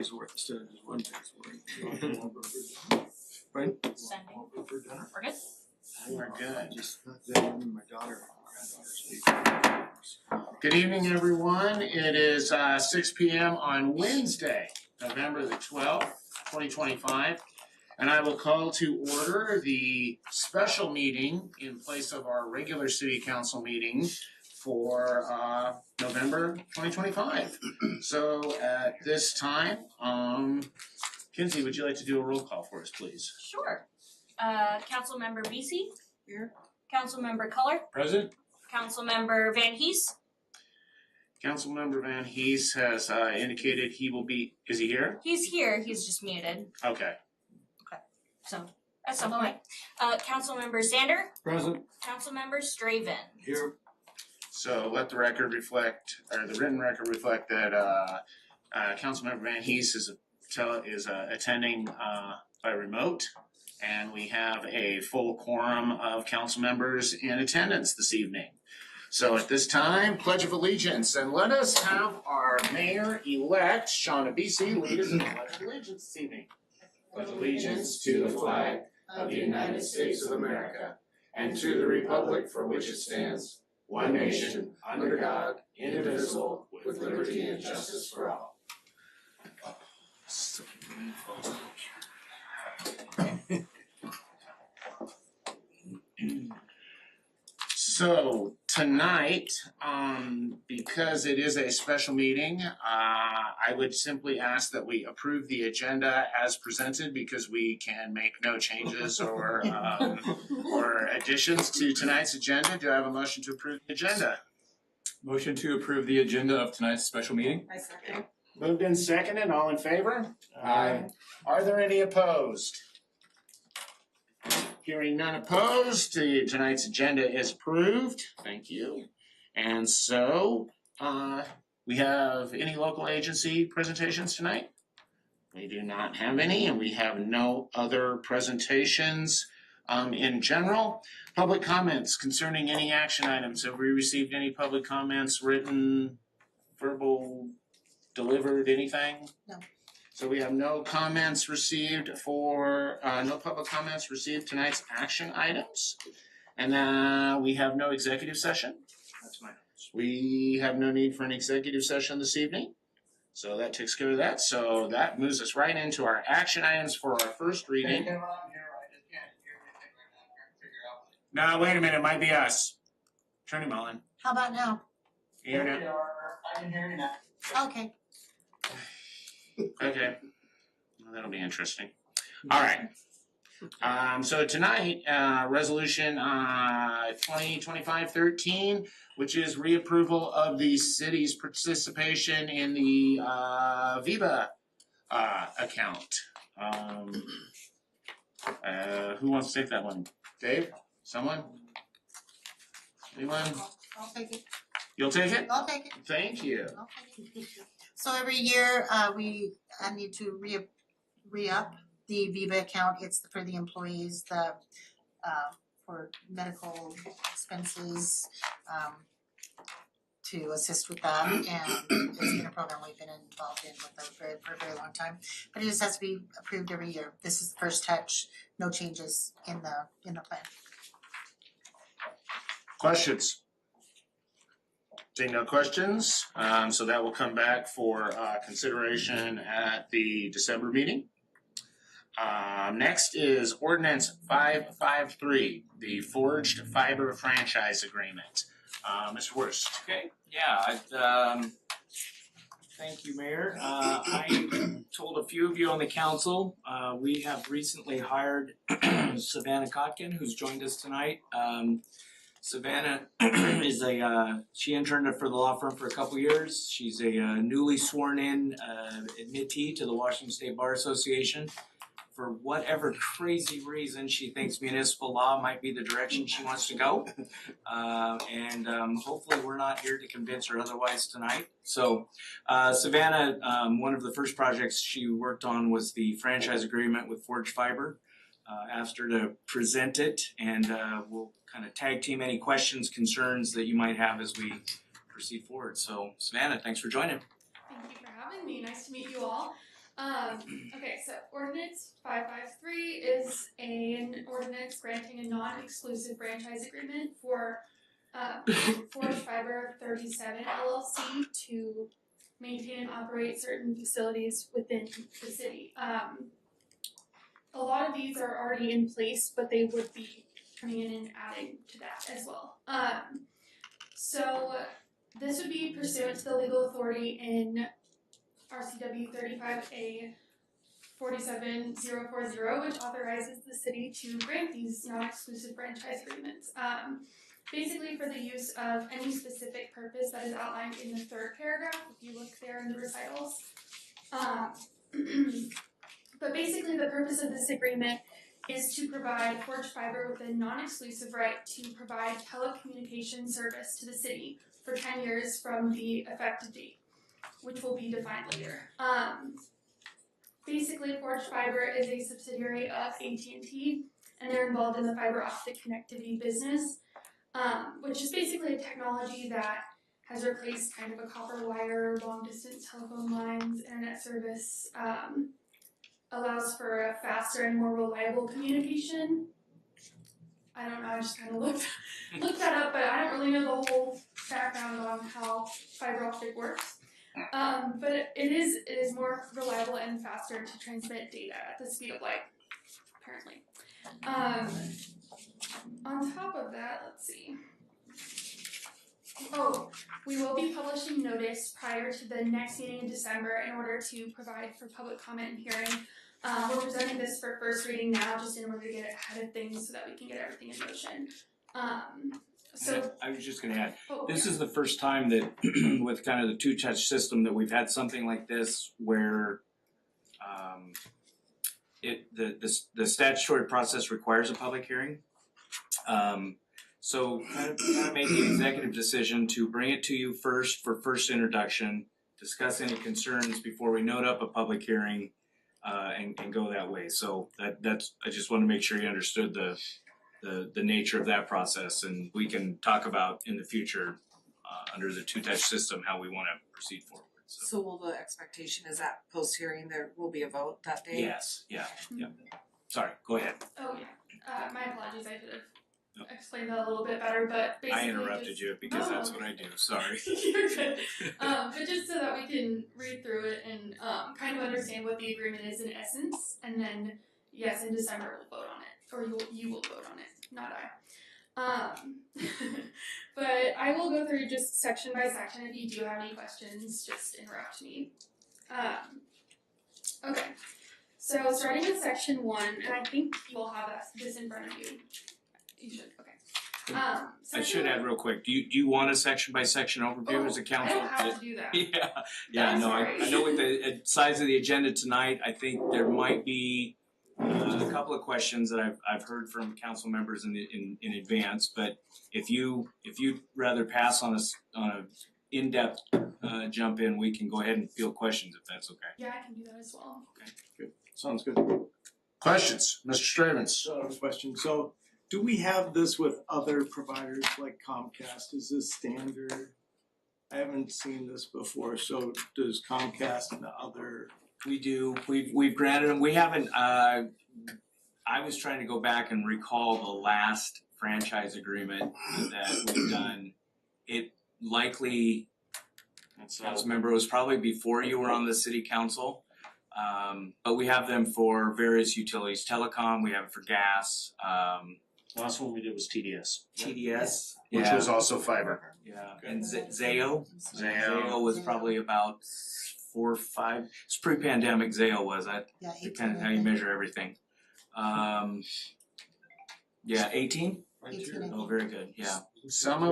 Is worth instead of just one day's worth. Right? Sending. For dinner. We're good? We're good. Just then my daughter and granddaughter speak. Good evening, everyone. It is 6 p.m. on Wednesday, November the 12th, 2025. And I will call to order the special meeting in place of our regular city council meeting for November 2025. So at this time, Kinsey, would you like to do a roll call for us, please? Sure. Councilmember Vesey? Here. Councilmember Culler? Present. Councilmember Van Hees? Councilmember Van Hees has indicated he will be, is he here? He's here, he's just muted. Okay. So, at some point. Councilmember Sander? Present. Councilmember Straven? Here. So let the record reflect, or the written record reflect that Councilmember Van Hees is attending by remote, and we have a full quorum of council members in attendance this evening. So at this time, Pledge of Allegiance, and let us have our Mayor-elect, Shauna Vesey, lead us in the Pledge of Allegiance this evening. Pledge allegiance to the flag of the United States of America, and to the republic for which it stands, one nation, under God, indivisible, with liberty and justice for all. So tonight, because it is a special meeting, I would simply ask that we approve the agenda as presented because we can make no changes or additions to tonight's agenda. Do I have a motion to approve the agenda? Motion to approve the agenda of tonight's special meeting. I second. Moved and seconded, all in favor? Aye. Are there any opposed? Hearing none opposed, tonight's agenda is approved. Thank you. And so, we have any local agency presentations tonight? We do not have any, and we have no other presentations in general. Public comments concerning any action items. Have we received any public comments, written, verbal, delivered, anything? No. So we have no comments received for, no public comments received tonight's action items. And we have no executive session. That's my notes. We have no need for an executive session this evening. So that takes care of that. So that moves us right into our action items for our first reading. No, wait a minute, it might be us. Attorney Mullen. How about now? You hear now? I can hear you now. Okay. Okay, well, that'll be interesting. All right. So tonight, resolution 2025-13, which is reapproval of the city's participation in the Viva account. Who wants to take that one? Dave? Someone? Anyone? I'll take it. You'll take it? I'll take it. Thank you. I'll take it. So every year, I need to re-up the Viva account. It's for the employees, for medical expenses, to assist with that. And it's been a program we've been involved in for a very long time. But it just has to be approved every year. This is the first touch, no changes in the plan. Questions? Seeing no questions, so that will come back for consideration at the December meeting. Next is Ordinance 553, the Forged Fiber Franchise Agreement. Mr. Wurst. Okay, yeah, thank you, Mayor. I told a few of you on the council, we have recently hired Savannah Kotkin, who's joined us tonight. Savannah is she interned for the law firm for a couple years. She's a newly sworn in admittee to the Washington State Bar Association. For whatever crazy reason, she thinks municipal law might be the direction she wants to go. And hopefully we're not here to convince her otherwise tonight. So Savannah, one of the first projects she worked on was the franchise agreement with Forged Fiber. Asked her to present it, and we'll kind of tag team any questions, concerns that you might have as we proceed forward. So, Savannah, thanks for joining. Thank you for having me. Nice to meet you all. ordinance 553 is an ordinance granting a non-exclusive franchise agreement for Forge Fiber 37 LLC to maintain and operate certain facilities within the city. A lot of these are already in place, but they would be coming in and adding to that as well. So this would be pursuant to the legal authority in RCW 35A 47040, which authorizes the city to grant these non-exclusive franchise agreements. Basically for the use of any specific purpose that is outlined in the third paragraph, if you look there in the recitals. But basically the purpose of this agreement is to provide Forge Fiber with a non-exclusive right to provide telecommunication service to the city for 10 years from the effective date, which will be defined later. Basically, Forge Fiber is a subsidiary of AT&T, and they're involved in the fiber optic connectivity business, which is basically a technology that has replaced kind of a copper wire, long distance telephone lines, internet service, allows for a faster and more reliable communication. I don't know, I just kind of looked that up, but I don't really know the whole background on how fiber optic works. But it is more reliable and faster to transmit data at the speed of light, apparently. On top of that, let's see. Oh, we will be publishing notice prior to the next meeting in December in order to provide for public comment and hearing. We're presenting this for first reading now just in order to get ahead of things so that we can get everything in motion. So I was just gonna add, oh, this is the first time that with kind of the two-touch system that we've had something like this where the statutory process requires a public hearing. So kind of made the executive decision to bring it to you first for first introduction, discuss any concerns before we note up a public hearing, and go that way. So that's I just want to make sure you understood the nature of that process, and we can talk about in the future under the two-touch system how we want to proceed forward. So will the expectation is that post-hearing there will be a vote that day? Yes, yeah. Sorry, go ahead. Oh yeah, my apologies, I could have explained that a little bit better, but basically I interrupted you because that's what I do, sorry. You're good. But just so that we can read through it and kind of understand what the agreement is in essence, and then yes, in December we'll vote on it, or you will vote on it, not I. But I will go through just section by section. If you do have any questions, just interrupt me. Okay. So starting with section 1, and I think you will have this in front of you. You should. Okay. I should add real quick. Do you want a section by section overview as a council? I don't have to do that. Yeah. That's No. alright. I know with the size of the agenda tonight, I think there might be a couple of questions that I've heard from council members in advance. But if you'd rather pass on a in-depth jump in, we can go ahead and field questions if that's okay. Yeah, I can do that as well. Sounds good. Questions, Mr. Stravens? So, question, so do we have this with other providers like Comcast? Is this standard? I haven't seen this before, so does Comcast and the other? We do. We've granted them. We haven't. I was trying to go back and recall the last franchise agreement that we've done. It likely, council member, it was probably before you were on the city council. But we have them for various utilities, telecom. We have it for gas. Last one we did was TDS. TDS, Which yeah, was also fiber. yeah, and Zayo. Zayo. Zayo was probably about 4 or 5. It's pre-pandemic. Zayo was. Yeah, 18. Depends how you measure everything. Yeah, 18? 18. Oh, very good, yeah. Some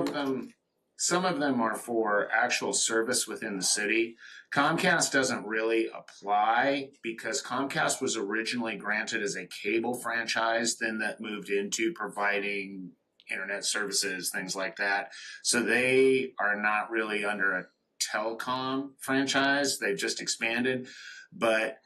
of them are for actual service within the city. Comcast doesn't really apply because Comcast was originally granted as a cable franchise, then that moved into providing internet services, things like that. So they are not really under a telecom franchise, they've just expanded. But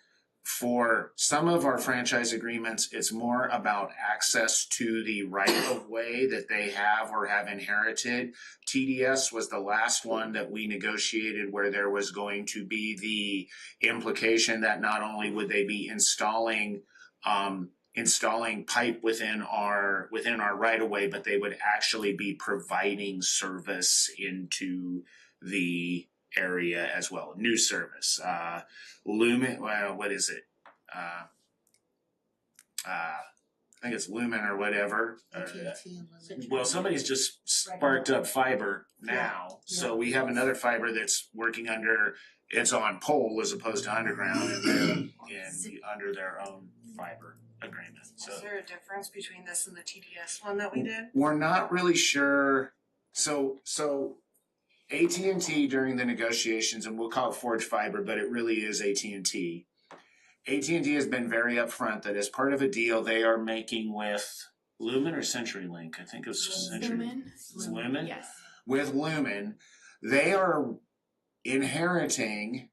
For some of our franchise agreements, it's more about access to the right of way that they have or have inherited. TDS was the last one that we negotiated where there was going to be the implication that not only would they be installing pipe within our right of way, but they would actually be providing service into the area as well. New service. Lumen, well, what is it? I think it's Lumen or whatever. AT&T and Lumen. Well, somebody's just sparked up fiber now, so we have another fiber that's working under. It's on pole as opposed to underground, and they're under their own fiber agreement. So Is there a difference between this and the TDS one that we did? we're not really sure. So AT&T during the negotiations, and we'll call it Forge Fiber, but it really is AT&T. AT&T has been very upfront that as part of a deal they are making with Lumen or CenturyLink, I think it's Lumen. It's Lumen? Yes. With Lumen, they are inheriting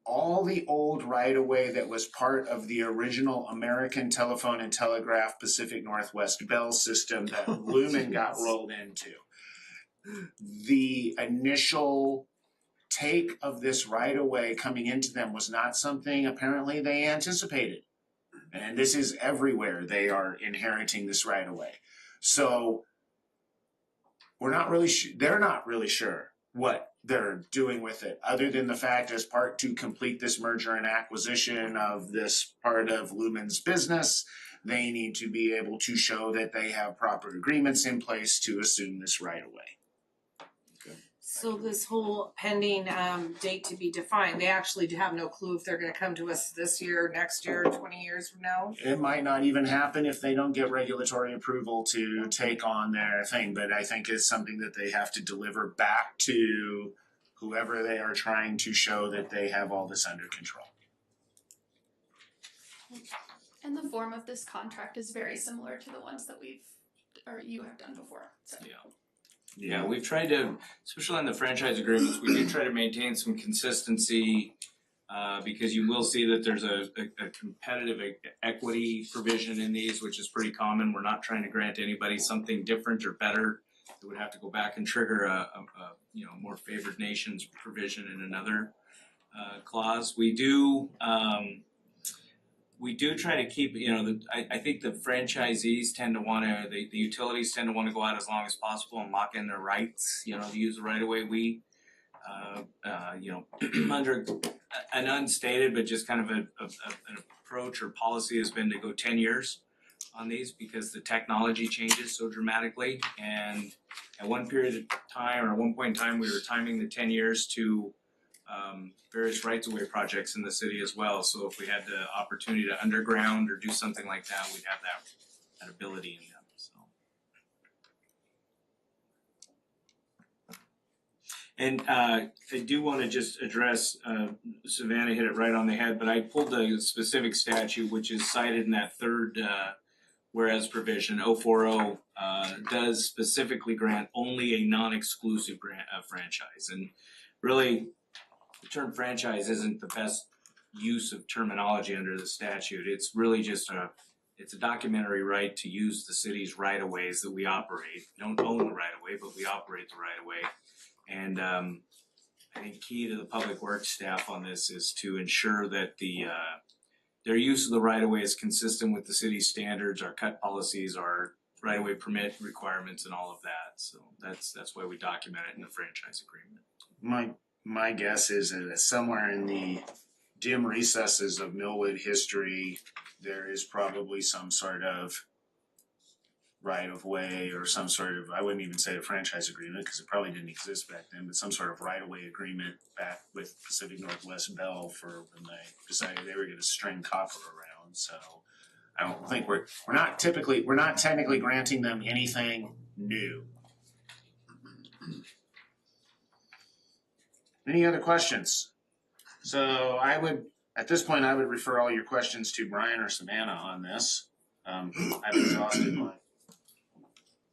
all the old right-of-way that was part of the original American Telephone and Telegraph Pacific Northwest Bell system that Lumen got rolled into. The initial take of this right-of-way coming into them was not something apparently they anticipated. And this is everywhere they are inheriting this right-of-way. So we're not really they're not really sure what they're doing with it, other than the fact as part to complete this merger and acquisition of this part of Lumen's business, they need to be able to show that they have proper agreements in place to assume this right-of-way. So this whole pending date to be defined, they actually have no clue if they're gonna come to us this year, next year, 20 years from now? It might not even happen if they don't get regulatory approval to take on their thing, but I think it's something that they have to deliver back to whoever they are trying to show that they have all this under control. And the form of this contract is very similar to the ones that you have done before, so. Yeah, we've tried to, especially in the franchise agreements, we do try to maintain some consistency because you will see that there's a competitive equity provision in these, which is pretty common. We're not trying to grant anybody something different or better. It would have to go back and trigger a more favored nations provision in another clause. We do try to keep, I think the franchisees tend to wanna, the utilities tend to wanna go out as long as possible and lock in their rights, to use the right of way. We, under an unstated, but just kind of an approach or policy has been to go 10 years on these because the technology changes so dramatically. And at one period of time, or at one point in time, we were timing the 10 years to various rights-of-way projects in the city as well. So if we had the opportunity to underground or do something like that, we'd have that ability in them, so. And I do wanna just address, Savannah hit it right on the head, but I pulled the specific statute, which is cited in that third whereas provision, 040, does specifically grant only a non-exclusive franchise. And really, the term franchise isn't the best use of terminology under the statute. It's really just it's a documentary right to use the city's right-of-ways that we operate. We don't own the right-of-way, but we operate the right-of-way. And I think key to the public works staff on this is to ensure that their use of the right-of-way is consistent with the city's standards, our cut policies, our right-of-way permit requirements, and all of that. So that's why we document it in the franchise agreement. My guess is that somewhere in the dim recesses of Millwood history, there is probably some sort of right of way or some sort of, I wouldn't even say a franchise agreement because it probably didn't exist back then, but some sort of right of way agreement back with Pacific Northwest Bell for when they decided they were gonna string copper around. So I don't think we're not technically granting them anything new. Any other questions? So at this point, I would refer all your questions to Brian or Savannah on this. I've exhausted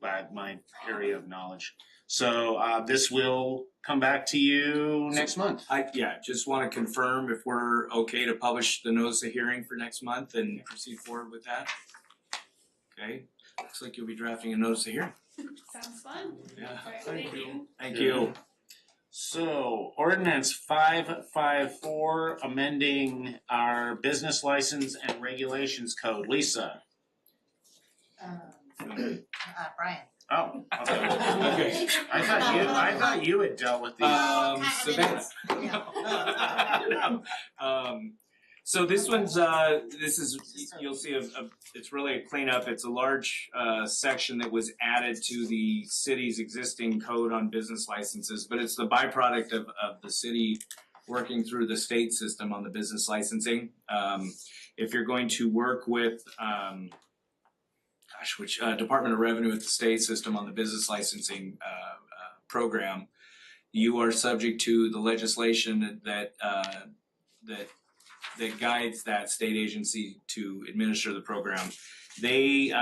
my area of knowledge. So this will come back to you next month. Just wanna confirm if we're okay to publish the notice of hearing for next month and proceed forward with that. Okay, looks like you'll be drafting a notice of hearing. Sounds fun. Yeah. Alright, thank you. Thank you. So ordinance 554, amending our business license and regulations code. Lisa. Brian. Oh, okay. Okay. I thought you had dealt with these. Savannah. So this one's you'll see it's really a cleanup. It's a large section that was added to the city's existing code on business licenses, but it's the byproduct of the city working through the state system on the business licensing. If you're going to work with Department of Revenue at the state system on the business licensing program, you are subject to the legislation that guides that state agency to administer the program. They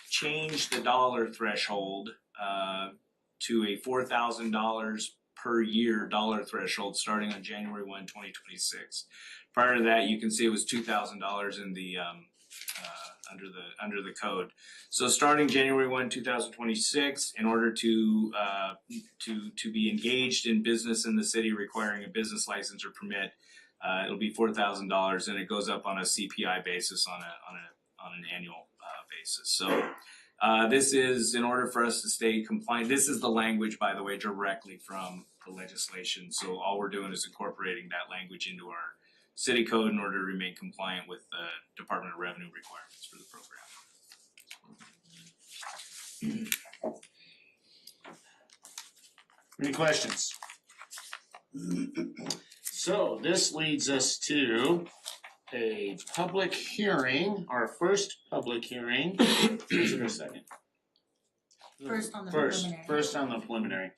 changed the dollar threshold to a $4,000 per year dollar threshold starting on January 1, 2026. Prior to that, you can see it was $2,000 in the under the code. So starting January 1, 2026, in order to be engaged in business in the city requiring a business license or permit, it'll be $4,000, and it goes up on a CPI basis on an annual basis. So this is in order for us to stay compliant. This is the language, by the way, directly from the legislation. So all we're doing is incorporating that language into our city code in order to remain compliant with the Department of Revenue requirements for the program. Any questions? So this leads us to a public hearing, our first public hearing. Is there a second? First on the preliminary. First on the preliminary.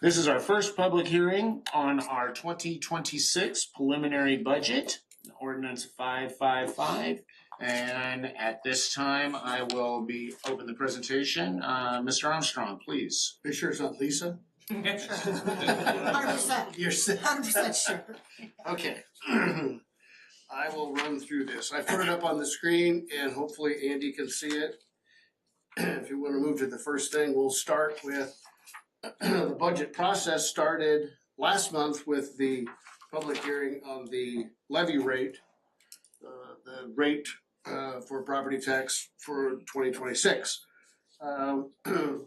This is our first public hearing on our 2026 preliminary budget, ordinance 555. And at this time, I will be open the presentation. Mr. Armstrong, please. Are you sure it's not Lisa? 100%. You're 100% sure. Okay. I will run through this. I put it up on the screen and hopefully Andy can see it. If you want to move to the first thing, we'll start with the budget process started last month with the public hearing on the levy rate, the rate for property tax for 2026,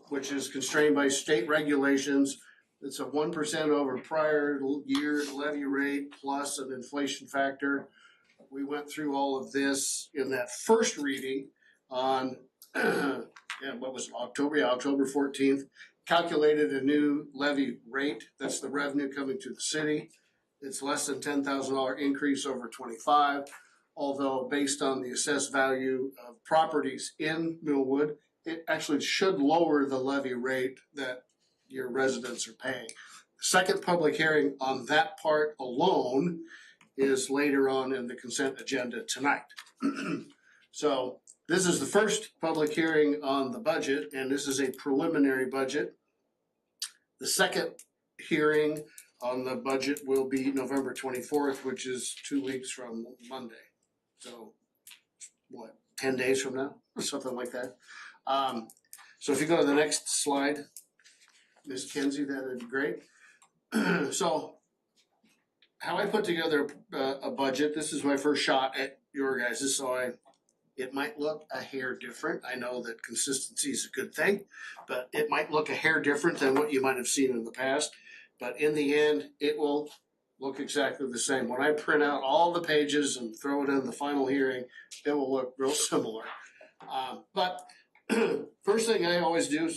which is constrained by state regulations. It's a 1% over prior year levy rate plus an inflation factor. We went through all of this in that first reading on October 14th, calculated a new levy rate. That's the revenue coming to the city. It's less than $10,000 increase over 25, although based on the assessed value of properties in Millwood, it actually should lower the levy rate that your residents are paying. The second public hearing on that part alone is later on in the consent agenda tonight. So this is the first public hearing on the budget, and this is a preliminary budget. The second hearing on the budget will be November 24th, which is 2 weeks from Monday. So, 10 days from now, or something like that. So if you go to the next slide, Ms. Kenzie, that would be great. So, how I put together a budget, this is my first shot at your guys', so it might look a hair different. I know that consistency is a good thing, but it might look a hair different than what you might have seen in the past. But in the end, it will look exactly the same. When I print out all the pages and throw it in the final hearing, it will look real similar. But first thing I always do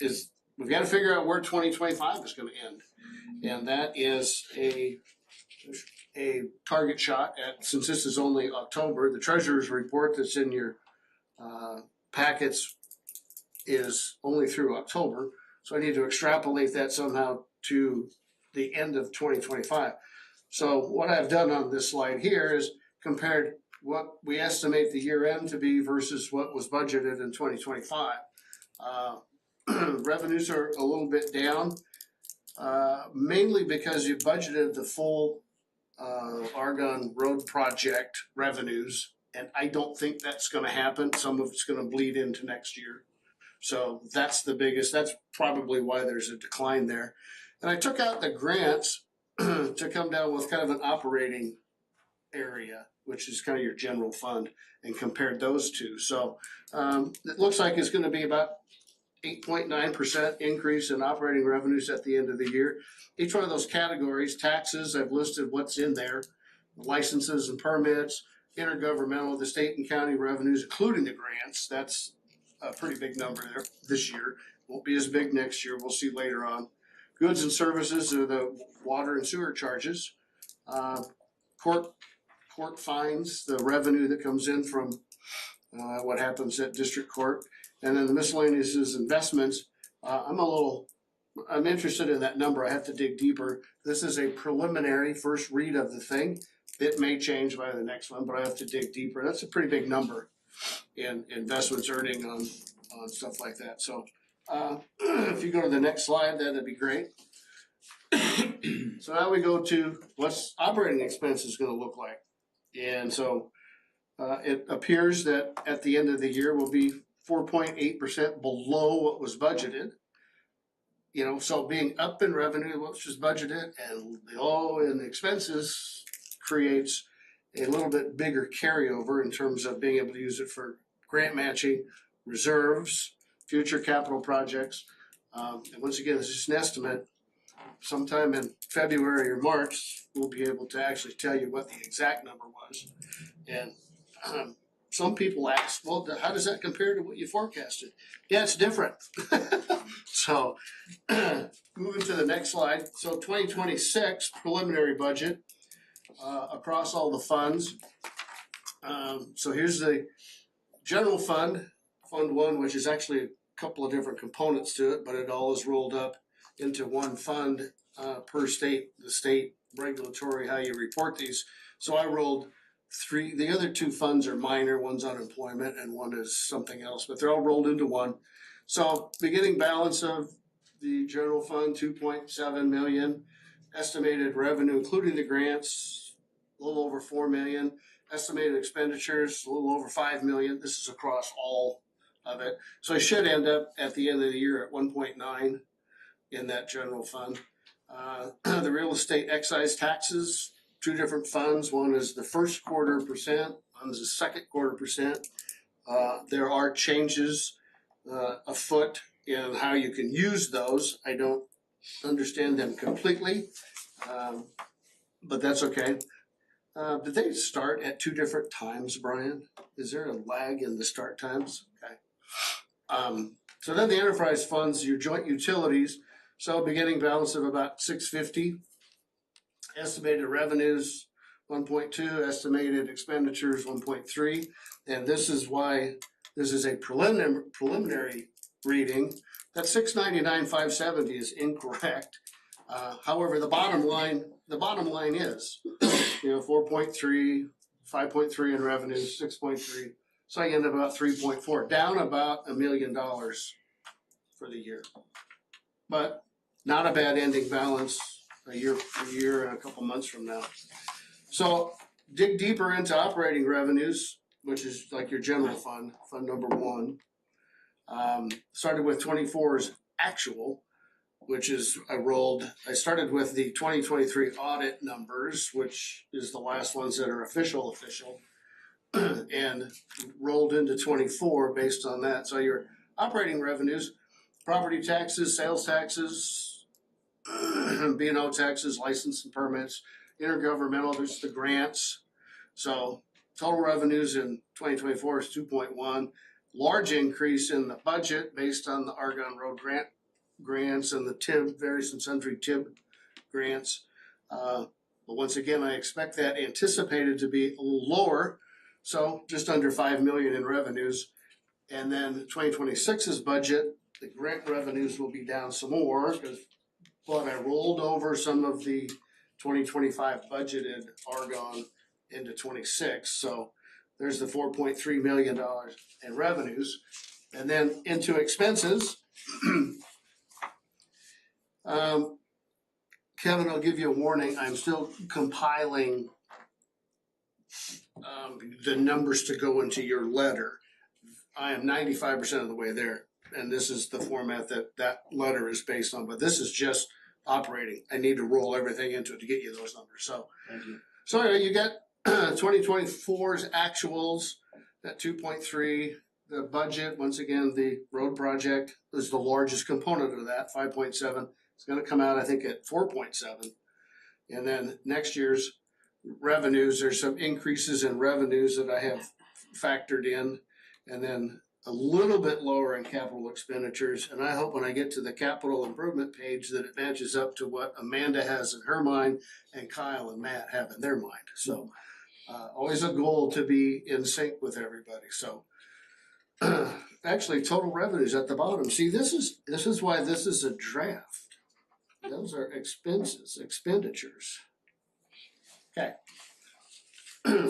is we've got to figure out where 2025 is going to end. And that is a target shot at, since this is only October, the treasurer's report that's in your packets is only through October. So I need to extrapolate that somehow to the end of 2025. So what I've done on this slide here is compared what we estimate the year end to be versus what was budgeted in 2025. revenues are a little bit down. Mainly because you budgeted the full Argonne Road project revenues, and I don't think that's gonna happen. Some of it's gonna bleed into next year. So that's probably why there's a decline there. And I took out the grants to come down with kind of an operating area, which is kind of your general fund, and compared those two. So it looks like it's gonna be about 8.9% increase in operating revenues at the end of the year. Each one of those categories, taxes, I've listed what's in there, licenses and permits, intergovernmental, the state and county revenues, including the grants. That's a pretty big number there this year. Won't be as big next year. We'll see later on. Goods and services are the water and sewer charges. Court fines, the revenue that comes in from what happens at district court. And then the miscellaneous is investments. I'm interested in that number. I have to dig deeper. This is a preliminary first read of the thing. It may change by the next one, but I have to dig deeper. That's a pretty big number in investments earning on stuff like that. So if you go to the next slide, that'd be great. So now we go to what's operating expenses gonna look like. And so it appears that at the end of the year will be 4.8% below what was budgeted. You know, so being up in revenue, what was budgeted, and low in expenses creates a little bit bigger carryover in terms of being able to use it for grant matching, reserves, future capital projects. And once again, this is an estimate. Sometime in February or March, we'll be able to actually tell you what the exact number was. And some people ask, well, how does that compare to what you forecasted? Yeah, it's different. So moving to the next slide. So 2026 preliminary budget across all the funds. So here's the general fund, Fund 1, which is actually a couple of different components to it, but it all is rolled up into one fund per state, the state regulatory, how you report these. So I rolled three. The other two funds are minor. One's unemployment and one is something else, but they're all rolled into one. So beginning balance of the general fund, 2.7 million. Estimated revenue, including the grants, a little over 4 million. Estimated expenditures, a little over 5 million. This is across all of it. So I should end up at the end of the year at 1.9 in that general fund. The real estate excise taxes, two different funds. One is the first quarter percent, one is the second quarter percent. There are changes afoot in how you can use those. I don't understand them completely, but that's okay. Did they start at two different times, Brian? Is there a lag in the start times? Okay. So then the enterprise funds, your joint utilities. So beginning balance of about 650. Estimated revenues 1.2, estimated expenditures 1.3. And this is why this is a preliminary reading. That 699,570 is incorrect. However, the bottom line is, 4.3, 5.3 in revenues, 6.3. So I end up about 3.4, down about $1 million for the year. But not a bad ending balance a year and a couple months from now. So dig deeper into operating revenues, which is like your general fund, fund number 1. Started with 24's actual, which is I started with the 2023 audit numbers, which is the last ones that are official, and rolled into 24 based on that. So your operating revenues, property taxes, sales taxes, B&O taxes, license and permits, intergovernmental, there's the grants. So total revenues in 2024 is 2.1. Large increase in the budget based on the Argonne Road grants and the TIB, various and sundry TIB grants. But once again, I expect that anticipated to be a little lower, so just under 5 million in revenues. And then 2026's budget, the grant revenues will be down some more but I rolled over some of the 2025 budgeted Argonne into 26. So there's the $4.3 million in revenues. And then into expenses. Kevin, I'll give you a warning, I'm still compiling the numbers to go into your letter. I am 95% of the way there, and this is the format that letter is based on, but this is just operating. I need to roll everything into it to get you those numbers, so. Thank you. So anyway, you got 2024's actuals at 2.3. The budget, once again, the road project is the largest component of that, 5.7. It's gonna come out, I think, at 4.7. And then next year's revenues, there's some increases in revenues that I have factored in. And then a little bit lower in capital expenditures. And I hope when I get to the capital improvement page that it matches up to what Amanda has in her mind and Kyle and Matt have in their mind. So always a goal to be in sync with everybody. So actually, total revenues at the bottom. See, this is why this is a draft. Those are expenses, expenditures. Okay.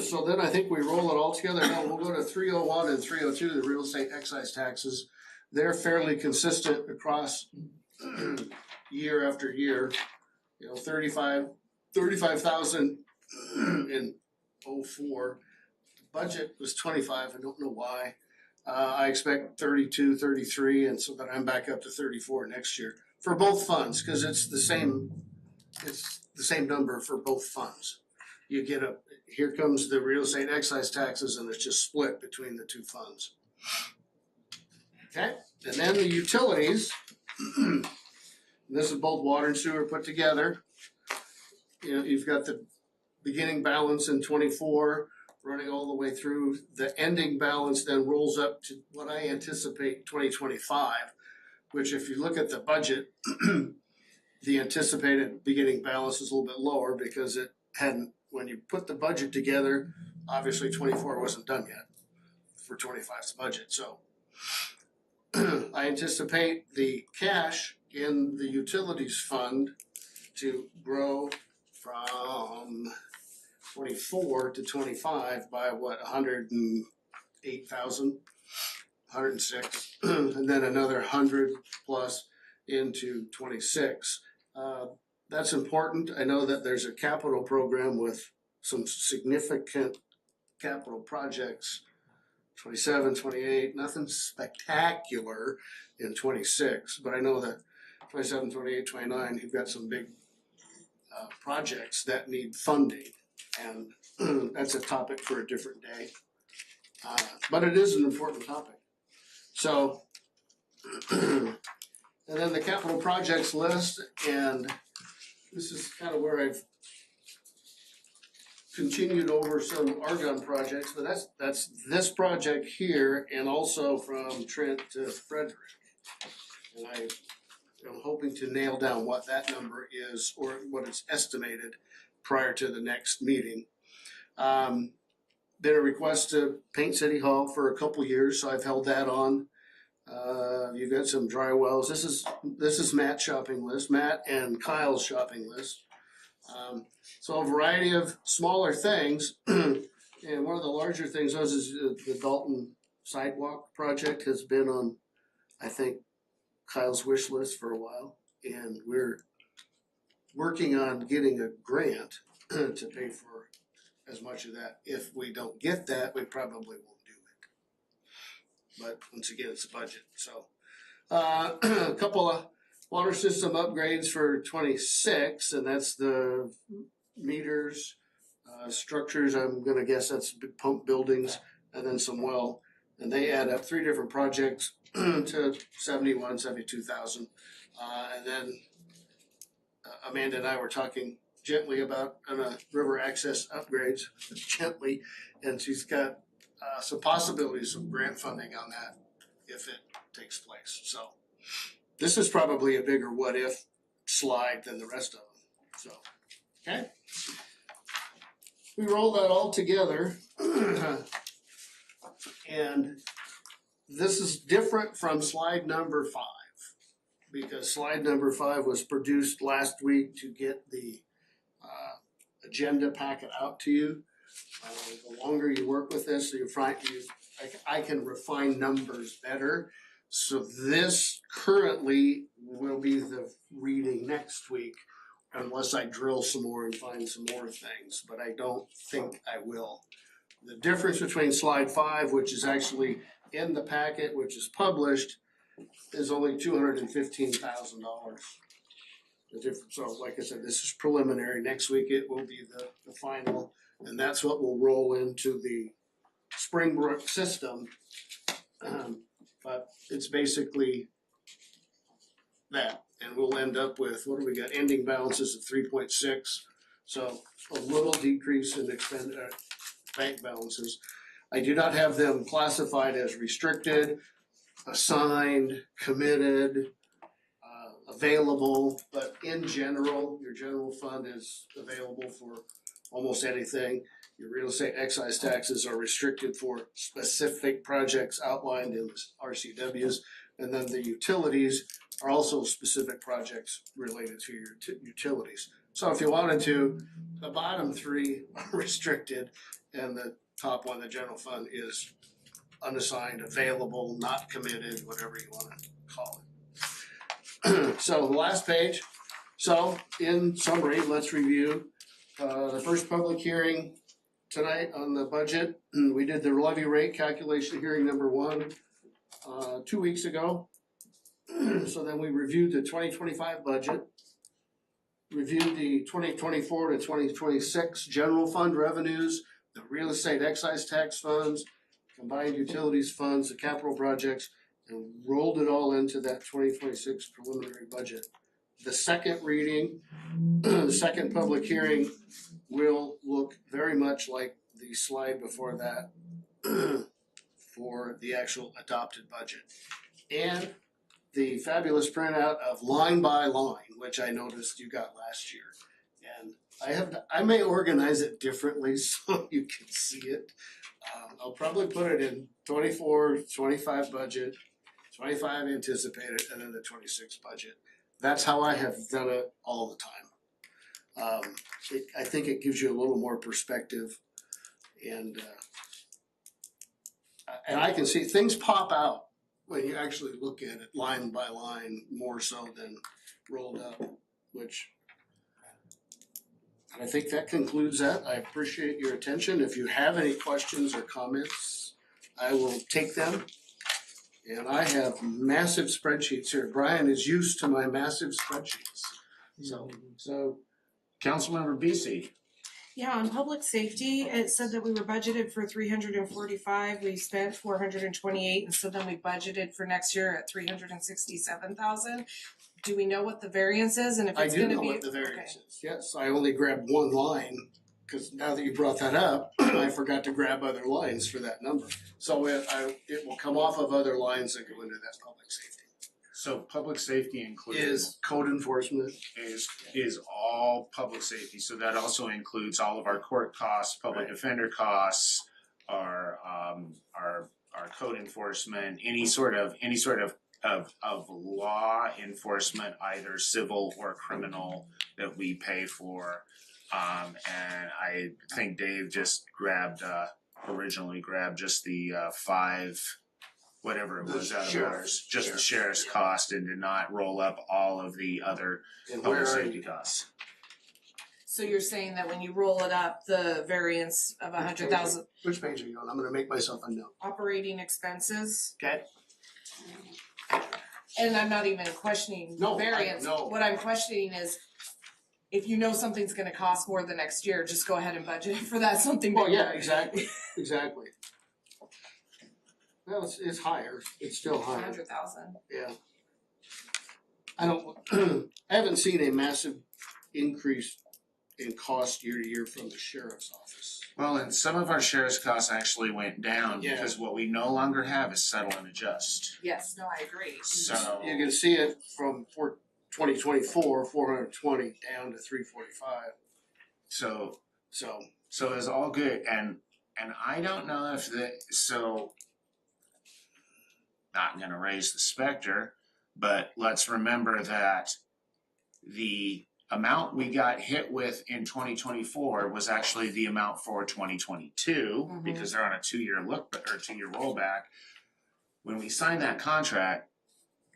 So then I think we roll it all together. Now we'll go to 301 and 302, the real estate excise taxes. They're fairly consistent across year after year. You know, 35,000 in 04. Budget was 25. I don't know why. I expect 32, 33, and so that I'm back up to 34 next year for both funds, because it's the same number for both funds. You get here comes the real estate excise taxes, and it's just split between the two funds. Okay, and then the utilities. This is both water and sewer put together. You know, you've got the beginning balance in 24 running all the way through. The ending balance then rolls up to what I anticipate 2025, which if you look at the budget, the anticipated beginning balance is a little bit lower because it hadn't, when you put the budget together, obviously 24 wasn't done yet for 25's budget. So I anticipate the cash in the utilities fund to grow from 24 to 25 by what, 108,000, 106, and then another 100 plus into 26. That's important. I know that there's a capital program with some significant capital projects, 27, 28, nothing spectacular in 26, but I know that 27, 28, 29, you've got some big projects that need funding, and that's a topic for a different day. But it is an important topic. So, and then the capital projects list, and this is kind of where I've continued over some Argonne projects, but that's this project here, and also from Trent to Frederick. And I am hoping to nail down what that number is, or what it's estimated prior to the next meeting. Been a request to paint City Hall for a couple years, so I've held that on. You've got some dry wells. This is Matt's shopping list, Matt and Kyle's shopping list. So a variety of smaller things, and one of the larger things was is the Dalton sidewalk project has been on, I think, Kyle's wish list for a while, and we're working on getting a grant to pay for as much of that. If we don't get that, we probably won't do it. But once again, it's a budget. So a couple of water system upgrades for 26, and that's the meters, structures. I'm gonna guess that's big pump buildings, and then some well, and they add up 3 different projects to 72,000. And then Amanda and I were talking gently about river access upgrades, gently, and she's got some possibilities of grant funding on that if it takes place. So this is probably a bigger what if slide than the rest of them. So, okay. We roll that all together, and this is different from slide number 5, because slide number 5 was produced last week to get the agenda packet out to you. The longer you work with this, you I can refine numbers better. So this currently will be the reading next week unless I drill some more and find some more things, but I don't think I will. The difference between slide 5, which is actually in the packet, which is published, is only $215,000. The difference, so like I said, this is preliminary. Next week it will be the final, and that's what will roll into the Springbrook system. But it's basically that, and we'll end up with, what do we got, ending balances of 3.6, so a little decrease in bank balances. I do not have them classified as restricted, assigned, committed, available, but in general, your general fund is available for almost anything. Your real estate excise taxes are restricted for specific projects outlined in RCWs, and then the utilities are also specific projects related to your utilities. So if you wanted to, the bottom 3 are restricted, and the top one, the general fund, is unassigned, available, not committed, whatever you want to call it. So the last page. So in summary, let's review the first public hearing tonight on the budget. We did the levy rate calculation hearing number 1 2 weeks ago. So then we reviewed the 2025 budget, reviewed the 2024 to 2026 general fund revenues, the real estate excise tax funds, combined utilities funds, the capital projects, and rolled it all into that 2026 preliminary budget. The second reading, the second public hearing will look very much like the slide before that for the actual adopted budget. And the fabulous printout of line by line, which I noticed you got last year. And I may organize it differently so you can see it. I'll probably put it in 24, 25 budget, 25 anticipated, and then the 26 budget. That's how I have done it all the time. I think it gives you a little more perspective, and I can see things pop out when you actually look at it line by line, more so than rolled up, which, and I think that concludes that. I appreciate your attention. If you have any questions or comments, I will take them. And I have massive spreadsheets here. Brian is used to my massive spreadsheets. So Councilmember BC. Yeah, on public safety, it said that we were budgeted for 345, we spent 428, and so then we budgeted for next year at 367,000. Do we know what the variance is, and if I it's do gonna know be? what the variance is. Yes, I only grabbed one line, because now that you brought that up, I forgot to grab other lines for that number. So it will come off of other lines that go into that public safety. So public safety includes Is code enforcement. is all public safety, so that also includes all of our court costs, public defender costs, our code enforcement, any sort of law enforcement, either civil or criminal, that we pay for. And I think Dave just originally grabbed just the 5 whatever it was out of ours, just the sheriff's cost, and did not roll up all of the other public safety costs. So you're saying that when you roll it up, the variance of 100,000 Which page are you on? I'm gonna make myself a note. operating expenses, Okay? and I'm not even questioning No, variance. no. What I'm questioning is, if you know something's gonna cost more the next year, just go ahead and budget for that something bigger. Well, yeah, exactly. Well, it's higher. It's still higher. 100,000. Yeah. I haven't seen a massive increase in cost year to year from the sheriff's office. Well, and some of our sheriff's costs actually went down Yeah. because what we no longer have is settle and adjust. Yes, no, I agree. So You can see it from 2024, 420 down to 345. so So it's all good, and I don't know if not gonna raise the specter, but let's remember that the amount we got hit with in 2024 was actually the amount for 2022 Mhm. because they're on a 2-year look or 2-year rollback. When we signed that contract,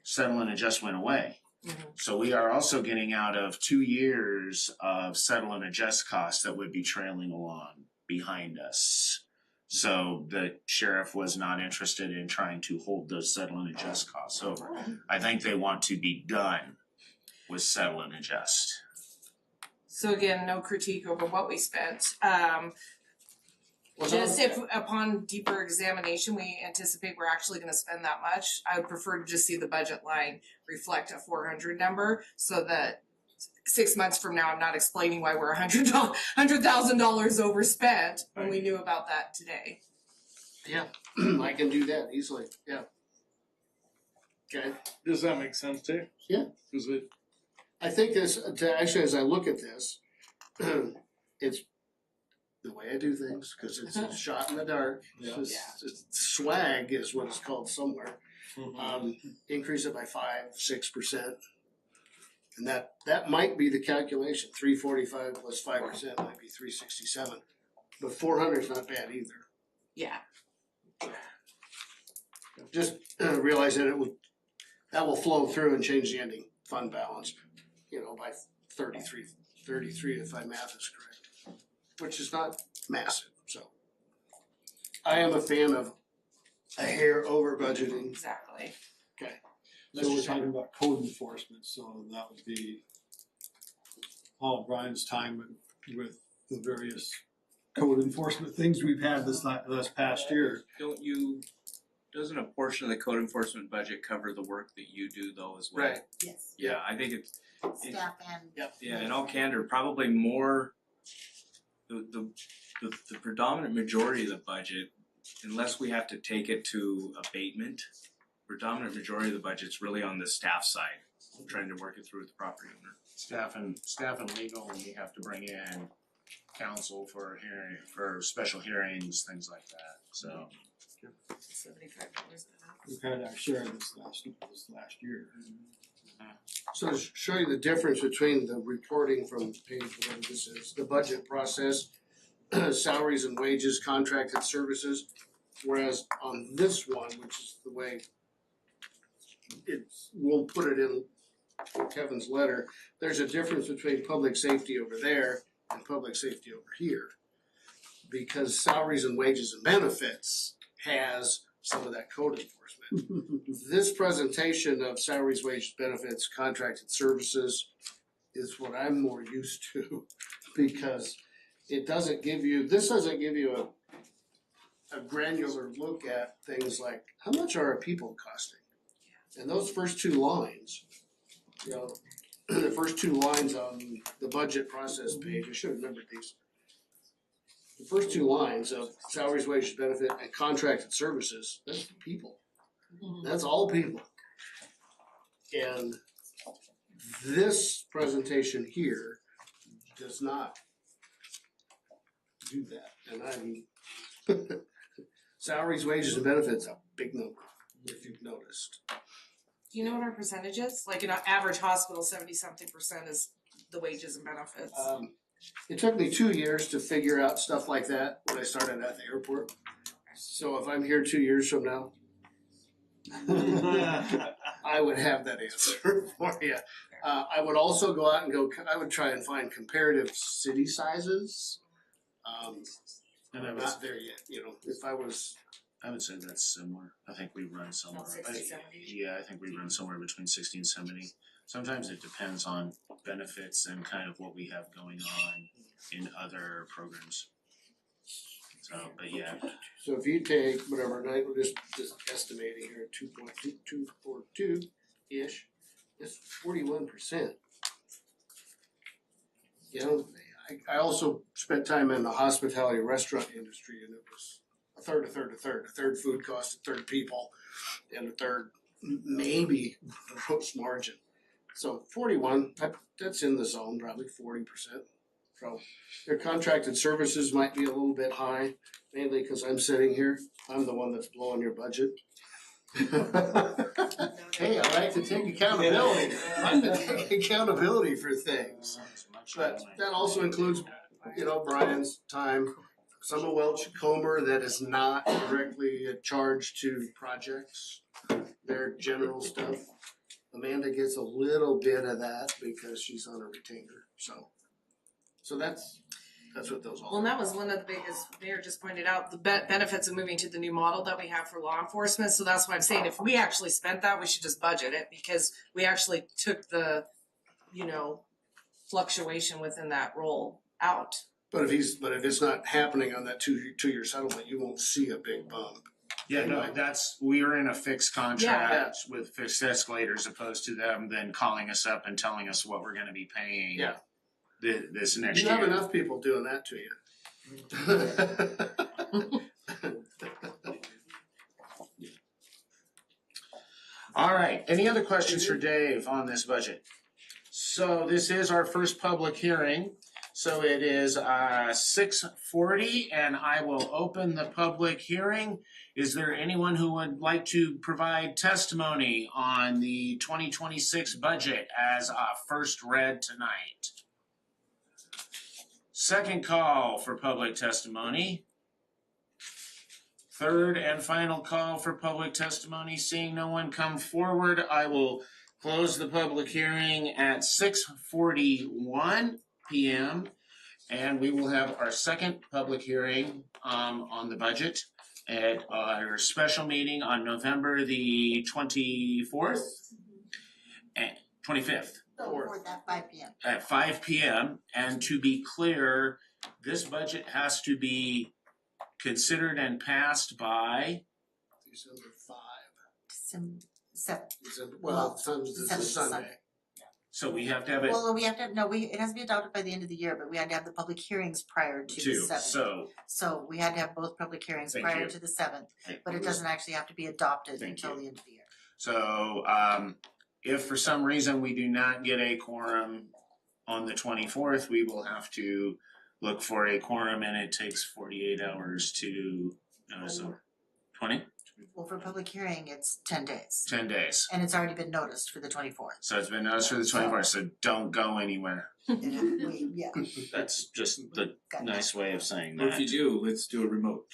settle and adjust went away. Mhm. So we are also getting out of 2 years of settle and adjust costs that would be trailing along behind us. So the sheriff was not interested in trying to hold those settle and adjust costs over. I think they want to be done with settle and adjust. So again, no critique over what we spent. Well, Just so- if upon deeper examination, we anticipate we're actually gonna spend that much, I would prefer to just see the budget line reflect a 400 number so that 6 months from now, I'm not explaining why we're $100,000 overspent when we knew about that today. Yeah, I can do that easily, yeah. Okay, Does that make sense to you? Yeah. Is it, I think actually, as I look at this, it's the way I do things, cause it's a shot in the dark. Yeah. It's swag is what it's called somewhere. Increase it by 5-6%. And that might be the calculation, 345 plus 5% might be 367. But 400 is not bad either. Yeah. Just realize that that will flow through and change the ending fund balance, by 33 if my math is correct, which is not massive, so. I am a fan of a hair over budgeting. Exactly. So we're talking about code enforcement, so that would be Paul Brian's time with the various code enforcement things we've had this past year. Doesn't a portion of the code enforcement budget cover the work that you do though as well? Right. Yes. Yeah, I think Staff and. yeah, in all candor, probably more, the predominant majority of the budget, unless we have to take it to abatement, predominant majority of the budget's really on the staff side, trying to work it through with the property owner. Staff and legal, we have to bring in counsel for special hearings, things like that, so. $75 We've had our share this last year. So to show you the difference between the reporting from page whatever this is, the budget process, salaries and wages, contracted services, whereas on this one, which is the way we'll put it in Kevin's letter, there's a difference between public safety over there and public safety over here. Because salaries and wages and benefits has some of that code enforcement. This presentation of salaries, wages, benefits, contracted services is what I'm more used to because this doesn't give you a granular look at things like how much are our people costing? And those first two lines, the first two lines on the budget process page, I should have remembered these. The first two lines of salaries, wages, benefit, and contracted services, that's people. That's all people. And this presentation here does not do that. And salaries, wages, and benefits, a big number, if you've noticed. Do you know what our percentage is? Like in an average hospital, 70-something% is the wages and benefits. It took me 2 years to figure out stuff like that when I started at the airport. So if I'm here 2 years from now, I would have that answer for you. I would also go out and I would try and find comparative city sizes. And I'm not there yet, if I was. I would say that's similar. I think we run somewhere. 60, 70. Yeah, I think we run somewhere between 60 and 70. Sometimes it depends on benefits and kind of what we have going on in other programs. So, but yeah. So if you take whatever, we're just estimating here, 2.242-ish, it's 41%. I also spent time in the hospitality restaurant industry, and it was a third food cost, a third people, and a third maybe gross margin. So 41, that's in the zone, probably 40%. So their contracted services might be a little bit high, mainly because I'm sitting here. I'm the one that's blowing your budget. Hey, I like to take accountability. I like to take accountability for things. But that also includes, Brian's time. Summer Welch Comer that is not directly charged to projects, their general stuff. Amanda gets a little bit of that because she's on a retainer, so that's what those all Well, and are. that was one of the biggest, Mayor just pointed out, the benefits of moving to the new model that we have for law enforcement. So that's why I'm saying if we actually spent that, we should just budget it because we actually took the, fluctuation within that role out. But if it's not happening on that two-year settlement, you won't see a big bump. Yeah, no, we are in a fixed contract with fixed escalators opposed to them then calling us up and telling us what we're gonna be paying. Yeah. This next You year. have enough people doing that to you. All right, any other questions for Dave on this budget? So this is our first public hearing. So it is 6:40 and I will open the public hearing. Is there anyone who would like to provide testimony on the 2026 budget as first read tonight? Second call for public testimony. Third and final call for public testimony. Seeing no one come forward, I will close the public hearing at 6:41 p.m. And we will have our second public hearing on the budget at our special meeting on November the 24th and 25th. Or that 5 p.m. At 5 p.m. And to be clear, this budget has to be considered and passed by December 5. December 7. Well, it's a Sunday. So we have to have it Well, we have to, it has to be adopted by the end of the year, but we had to have the public hearings prior to the too. 7th. So we had to have both public hearings Thank prior you. to the 7th, but it doesn't actually have to be adopted Thank until you. the end of the year. So if for some reason we do not get a quorum on the 24th, we will have to look for a quorum and it takes 48 hours to notice them. 20? Well, for public hearing, it's 10 days. 10 days. And it's already been noticed for the 24th. So it's been noticed for the 24th, so don't go anywhere. Yeah. That's just the Got it. nice way of saying Or if that. you do, let's do a remote.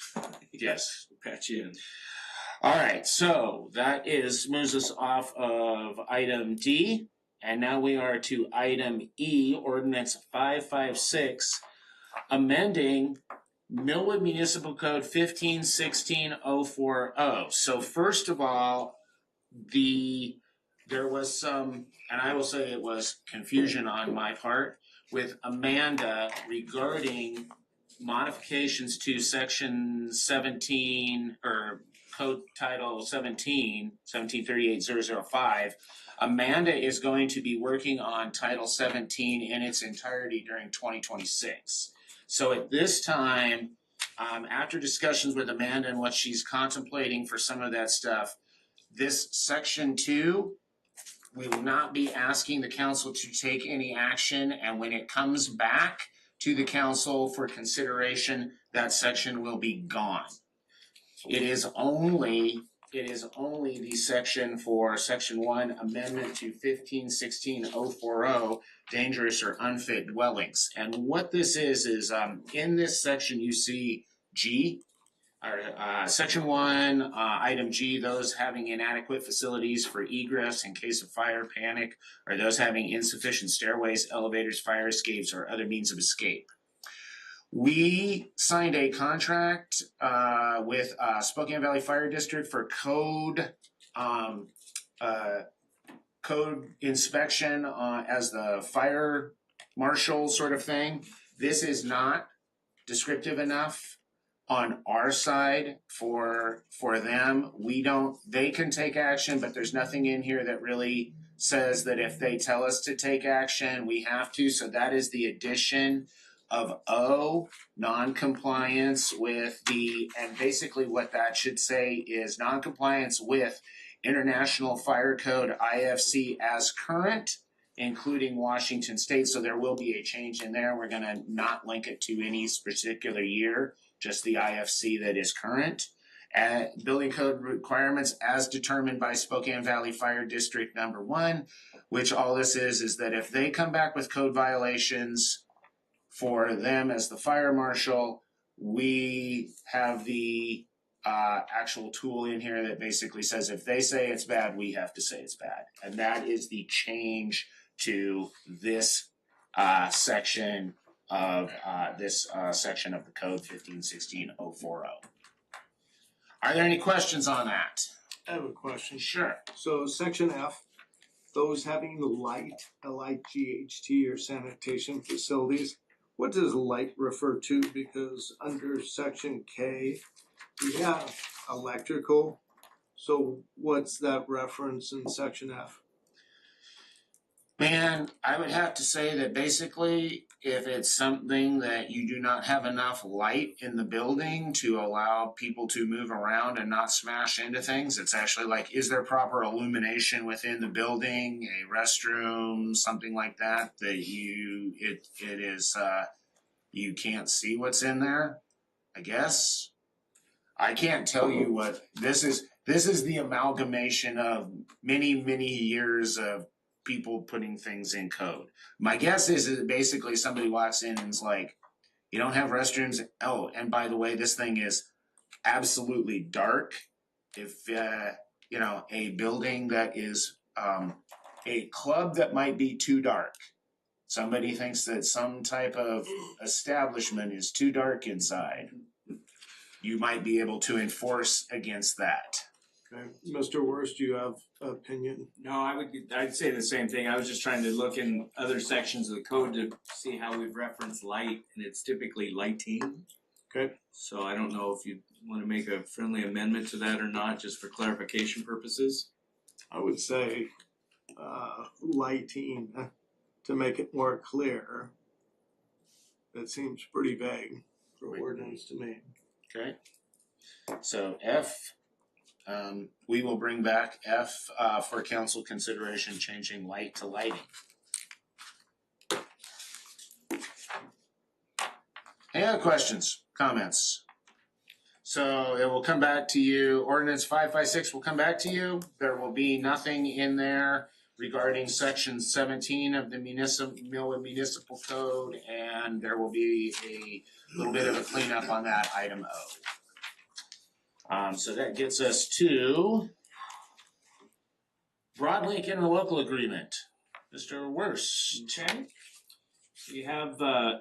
Yes. Patch you in. Alright, so that moves us off of item D. And now we are to item E, ordinance 556, amending Millwood Municipal Code 1516-040. So first of all, there was some, and I will say it was confusion on my part, with Amanda regarding modifications to section 17, or code title 1738-005. Amanda is going to be working on title 17 in its entirety during 2026. So at this time, after discussions with Amanda and what she's contemplating for some of that stuff, this section 2, we will not be asking the council to take any action, and when it comes back to the council for consideration, that section will be gone. It is only the section for section 1, amendment to 1516-040, dangerous or unfit dwellings. And what this is in this section you see G, or section 1, item G, those having inadequate facilities for egress in case of fire, panic, or those having insufficient stairways, elevators, fire escapes, or other means of escape. We signed a contract with Spokane Valley Fire District for code inspection as the fire marshal sort of thing. This is not descriptive enough on our side for them. They can take action, but there's nothing in here that really says that if they tell us to take action, we have to. So that is the addition of O, non-compliance with and basically what that should say is non-compliance with International Fire Code IFC as current, including Washington State. So there will be a change in there. We're gonna not link it to any particular year, just the IFC that is current. building code requirements as determined by Spokane Valley Fire District Number 1, which all this is that if they come back with code violations for them as the fire marshal, we have the actual tool in here that basically says if they say it's bad, we have to say it's bad. And that is the change to this section of the code 1516.040. Are there any questions on that? I have a question. Sure. So section F, those having light, LIGHT or sanitation facilities, what does light refer to? Because under section K, we have electrical. So what's that reference in section F? Man, I would have to say that basically if it's something that you do not have enough light in the building to allow people to move around and not smash into things, it's actually like, is there proper illumination within the building, a restroom, something like that, that you can't see what's in there, I guess. I can't tell you what, this is the amalgamation of many, many years of people putting things in code. My guess is that basically somebody walks in and is like, you don't have restrooms. Oh, and by the way, this thing is absolutely dark. If, a building that is a club that might be too dark. Somebody thinks that some type of establishment is too dark inside. You might be able to enforce against that. Okay, Mr. Worst, do you have an opinion? No, I'd say the same thing. I was just trying to look in other sections of the code to see how we've referenced light, and it's typically lighting. Okay. So I don't know if you want to make a friendly amendment to that or not, just for clarification purposes. I would say lighting to make it more clear. That seems pretty vague for ordinance to me. Okay. So F, we will bring back F for council consideration, changing light to lighting. Any other questions, comments? So it will come back to you. Ordinance 556 will come back to you. There will be nothing in there regarding section 17 of the municipal code, and there will be a little bit of a cleanup on that item O. So that gets us to Broadlink interlocal agreement. Mr. Worst. Okay. You have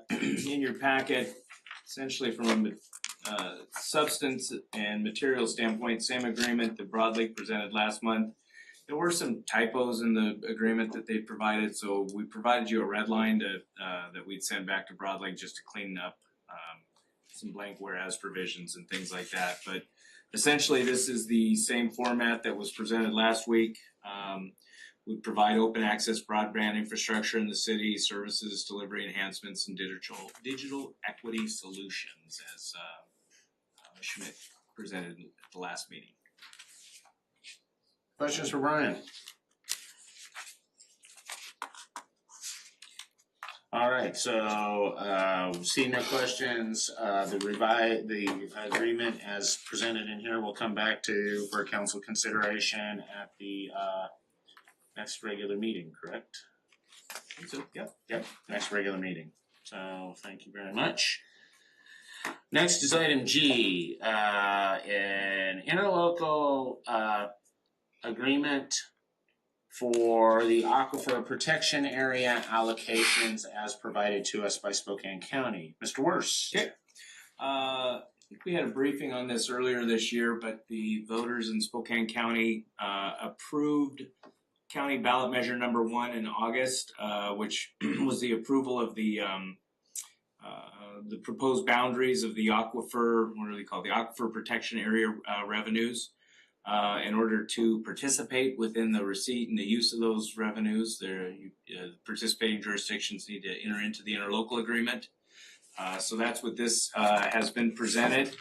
in your packet, essentially from a substance and material standpoint, same agreement that Broadlink presented last month. There were some typos in the agreement that they provided, so we provided you a red line that we'd send back to Broadlink just to clean up some blank whereas provisions and things like that. But essentially, this is the same format that was presented last week. We provide open access broadband infrastructure in the city, services, delivery enhancements, and digital equity solutions, as Schmidt presented at the last meeting. Questions for Brian? All right, so seeing no questions, the agreement as presented in here will come back to for council consideration at the next regular meeting, correct? So, yep. Yep, next regular meeting. So thank you very much. Next is item G, an interlocal agreement for the aquifer protection area allocations as provided to us by Spokane County. Mr. Worst. Okay. I think we had a briefing on this earlier this year, but the voters in Spokane County approved County ballot measure number 1 in August, which was the approval of the proposed boundaries of the aquifer, what are they called? The aquifer protection area revenues. In order to participate within the receipt and the use of those revenues, participating jurisdictions need to enter into the interlocal agreement. So that's what this has been presented.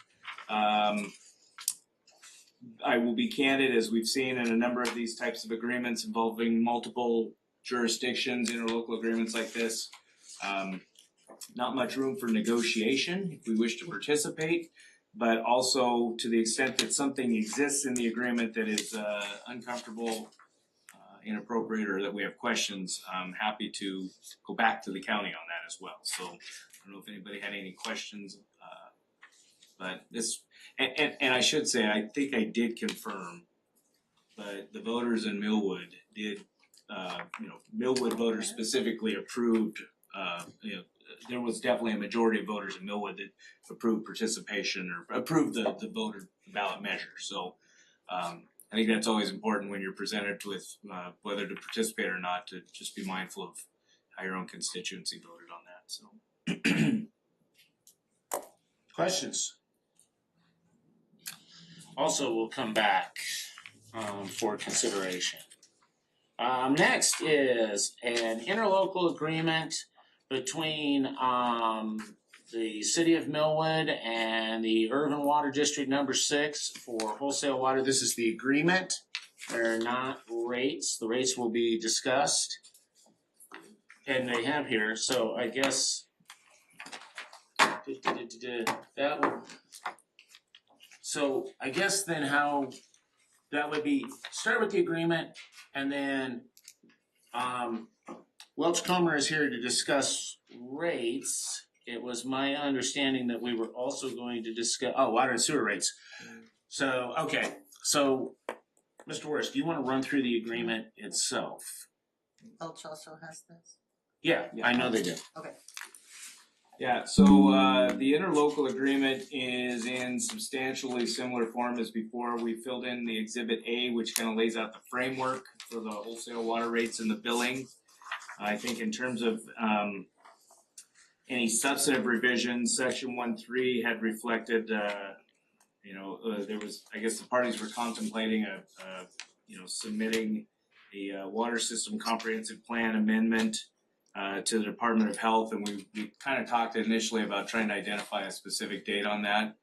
I will be candid, as we've seen in a number of these types of agreements involving multiple jurisdictions, interlocal agreements like this, not much room for negotiation if we wish to participate. but also to the extent that something exists in the agreement that is uncomfortable, inappropriate, or that we have questions, I'm happy to go back to the county on that as well. So I don't know if anybody had any questions, but this, and I should say, I think I did confirm, but the voters in Millwood did, Millwood voters specifically approved, there was definitely a majority of voters in Millwood that approved participation or approved the voter ballot measure. So I think that's always important when you're presented with whether to participate or not, to just be mindful of how your own constituency voted on that. So Questions? Also, we'll come back for consideration. Next is an interlocal agreement between the city of Millwood and the Urban Water District number 6 for wholesale water. This is the agreement. They're not rates. The rates will be discussed. And they have here, so I guess that would, so I guess then how that would be, start with the agreement, and then Welch Comer is here to discuss rates. It was my understanding that we were also going to discuss, water and sewer rates. So, okay, so Mr. Worst, do you want to run through the agreement itself? Welch also has this. Yeah, I know they do. Okay. yeah, so the interlocal agreement is in substantially similar form as before. We filled in the Exhibit A, which kind of lays out the framework for the wholesale water rates and the billing. I think in terms of any substantive revisions, Section 1.3 had reflected, there was, I guess the parties were contemplating submitting a water system comprehensive plan amendment to the Department of Health, and we kind of talked initially about trying to identify a specific date on that.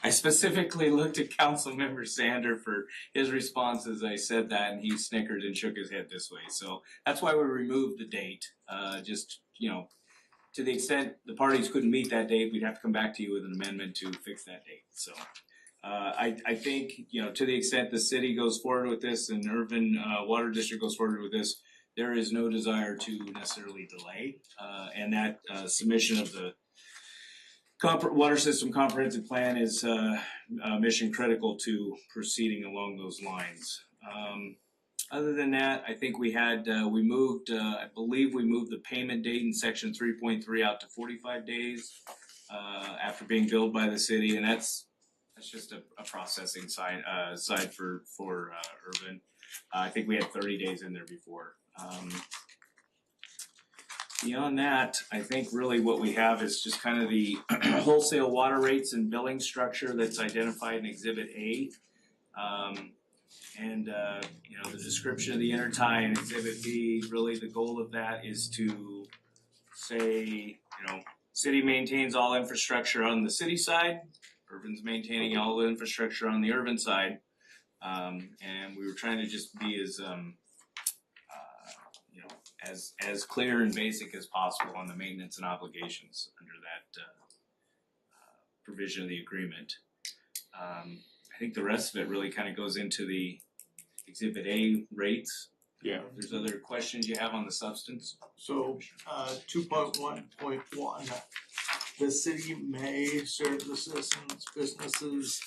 I specifically looked at Councilmember Sander for his response as I said that, and he snickered and shook his head this way. So that's why we removed the date. To the extent the parties couldn't meet that date, we'd have to come back to you with an amendment to fix that date. So I think, to the extent the city goes forward with this and Urban Water District goes forward with this, there is no desire to necessarily delay, and that submission of the water system comprehensive plan is mission critical to proceeding along those lines. Other than that, I think we moved the payment date in Section 3.3 out to 45 days after being billed by the city, and that's just a processing side for Urban. I think we had 30 days in there before. Beyond that, I think really what we have is just kind of the wholesale water rates and billing structure that's identified in Exhibit A. The description of the intertie in Exhibit B, really the goal of that is to say, city maintains all infrastructure on the city side, Urban's maintaining all the infrastructure on the urban side. And we were trying to just be as clear and basic as possible on the maintenance and obligations under that provision of the agreement. I think the rest of it really kind of goes into the Exhibit A rates. Yeah. If there's other questions you have on the substance. So 2.1.1, the city may serve the citizens, businesses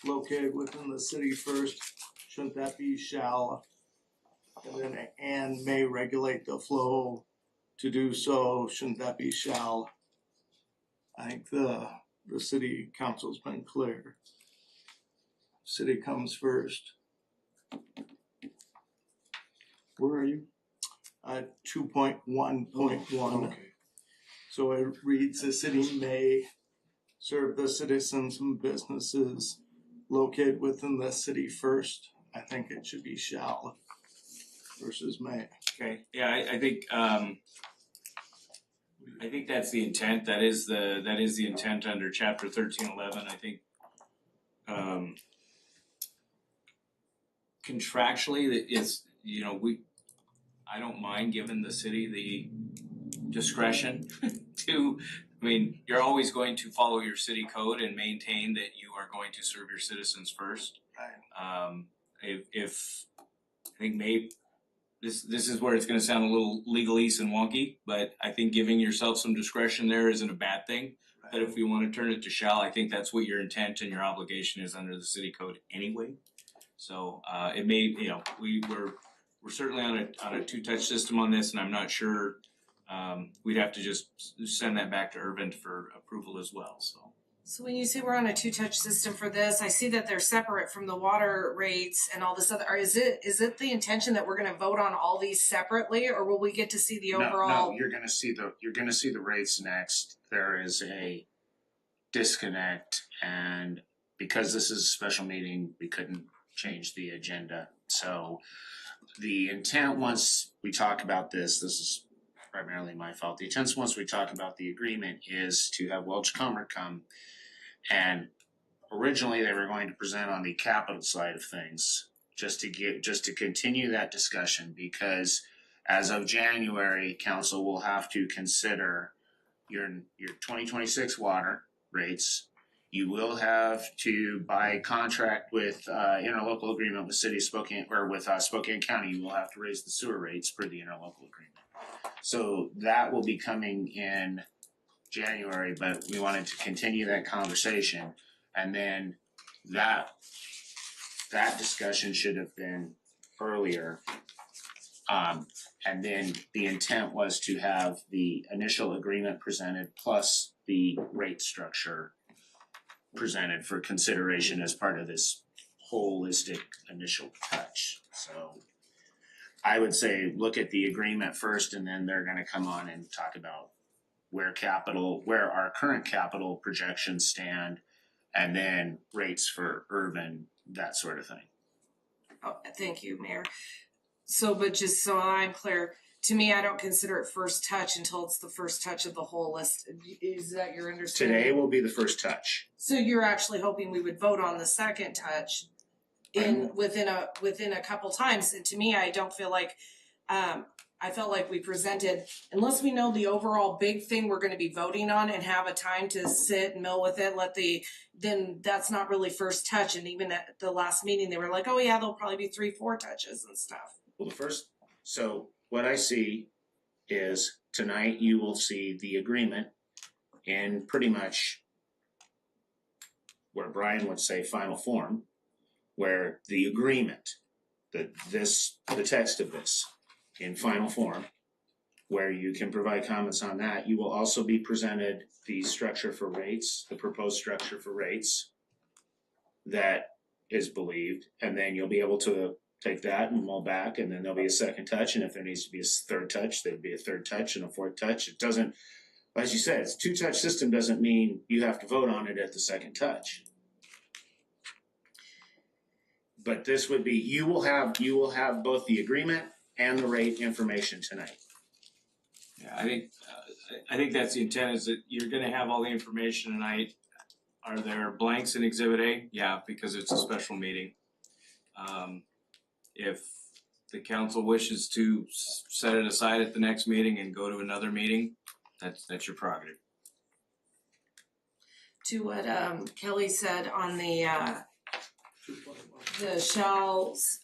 located within the city first. Shouldn't that be shall? And then and may regulate the flow to do so. Shouldn't that be shall? I think the city council's been clear. City comes first. Where are you? 2.1.1. Okay. So it reads, the city may serve the citizens and businesses located within the city first. I think it should be shall versus may. Okay, yeah, I think that's the intent. That is the intent under Chapter 1311. I think contractually that is, I don't mind giving the city the discretion to I mean, you're always going to follow your city code and maintain that you are going to serve your citizens first. If I think maybe this is where it's gonna sound a little legalese and wonky, but I think giving yourself some discretion there isn't a bad thing. But if we wanna turn it to shall, I think that's what your intent and your obligation is under the city code anyway. So it may, you know, we're certainly on a two-touch system on this, and I'm not sure we'd have to just send that back to Irvin for approval as well, so. So when you say we're on a two-touch system for this, I see that they're separate from the water rates and all this other, or is it the intention that we're gonna vote on all these separately, or will we get to see the overall? No, you're gonna see the rates next. There is a disconnect, and because this is a special meeting, we couldn't change the agenda. So the intent, once we talk about this is primarily my fault. The intent, once we talk about the agreement, is to have Welch Comer come. And originally they were going to present on the capital side of things, just to continue that discussion, because as of January, council will have to consider your 2026 water rates. You will have to, by contract with interlocal agreement with City of Spokane, or with Spokane County, you will have to raise the sewer rates per the interlocal agreement. So that will be coming in January, but we wanted to continue that conversation, and then that discussion should have been earlier. And then the intent was to have the initial agreement presented plus the rate structure presented for consideration as part of this holistic initial touch. So I would say look at the agreement first, and then they're gonna come on and talk about where our current capital projections stand, and then rates for urban, that sort of thing. Oh, thank you, Mayor. So, but just so I'm clear, to me, I don't consider it first touch until it's the first touch of the whole list. Is that your understanding? Today will be the first touch. So you're actually hoping we would vote on the second touch within a couple times. And to me, I don't feel like, I felt like we presented, unless we know the overall big thing we're gonna be voting on and have a time to sit and mill with it, then that's not really first touch. And even at the last meeting, they were like, oh yeah, there'll probably be 3-4 touches and stuff. Well, so what I see is tonight you will see the agreement in pretty much where Brian would say final form, where the agreement, the text of this in final form, where you can provide comments on that. You will also be presented the structure for rates, the proposed structure for rates that is believed, and then you'll be able to take that and mull back, and then there'll be a second touch, and if there needs to be a third touch, there'd be a third touch and a fourth touch. It doesn't, as you said, it's a two-touch system doesn't mean you have to vote on it at the second touch. But this would be, you will have both the agreement and the rate information tonight. Yeah, I think that's the intent, is that you're gonna have all the information tonight. Are there blanks in Exhibit A? Yeah, because it's a special meeting. If the council wishes to set it aside at the next meeting and go to another meeting, that's your prerogative. To what Kelly said on the shells,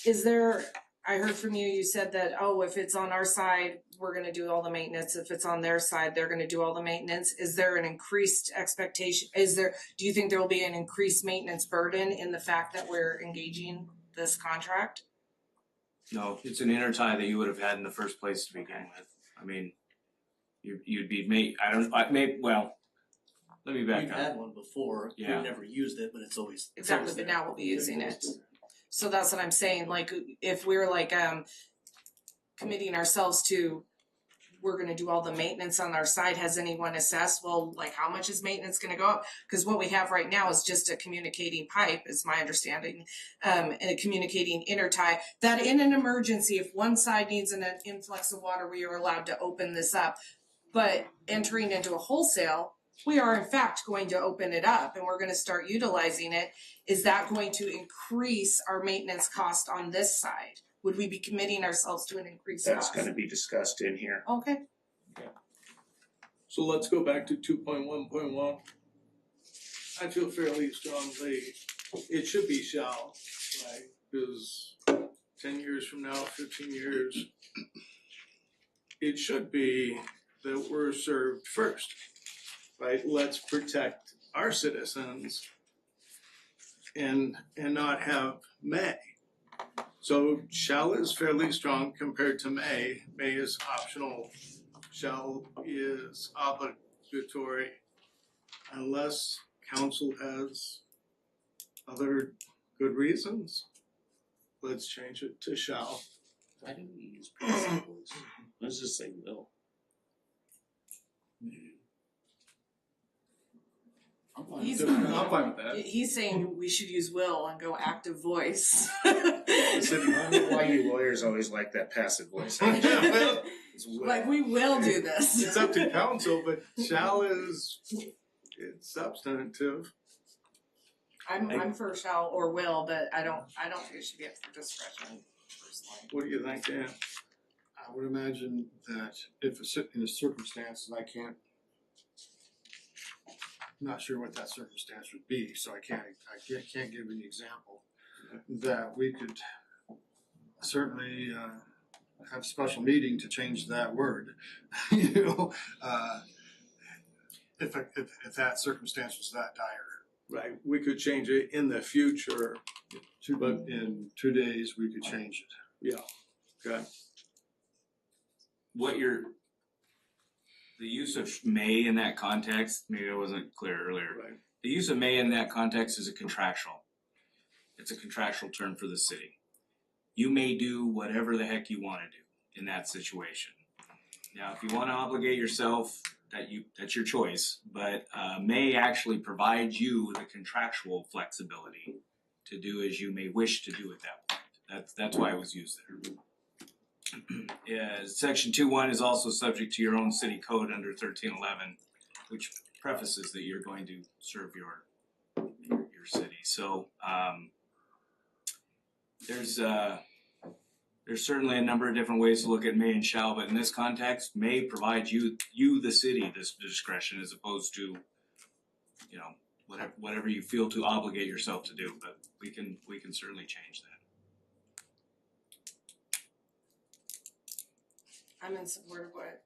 is there, I heard from you, you said that, oh, if it's on our side, we're gonna do all the maintenance, if it's on their side, they're gonna do all the maintenance. Is there an increased expectation, do you think there will be an increased maintenance burden in the fact that we're engaging this contract? No, it's an intertie that you would have had in the first place to begin with. I mean, you'd be let me back We've up. had one before, we've Yeah. never used it, but it's always. Exactly, but now we'll be using it. So that's what I'm saying, like, if we're like, committing ourselves to, we're gonna do all the maintenance on our side, has anyone assessed, well, like, how much is maintenance gonna go up? Cause what we have right now is just a communicating pipe, is my understanding, and a communicating intertie, that in an emergency, if one side needs an influx of water, we are allowed to open this up. But entering into a wholesale, we are in fact going to open it up and we're gonna start utilizing it. Is that going to increase our maintenance cost on this side? Would we be committing ourselves to an increased That's cost? gonna be discussed in here. Okay. So let's go back to 2.1.1. I feel fairly strongly it should be shall, right? Because 10 years from now, 15 years, it should be that we're served first, right? Let's protect our citizens and not have may. So shall is fairly strong compared to may. May is optional. Shall is obligatory unless council has other good reasons. Let's change it to shall. Why do we use principles? Let's just say will. I'm fine with that. He's saying we should use will and go active voice. I don't know why you lawyers always like that passive voice. It's will. Like, we will do this. It's up to council, but shall is, it's substantive. I'm for shall or will, but I don't think it should be up for discretion personally. What do you think, Dan? I would imagine that if in a circumstance, and I'm not sure what that circumstance would be, so I can't give an example, that we could certainly have a special meeting to change that word, you know, if that circumstance was that dire. Right, we could change it in the future. But in 2 days, we could change it. Yeah, okay. The use of may in that context, maybe I wasn't clear earlier. Right. The use of may in that context is it's a contractual term for the city. You may do whatever the heck you wanna do in that situation. Now, if you wanna obligate yourself, that's your choice, but may actually provide you the contractual flexibility to do as you may wish to do at that point. That's why it was used there. Yeah, section 2.1 is also subject to your own city code under 1311, which prefaces that you're going to serve your city. So there's certainly a number of different ways to look at may and shall, but in this context, may provide you the city this discretion as opposed to, you know, whatever you feel to obligate yourself to do. But we can certainly change that. I'm in support of what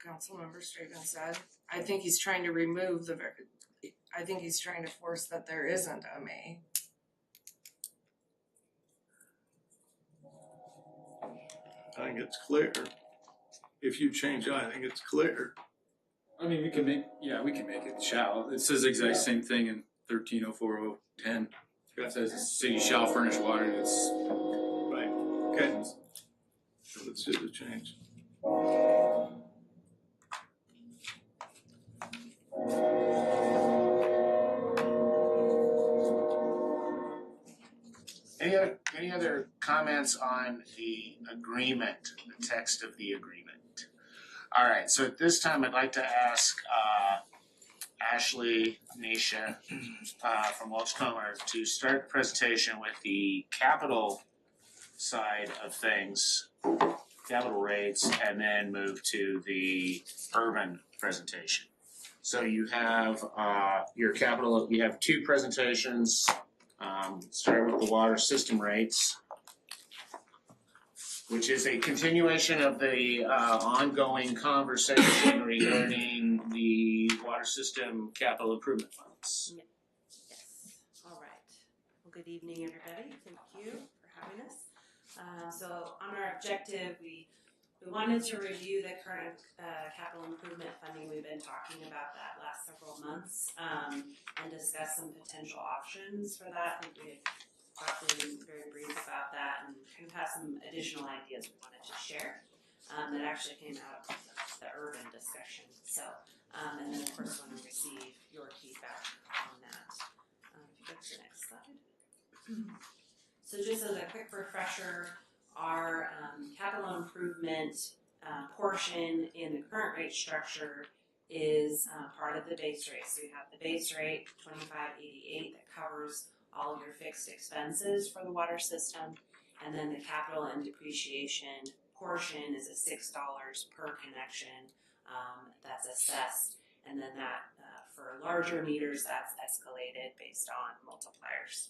Councilmember Straven said. I think he's trying to remove I think he's trying to force that there isn't a may. I think it's clear. If you change it, I think it's clear. I mean, we can make it shall. It says the exact same thing in 130410. It says the city shall furnish water and it's Right, okay. So let's do the change. Any other comments on the agreement, the text of the agreement? All right, so at this time, I'd like to ask Ashley Nisha from Welch Comer to start the presentation with the capital side of things, capital rates, and then move to the urban presentation. So you have your capital, you have two presentations. Start with the water system rates, which is a continuation of the ongoing conversation regarding the water system capital improvement funds. Yes, all right. Well, good evening, everybody. Thank you for having us. So on our objective, we wanted to review the current capital improvement funding. We've been talking about that last several months and discuss some potential options for that. I think we had talked very brief about that and kind of have some additional ideas we wanted to share that actually came out of the urban discussion. So, and then of course want to receive your feedback on that. If you go to the next slide. So just as a quick refresher, our capital improvement portion in the current rate structure is part of the base rate. So we have the base rate, $25.88, that covers all of your fixed expenses for the water system. And then the capital and depreciation portion is at $6 per connection that's assessed. And then that, for larger meters, that's escalated based on multipliers.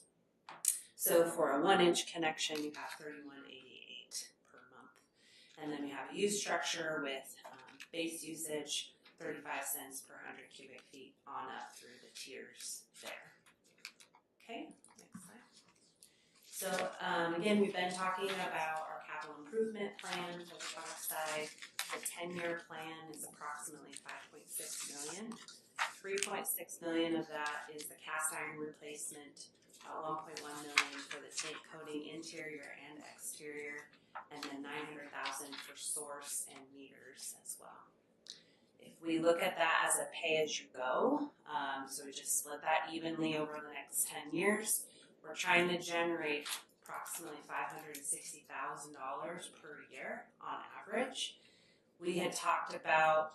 So for a 1-inch connection, you have $31.88 per month. And then we have a use structure with base usage, 35 cents per 100 cubic feet on up through the tiers there. Okay, next slide. So again, we've been talking about our capital improvement plan for the dock side. The 10-year plan is approximately $5.6 million. $3.6 million of that is the cast iron replacement, $1.1 million for the tank coating interior and exterior, and then $900,000 for source and meters as well. If we look at that as a pay-as-you-go, so we just split that evenly over the next 10 years, we're trying to generate approximately $560,000 per year on average. We had talked about,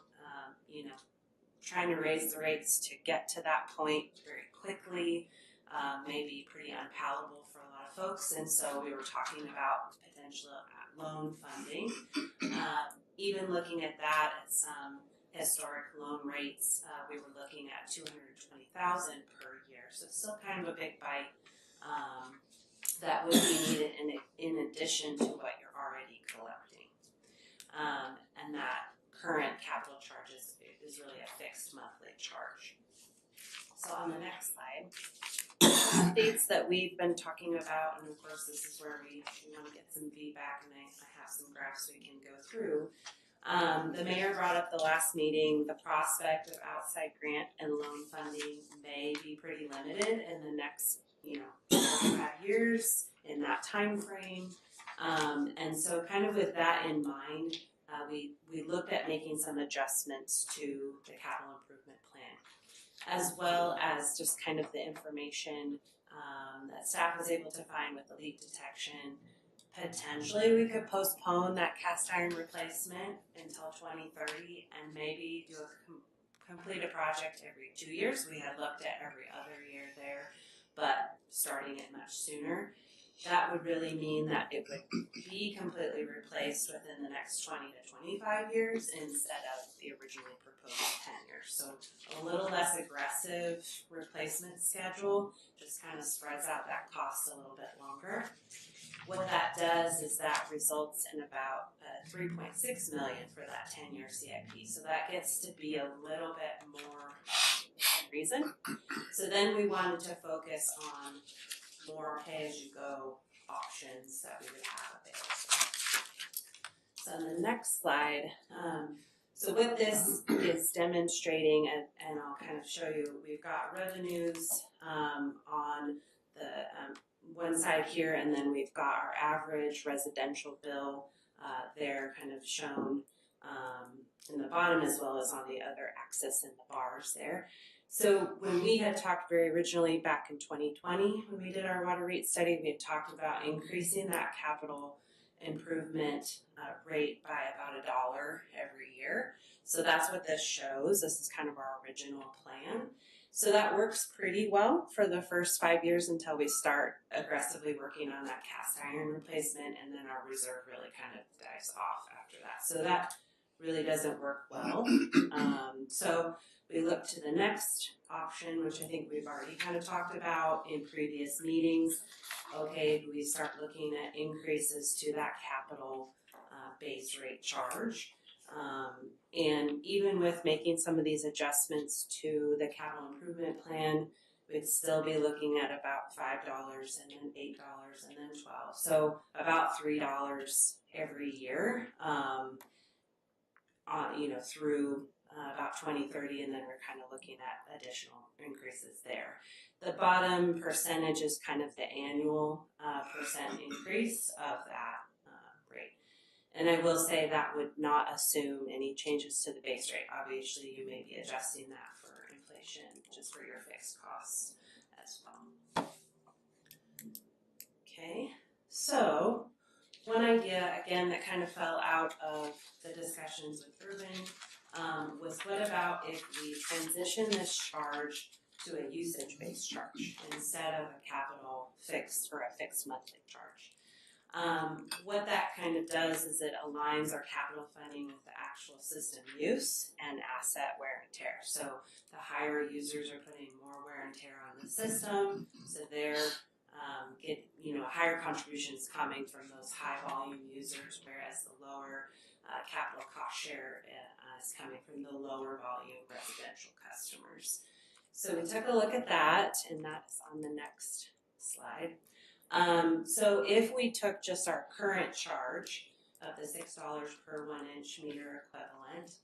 trying to raise the rates to get to that point very quickly, maybe pretty unpalatable for a lot of folks, and so we were talking about potential loan funding. Even looking at that at some historic loan rates, we were looking at $220,000 per year, so still kind of a big bite that would be needed in addition to what you're already collecting. And that current capital charge is really a fixed monthly charge. So on the next slide, updates that we've been talking about, and of course this is where we want to get some feedback, and I have some graphs we can go through. The mayor brought up the last meeting, the prospect of outside grant and loan funding may be pretty limited in the next 4 to 5 years in that time frame. And so kind of with that in mind, we looked at making some adjustments to the capital improvement plan, as well as just kind of the information that staff was able to find with the leak detection. Potentially we could postpone that cast iron replacement until 2030 and maybe do complete a project every 2 years. We had looked at every other year there, but starting it much sooner. That would really mean that it would be completely replaced within the next 20 to 25 years instead of the originally proposed 10 years. So a little less aggressive replacement schedule, just kind of spreads out that cost a little bit longer. What that does is that results in about $3.6 million for that 10-year CIP. So that gets to be a little bit more reason. So then we wanted to focus on more pay-as-you-go options that we would have available. So on the next slide, so what this is demonstrating, and I'll kind of show you, we've got revenues on the one side here, and then we've got our average residential bill there kind of shown in the bottom as well as on the other axis in the bars there. So when we had talked very originally back in 2020, when we did our water rate study, we had talked about increasing that capital improvement rate by about $1 every year. So that's what this shows. This is kind of our original plan. So that works pretty well for the first 5 years until we start aggressively working on that cast iron replacement, and then our reserve really kind of dies off after that. So that really doesn't work well. So we look to the next option, which I think we've already kind of talked about in previous meetings. Okay, do we start looking at increases to that capital base rate charge? And even with making some of these adjustments to the capital improvement plan, we'd still be looking at about $5 and then $8 and then $12. So about $3 every year, through about 2030, and then we're kind of looking at additional increases there. The bottom percentage is kind of the annual percent increase of that rate. And I will say that would not assume any changes to the base rate. Obviously, you may be adjusting that for inflation, just for your fixed costs as well. Okay, so one idea, again, that kind of fell out of the discussions with Urban was what about if we transition this charge to a usage-based charge instead of a capital fixed or a fixed monthly charge. What that kind of does is it aligns our capital funding with the actual system use and asset wear and tear. So the higher users are putting more wear and tear on the system, so they're get higher contributions coming from those high volume users, whereas the lower capital cost share is coming from the lower volume residential customers. So we took a look at that, and that's on the next slide. So if we took just our current charge of the $6 per 1 inch meter equivalent,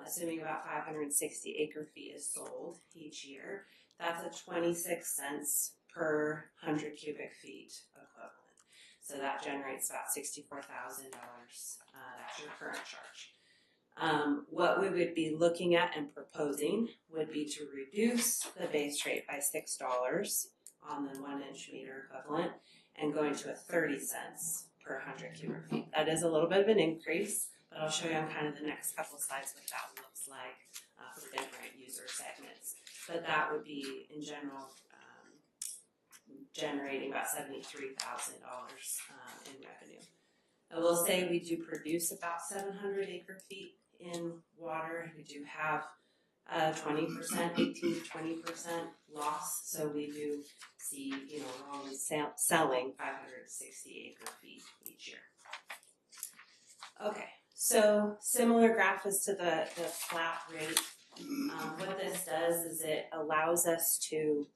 assuming about 560 acre feet is sold each year, that's a 26 cents per 100 cubic feet equivalent. So that generates about $64,000. That's your current charge. What we would be looking at and proposing would be to reduce the base rate by $6 on the 1 inch meter equivalent and going to a 30 cents per 100 cubic feet. That is a little bit of an increase, but I'll show you on kind of the next couple slides what that looks like for different user segments. But that would be in general generating about $73,000 in revenue. I will say we do produce about 700 acre feet in water. We do have 20%, 18 to 20% loss. So we do see, we're only selling 560 acre feet each year. Okay, so similar graph as to the flat rate. What this does is it allows us to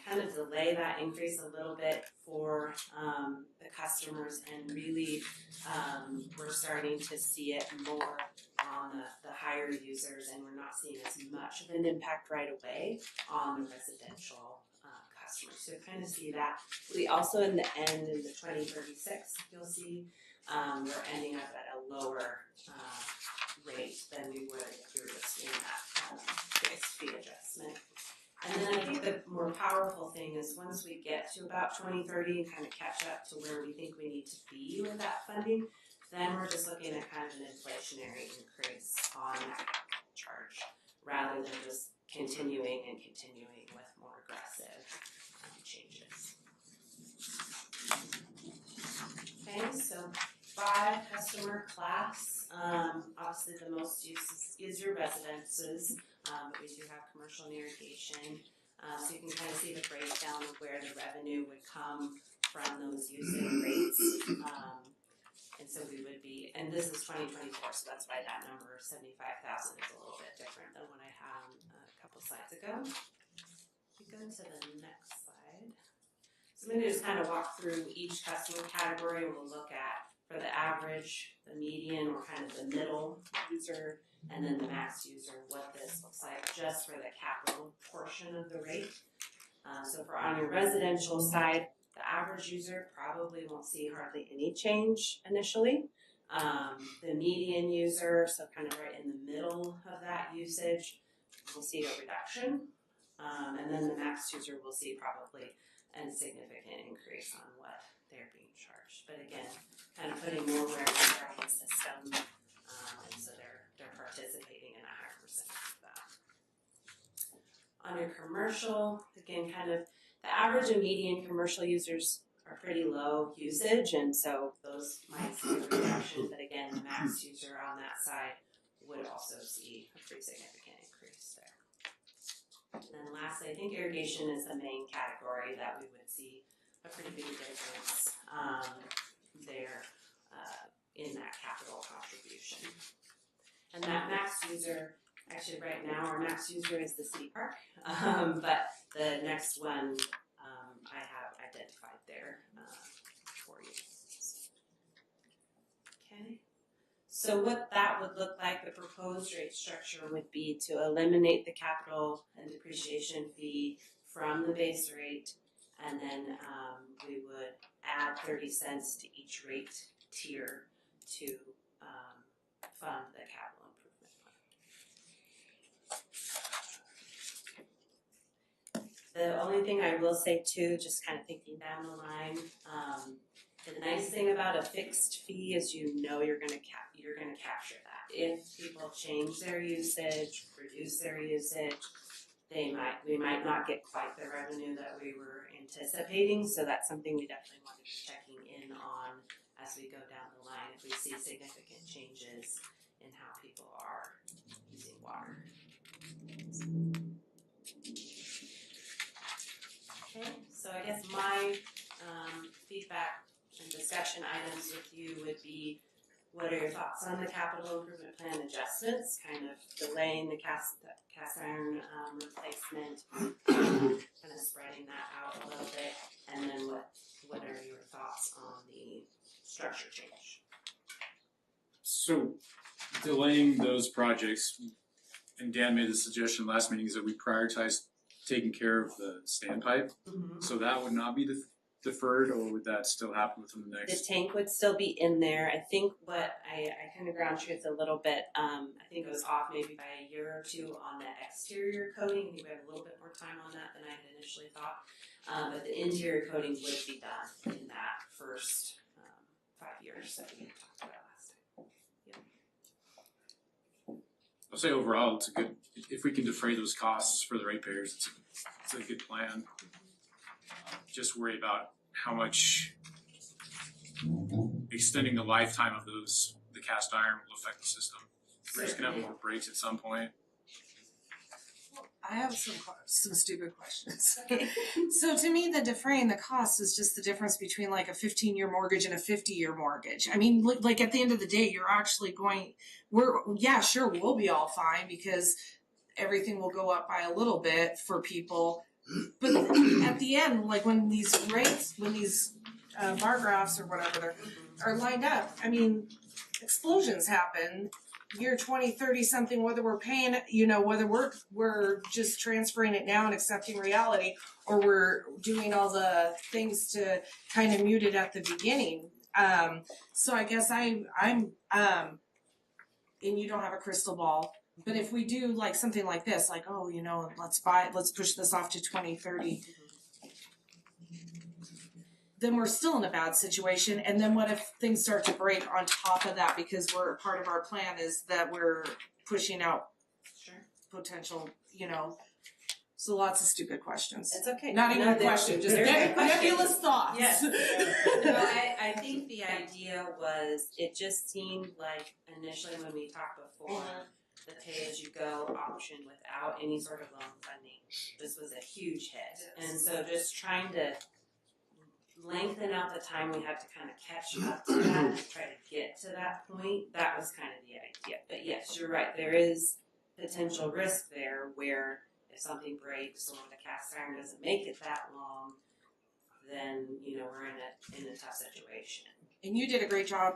kind of delay that increase a little bit for the customers, and really we're starting to see it more on the higher users, and we're not seeing as much of an impact right away on the residential customers. So kind of see that. We also in the end, in the 2036, you'll see we're ending up at a lower rate than we would if we were just in that fixed fee adjustment. And then I think the more powerful thing is once we get to about 2030 and kind of catch up to where we think we need to be with that funding, then we're just looking at kind of an inflationary increase on that charge rather than just continuing with more aggressive changes. Okay, so by customer class, obviously the most use is your residences. But we do have commercial and irrigation, so you can kind of see the breakdown of where the revenue would come from those usage rates. And so we would be, and this is 2024, so that's why that number 75,000 is a little bit different than what I had a couple slides ago. We go to the next slide. So I'm going to just kind of walk through each customer category, and we'll look at for the average, the median, or kind of the middle user, and then the max user, what this looks like just for the capital portion of the rate. So for on your residential side, the average user probably won't see hardly any change initially. The median user, so kind of right in the middle of that usage, will see a reduction. And then the max user will see probably a significant increase on what they're being charged. But again, kind of putting more wear and tear on the system, and so they're participating in a higher percentage of that. On your commercial, again, kind of the average and median commercial users are pretty low usage, and so those might see a reduction. But again, the max user on that side would also see a pretty significant increase there. And then lastly, I think irrigation is the main category that we would see a pretty big difference there in that capital contribution. And that max user, actually right now our max user is the city park, but the next one I have identified there for you. Okay, so what that would look like, the proposed rate structure would be to eliminate the capital and depreciation fee from the base rate, and then we would add 30 cents to each rate tier to fund the capital improvement plan. The only thing I will say too, just kind of thinking down the line, the nice thing about a fixed fee is you're gonna capture that. If people change their usage, reduce their usage, we might not get quite the revenue that we were anticipating, so that's something we definitely want to be checking on as we go down the line if we see significant changes in how people are using water. Okay, so I guess my feedback and discussion items with you would be, what are your thoughts on the capital improvement plan adjustments, kind of delaying the cast iron replacement, kind of spreading that out a little bit, and then what are your thoughts on the structure change? So delaying those projects, and Dan made the suggestion last meeting, is that we prioritize taking care of the standpipe. So that would not be deferred, or would that still happen within the The next? tank would still be in there. I think what I kind of ground truth a little bit, I think it was off maybe by a year or two on the exterior coating. I think we have a little bit more time on that than I had initially thought. But the interior coating would be done in that first 5 years that we talked about last time. I'll say overall, it's a good, if we can defray those costs for the ratepayers, it's a good plan. Just worry about how much extending the lifetime of the cast iron will affect the system. We're just gonna have more breaks at some point. I have some stupid questions. So to me, the defraying the cost is just the difference between like a 15-year mortgage and a 50-year mortgage. I mean, like at the end of the day, you're actually sure, we'll be all fine because everything will go up by a little bit for people. But at the end, like when these bar graphs or whatever are lined up, I mean, explosions happen. Year 20, 30 something, whether we're paying, whether we're just transferring it now and accepting reality, or we're doing all the things to kind of mute it at the beginning. So I guess I'm and you don't have a crystal ball, but if we do like something like this, like, let's push this off to 2030, then we're still in a bad situation. And then what if things start to break on top of that, because part of our plan is that we're pushing out potential, so lots of stupid questions. It's okay. Not even a question, just nebulous thoughts. Yes. No, I think the idea was, it just seemed like initially when we talked before, the pay-as-you-go option without any sort of loan funding, this was a huge hit. And so just trying to lengthen out the time we had to kind of catch up to that and try to get to that point, that was kind of the idea. But yes, you're right, there is potential risk there where if something breaks or the cast iron doesn't make it that long, then we're in a tough situation. And you did a great job,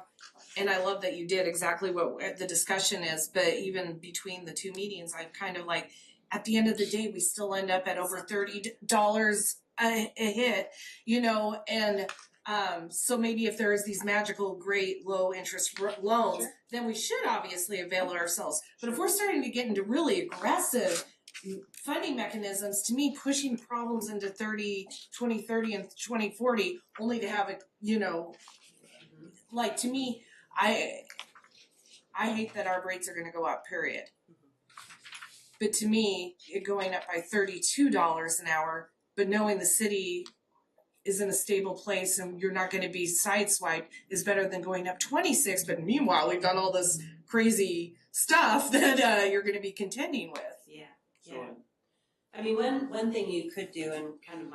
and I love that you did exactly what the discussion is, but even between the two meetings, I'm kind of like, at the end of the day, we still end up at over $30 a hit, and so maybe if there is these magical, great, low interest loans, then we should obviously avail ourselves. But if we're starting to get into really aggressive funding mechanisms, to me, pushing problems into 2030 and 2040, only to have it, like, to me, I hate that our rates are gonna go up, period. But to me, it going up by $32 an hour, but knowing the city is in a stable place and you're not gonna be sideswiped is better than going up 26, but meanwhile, we've done all this crazy stuff that you're gonna be contending with. Yeah. I mean, one thing you could do, and kind of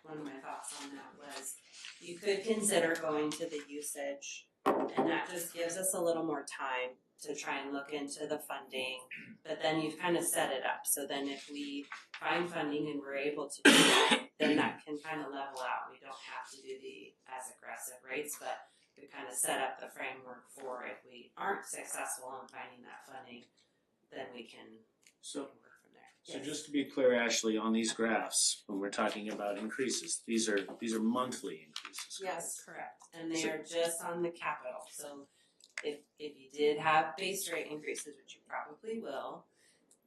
one of my thoughts on that was, you could consider going to the usage, and that just gives us a little more time to try and look into the funding, but then you've kind of set it up, so then if we find funding and we're able to do that, then that can kind of level out. We don't have to do the as aggressive rates, but we kind of set up the framework for if we aren't successful in finding that funding, then we can work from there. So just to be clear, Ashley, on these graphs, when we're talking about increases, these are monthly increases. Yes, correct. And they are just on the capital, so if you did have base rate increases, which you probably will,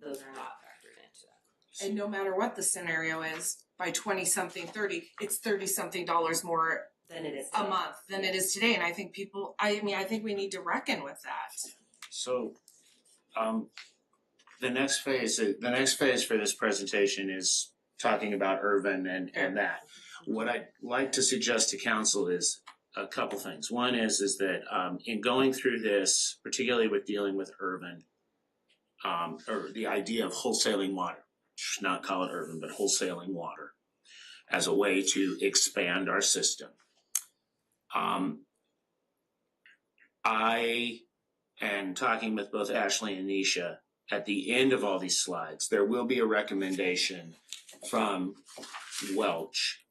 those are not factored into that. And no matter what the scenario is, by 20-something, 30, it's $30-something more than it is a month than it is today. And I think I think we need to reckon with that. So, the next phase for this presentation is talking about Irvin and that. What I'd like to suggest to council is, a couple things. One is that in going through this, particularly with dealing with urban, or the idea of wholesaling water, should not call it urban, but wholesaling water as a way to expand our system. I and talking with both Ashley and Nisha, at the end of all these slides, there will be a recommendation from Welch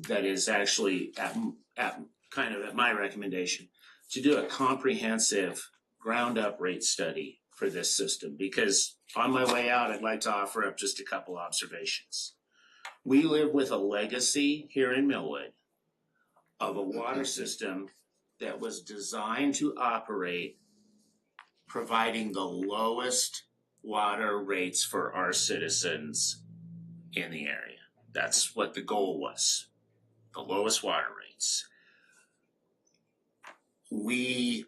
that is actually at my recommendation to do a comprehensive ground up rate study for this system, because on my way out, I'd like to offer up just a couple observations. We live with a legacy here in Millwood of a water system that was designed to operate providing the lowest water rates for our citizens in the area. That's what the goal was, the lowest water rates. We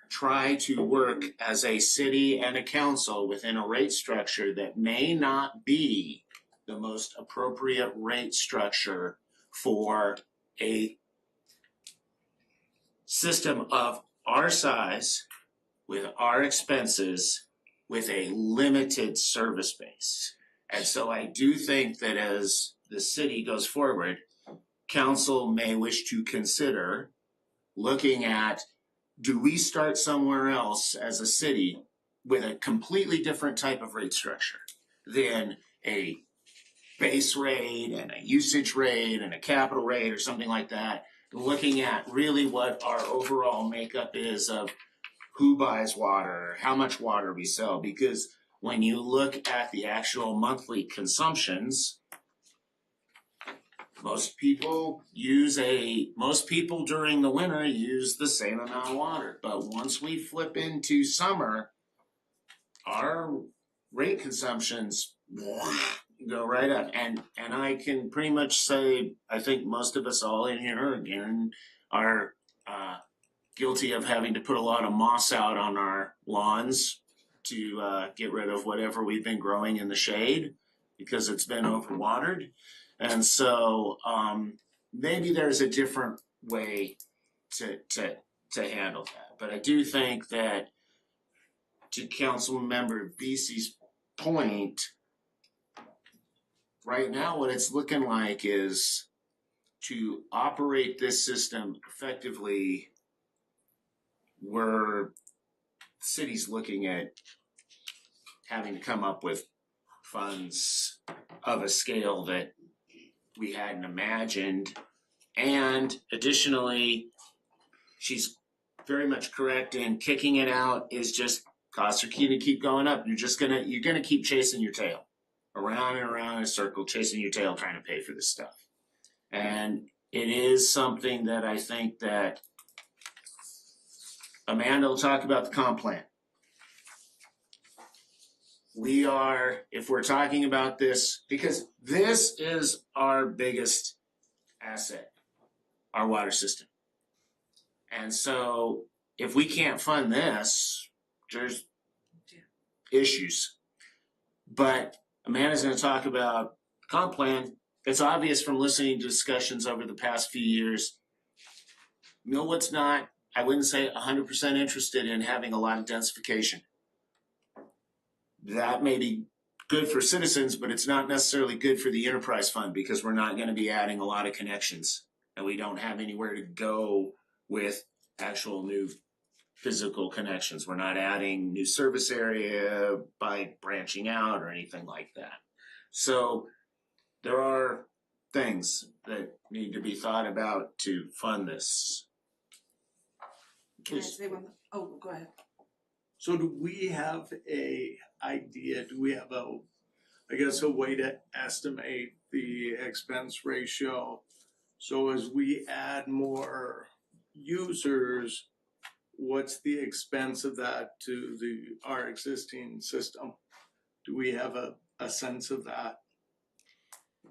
try to work as a city and a council within a rate structure that may not be the most appropriate rate structure for a system of our size, with our expenses, with a limited service base. And so I do think that as the city goes forward, council may wish to consider looking at, do we start somewhere else as a city with a completely different type of rate structure than a base rate and a usage rate and a capital rate or something like that, looking at really what our overall makeup is of who buys water, how much water we sell, because when you look at the actual monthly consumptions, most people during the winter use the same amount of water. But once we flip into summer, our rate consumptions go right up. And I can pretty much say, I think most of us all in here again are guilty of having to put a lot of moss out on our lawns to get rid of whatever we've been growing in the shade because it's been overwatered. And so maybe there's a different way to handle that. But I do think that, to Councilmember Vesey's point, right now what it's looking like is to operate this system effectively, where the city's looking at having to come up with funds of a scale that we hadn't imagined. And additionally, she's very much correct in kicking it out is just costs are key to keep going up. You're gonna keep chasing your tail around and around in a circle, chasing your tail, trying to pay for this stuff. And it is something that I think that Amanda will talk about the comp plan. If we're talking about this, because this is our biggest asset, our water system. And so if we can't fund this, there's issues. But Amanda's going to talk about comp plan. It's obvious from listening to discussions over the past few years, Millwood's not, I wouldn't say 100% interested in having a lot of densification. That may be good for citizens, but it's not necessarily good for the enterprise fund, because we're not going to be adding a lot of connections and we don't have anywhere to go with actual new physical connections. We're not adding new service area by branching out or anything like that. So there are things that need to be thought about to fund this. Can I say one? Oh, go ahead. So do we have a idea, do we have a way to estimate the expense ratio? So as we add more users, what's the expense of that to our existing system? Do we have a sense of that?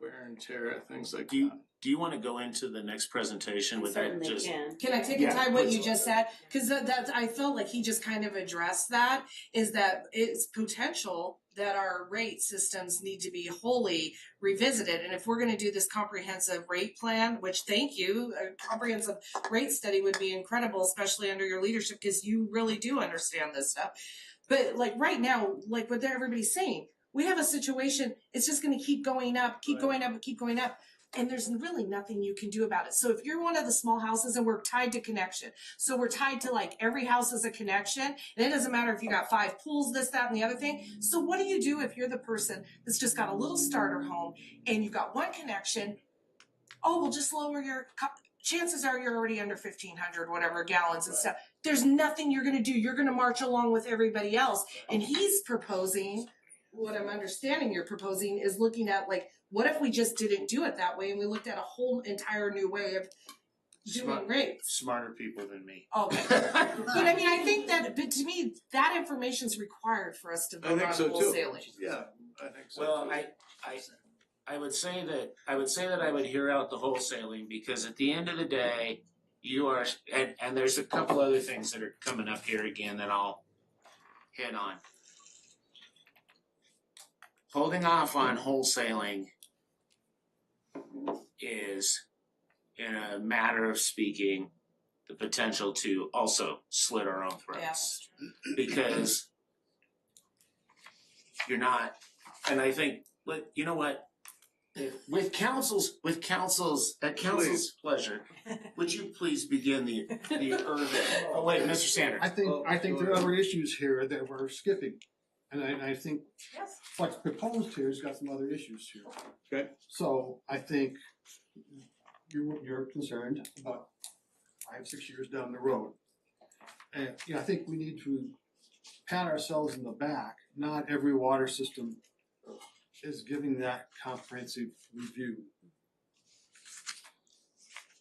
Wear and tear, things like that. Do you want to go into the next presentation with that? Certainly can. Can I take a time what you just said? Because that I felt like he just kind of addressed that, is that it's potential that our rate systems need to be wholly revisited. And if we're gonna do this comprehensive rate plan, which thank you, a comprehensive rate study would be incredible, especially under your leadership, because you really do understand this stuff. But like right now, like what everybody's saying, we have a situation, it's just gonna keep going up, keep going up, and keep going up. And there's really nothing you can do about it. So if you're one of the small houses, and we're tied to connection, so we're tied to like every house is a connection, and it doesn't matter if you got 5 pools, this, that, and the other thing. So what do you do if you're the person that's just got a little starter home and you've got one connection? Oh, we'll just lower your chances are you're already under 1,500 whatever gallons and stuff. There's nothing you're gonna do. You're gonna march along with everybody else. And he's proposing, what I'm understanding you're proposing is looking at like, what if we just didn't do it that way and we looked at a whole entire new way of doing rates? Smarter people than me. Okay. But I mean, I think that, but to me, that information is required for us to vote on wholesaling. Yeah, I think so Well, too. I would say that I would hear out the wholesaling, because at the end of the day, you are, and there's a couple other things that are coming up here again that I'll hit on. Holding off on wholesaling is, in a matter of speaking, the potential to also slit our own throats. Because you're not, and I think, but you know what? With council's pleasure, would you please begin the urban? Oh wait, Mr. Sanders. I think there are other issues here that we're skipping. And I think what's proposed here has got some other issues here. Okay. So I think you're concerned about 5-6 years down the road. And I think we need to pat ourselves in the back. Not every water system is giving that comprehensive review.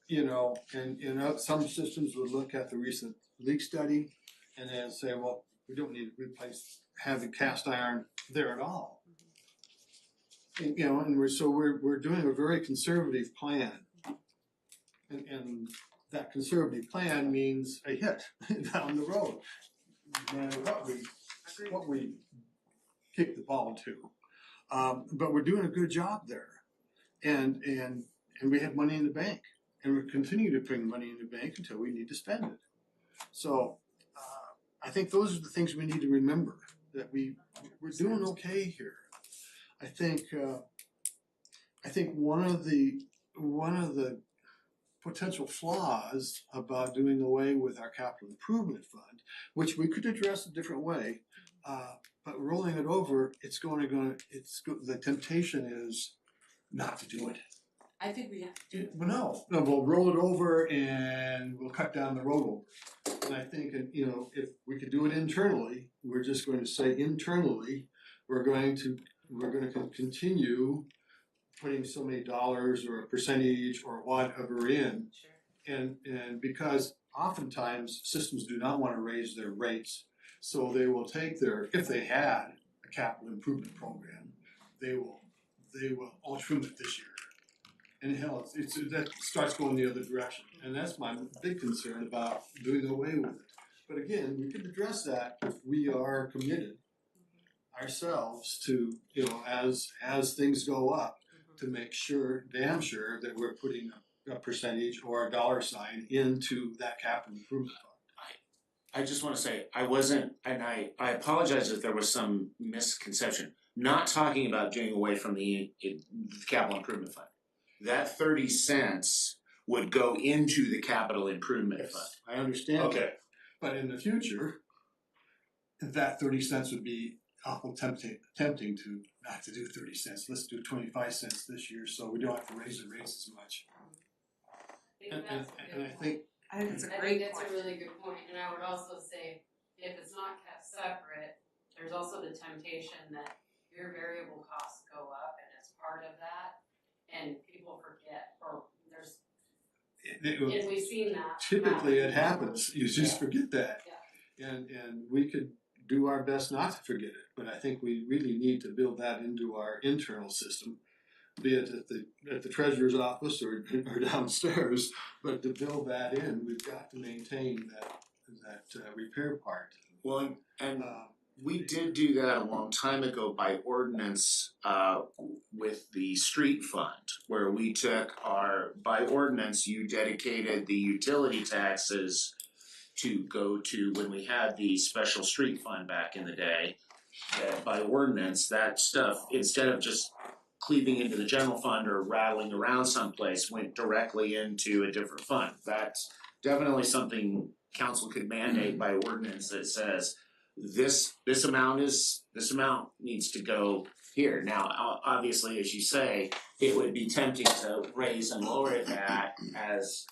And some systems would look at the recent leak study and then say, well, we don't need to replace having cast iron there at all. And, we're doing a very conservative plan. And that conservative plan means a hit down the road, no matter what we kick the ball to. But we're doing a good job there. And we have money in the bank. And we're continuing to bring money in the bank until we need to spend it. So I think those are the things we need to remember, that we're doing okay here. I think one of the potential flaws about doing away with our capital improvement fund, which we could address a different way, but rolling it over, the temptation is not to do it. I think we have to. No, we'll roll it over and we'll cut down the road over. And I think, if we could do it internally, we're just going to say internally, we're going to continue putting so many dollars or a percentage or whatever in. Sure. And because oftentimes systems do not want to raise their rates, so they will take if they had a capital improvement program, they will trim it this year. And hell, that starts going the other direction. And that's my big concern about doing away with it. But again, we can address that if we are committed ourselves to, as things go up, to make damn sure that we're putting a percentage or a dollar sign into that capital improvement fund. I just want to say, I apologize if there was some misconception. Not talking about doing away from the capital improvement fund. That 30 cents would go into the capital improvement fund. I understand. Okay. But in the future, that 30 cents would be awful tempting to not to do 30 cents. Let's do 25 cents this year so we don't have to raise the rates as much. And I think it's a I great think that's point. a really good point, and I would also say, if it's not kept separate, there's also the temptation that your variable costs go up and it's part of that, and people forget, or there's, and we've seen that. Typically it happens, you just forget that. And we could do our best not to forget it, but I think we really need to build that into our internal system, be it at the treasurer's office or downstairs, but to build that in, we've got to maintain that repair part. Well, and We did do that a long time ago by ordinance with the street fund, where we took by ordinance, you dedicated the utility taxes to go to, when we had the special street fund back in the day, that by ordinance, that stuff, instead of just cleaving into the general fund or rattling around someplace, went directly into a different fund. That's definitely something council could mandate by ordinance that says, this amount needs to go here. Now, obviously, as you say, it would be tempting to raise and lower that as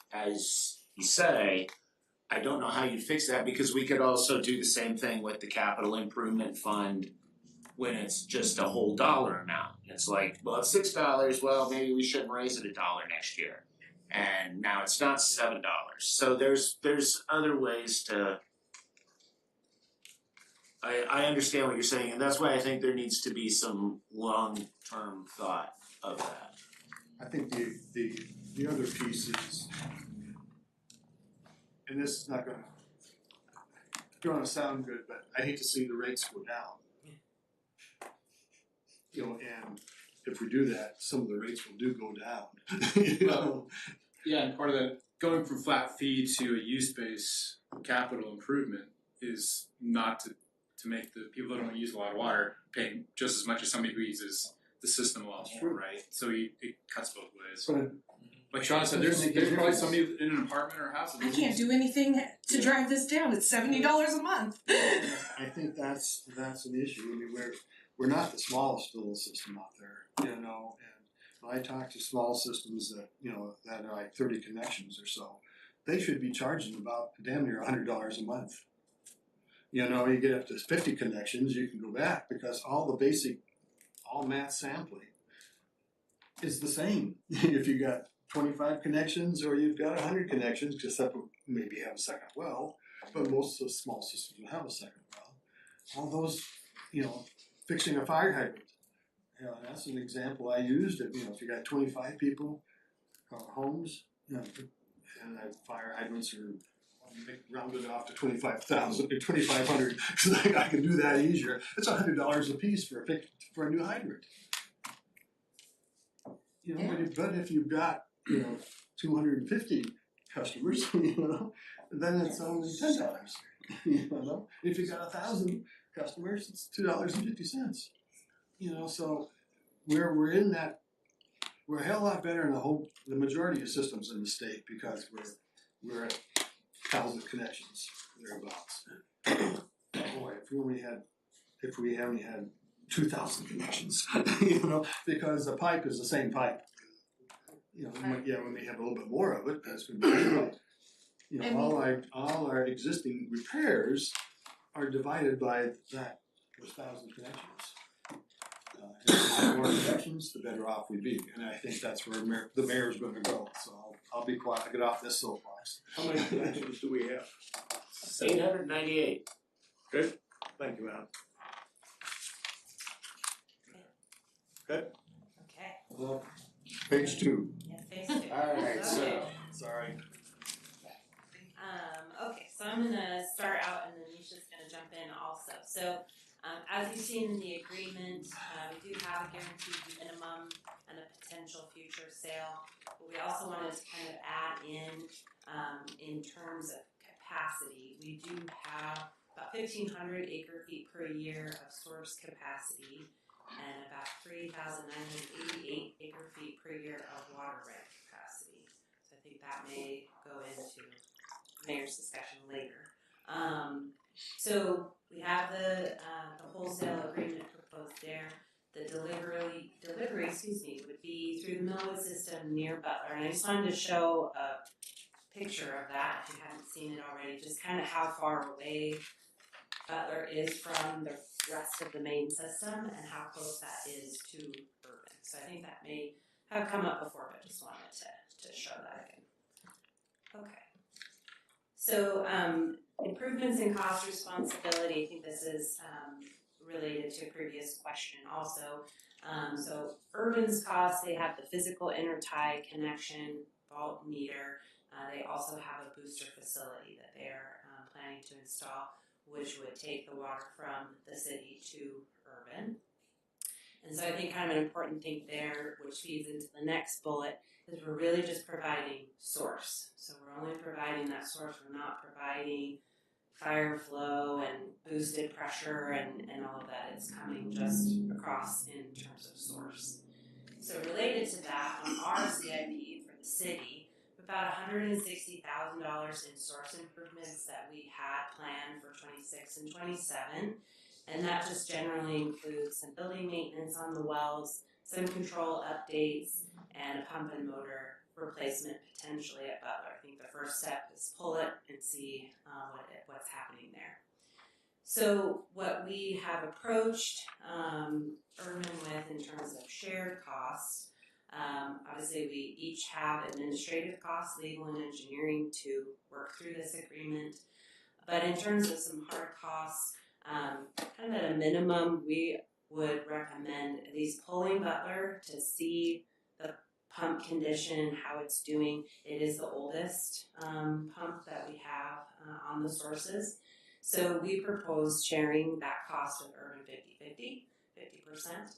you say. I don't know how you fix that, because we could also do the same thing with the capital improvement fund when it's just a whole dollar amount. It's like, well, it's $6, well, maybe we shouldn't raise it $1 next year. And now it's not $7. So there's other ways to. I understand what you're saying, and that's why I think there needs to be some long-term thought of that. I think the other piece is, and this is not gonna sound good, but I hate to see the rates go down. You know, and if we do that, some of the rates will go down. You know? Yeah, and part of that, going from flat fee to a use-based capital improvement is not to make the people that don't use a lot of water paying just as much as somebody who uses the system a lot more, right? So it cuts both ways. Like Sean said, there's probably somebody in an apartment or a house. I can't do anything to drive this down. It's $70 a month. I think that's an issue. I mean, we're not the smallest little system out there, you know. And when I talk to small systems that that are like 30 connections or so, they should be charging about damn near $100 a month. You know, you get up to 50 connections, you can go back, because all math sampling is the same. If you got 25 connections or you've got 100 connections, except maybe have a second well, but most of the small systems will have a second well. All those, fixing a fire hydrant, that's an example I used. If you got 25 people, homes, and that fire hydrants are rounded off to 25,000 or 2,500, so I can do that easier. It's $100 a piece for a new hydrant. But if you've got 250 customers, then it's only $10. If you got 1,000 customers, it's $2.50. So we're in that. We're a hell of a lot better than the majority of systems in the state, because we're at 1,000 connections thereabouts. Boy, if we only had 2,000 connections, because the pipe is the same pipe. We may have a little bit more of it, that's going to be right. All our existing repairs are divided by those 1,000 connections. The more connections, the better off we'd be, and I think that's where the mayor's going to go. So I'll be quiet. I'll get off this soapbox. How many connections do we have? 898. Good. Thank you, Adam. Good. Okay. Well, page 2. Yeah, phase 2. Alright, so Sorry. Okay, so I'm gonna start out and then Nisha's gonna jump in also. So, as you've seen in the agreement, we do have a guaranteed minimum and a potential future sale. But we also wanted to kind of add in terms of capacity. We do have about 1,500 acre feet per year of source capacity and about 3,988 acre feet per year of water right capacity. So I think that may go into mayor's discussion later. So we have the wholesale agreement proposed there. The delivery, would be through the Millwood system near Butler. And I just wanted to show a picture of that if you haven't seen it already, just kind of how far away Butler is from the rest of the main system and how close that is to urban. So I think that may have come up before, but just wanted to show that again. Okay. So improvements in cost responsibility, I think this is related to a previous question also. So urban's costs, they have the physical intertie connection, vault meter. They also have a booster facility that they're planning to install. which would take the water from the city to urban. And so I think kind of an important thing there, which feeds into the next bullet, is we're really just providing source. So we're only providing that source, we're not providing fire flow and boosted pressure and all of that. It's coming just across in terms of source. So related to that, on our CIP for the city, about $160,000 in source improvements that we had planned for 26 and 27. And that just generally includes some building maintenance on the wells, some control updates, and a pump and motor replacement potentially at Butler. I think the first step is pull it and see what's happening there. So what we have approached Urban with in terms of shared costs, obviously we each have administrative costs, legal and engineering to work through this agreement. But in terms of some hard costs, kind of at a minimum, we would recommend at least pulling Butler to see the pump condition, how it's doing. It is the oldest pump that we have on the sources. So we propose sharing that cost with Urban 50%.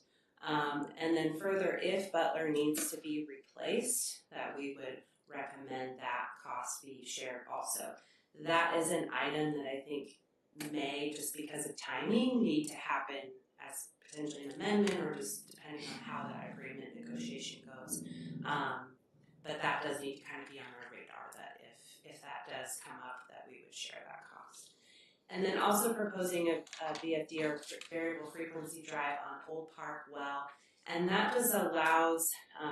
And then further, if Butler needs to be replaced, that we would recommend that cost be shared also. That is an item that I think may, just because of timing, need to happen as potentially an amendment or just depending on how that agreement negotiation goes. But that does need to kind of be on our radar, that if that does come up, that we would share that cost. And then also proposing a VFD or variable frequency drive on Old Park well. And that just allows,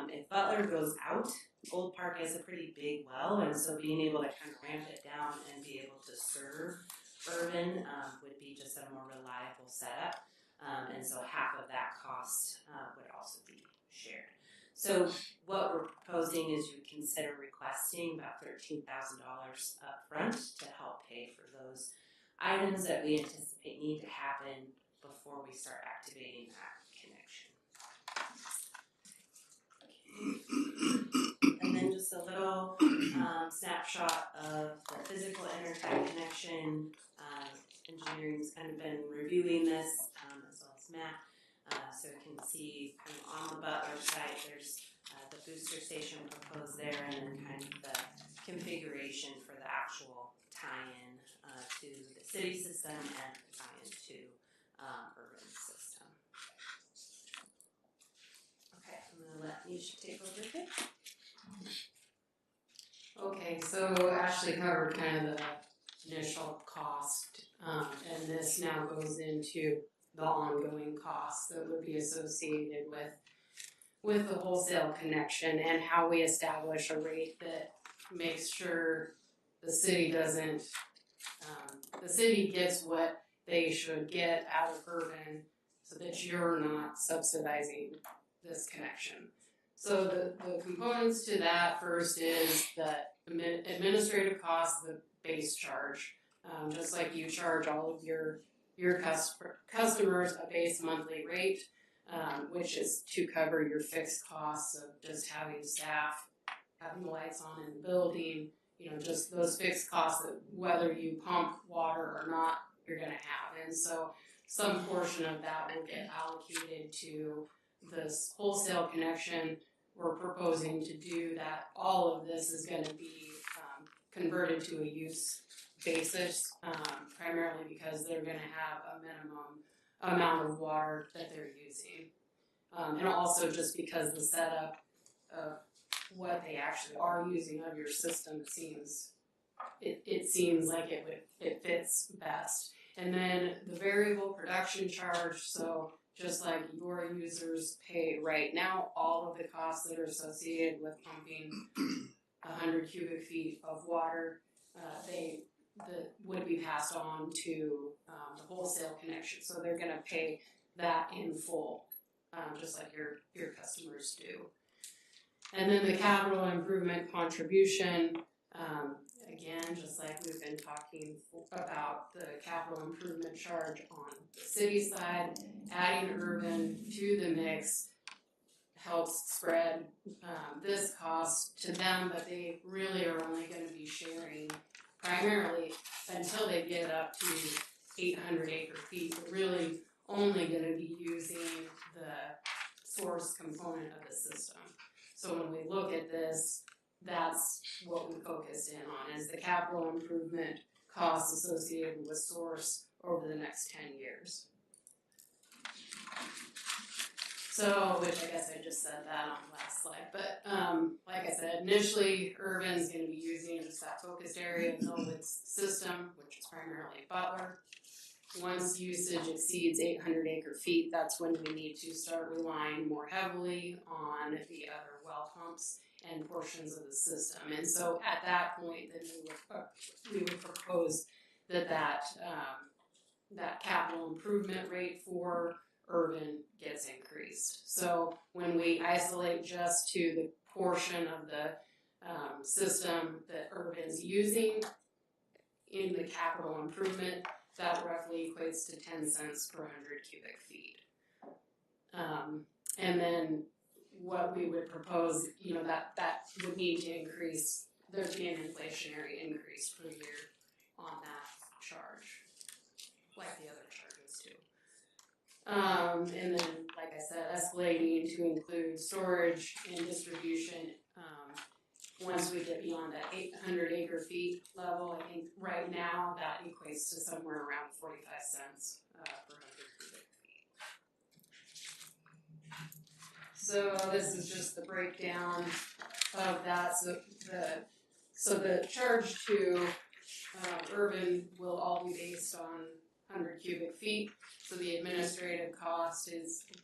if Butler goes out, Old Park is a pretty big well, and so being able to kind of ramp it down and be able to serve Urban would be just a more reliable setup. And so half of that cost would also be shared. So what we're proposing is you consider requesting about $13,000 up front to help pay for those items that we anticipate need to happen before we start activating that connection. And then just a little snapshot of the physical internet connection. Engineering's kind of been reviewing this as well as Matt. So you can see kind of on the Butler site, there's the booster station proposed there, and then kind of the configuration for the actual tie-in to the city system and tie-in to urban system. Okay, I'm gonna let Nisha take over here. Okay, so Ashley covered kind of the initial cost, and this now goes into the ongoing costs that would be associated with the wholesale connection and how we establish a rate that makes sure the city doesn't, the city gets what they should get out of urban so that you're not subsidizing this connection. So the components to that first is the administrative cost, the base charge. Just like you charge all of your customers a base monthly rate, which is to cover your fixed costs of just having staff, having the lights on in the building, you know, just those fixed costs that whether you pump water or not, you're gonna have. And so some portion of that will get allocated to this wholesale connection. We're proposing to do that. All of this is gonna be converted to a use basis, primarily because they're gonna have a minimum amount of water that they're using. And also just because the setup of what they actually are using of your system seems like it fits best. And then the variable production charge, so just like your users pay right now, all of the costs that are associated with pumping 100 cubic feet of water, that would be passed on to the wholesale connection. So they're gonna pay that in full, just like your customers do. And then the capital improvement contribution, again, just like we've been talking about the capital improvement charge on the city side, adding urban to the mix helps spread this cost to them, but they really are only going to be sharing primarily until they get up to 800 acre feet, we're really only gonna be using the source component of the system. So when we look at this, that's what we focused in on, is the capital improvement costs associated with source over the next 10 years. So, which I guess I just said that on the last slide, but like I said, initially Urban's gonna be using just that focused area of Millwood's system, which is primarily Butler. Once usage exceeds 800 acre feet, that's when we need to start relying more heavily on the other well pumps and portions of the system. And so at that point, then we would propose that capital improvement rate for Urban gets increased. So when we isolate just to the portion of the system that Urban's using in the capital improvement, that roughly equates to 10 cents per 100 cubic feet. And then what we would propose, that would need to increase, there'd be an inflationary increase per year on that charge, like the other charges too. And then, like I said, escalating to include storage and distribution. Once we get beyond that 800 acre feet level, I think right now that equates to somewhere around 45 cents per 100 cubic feet. So this is just the breakdown of that. So the charge to Urban will all be based on 100 cubic feet. So the administrative cost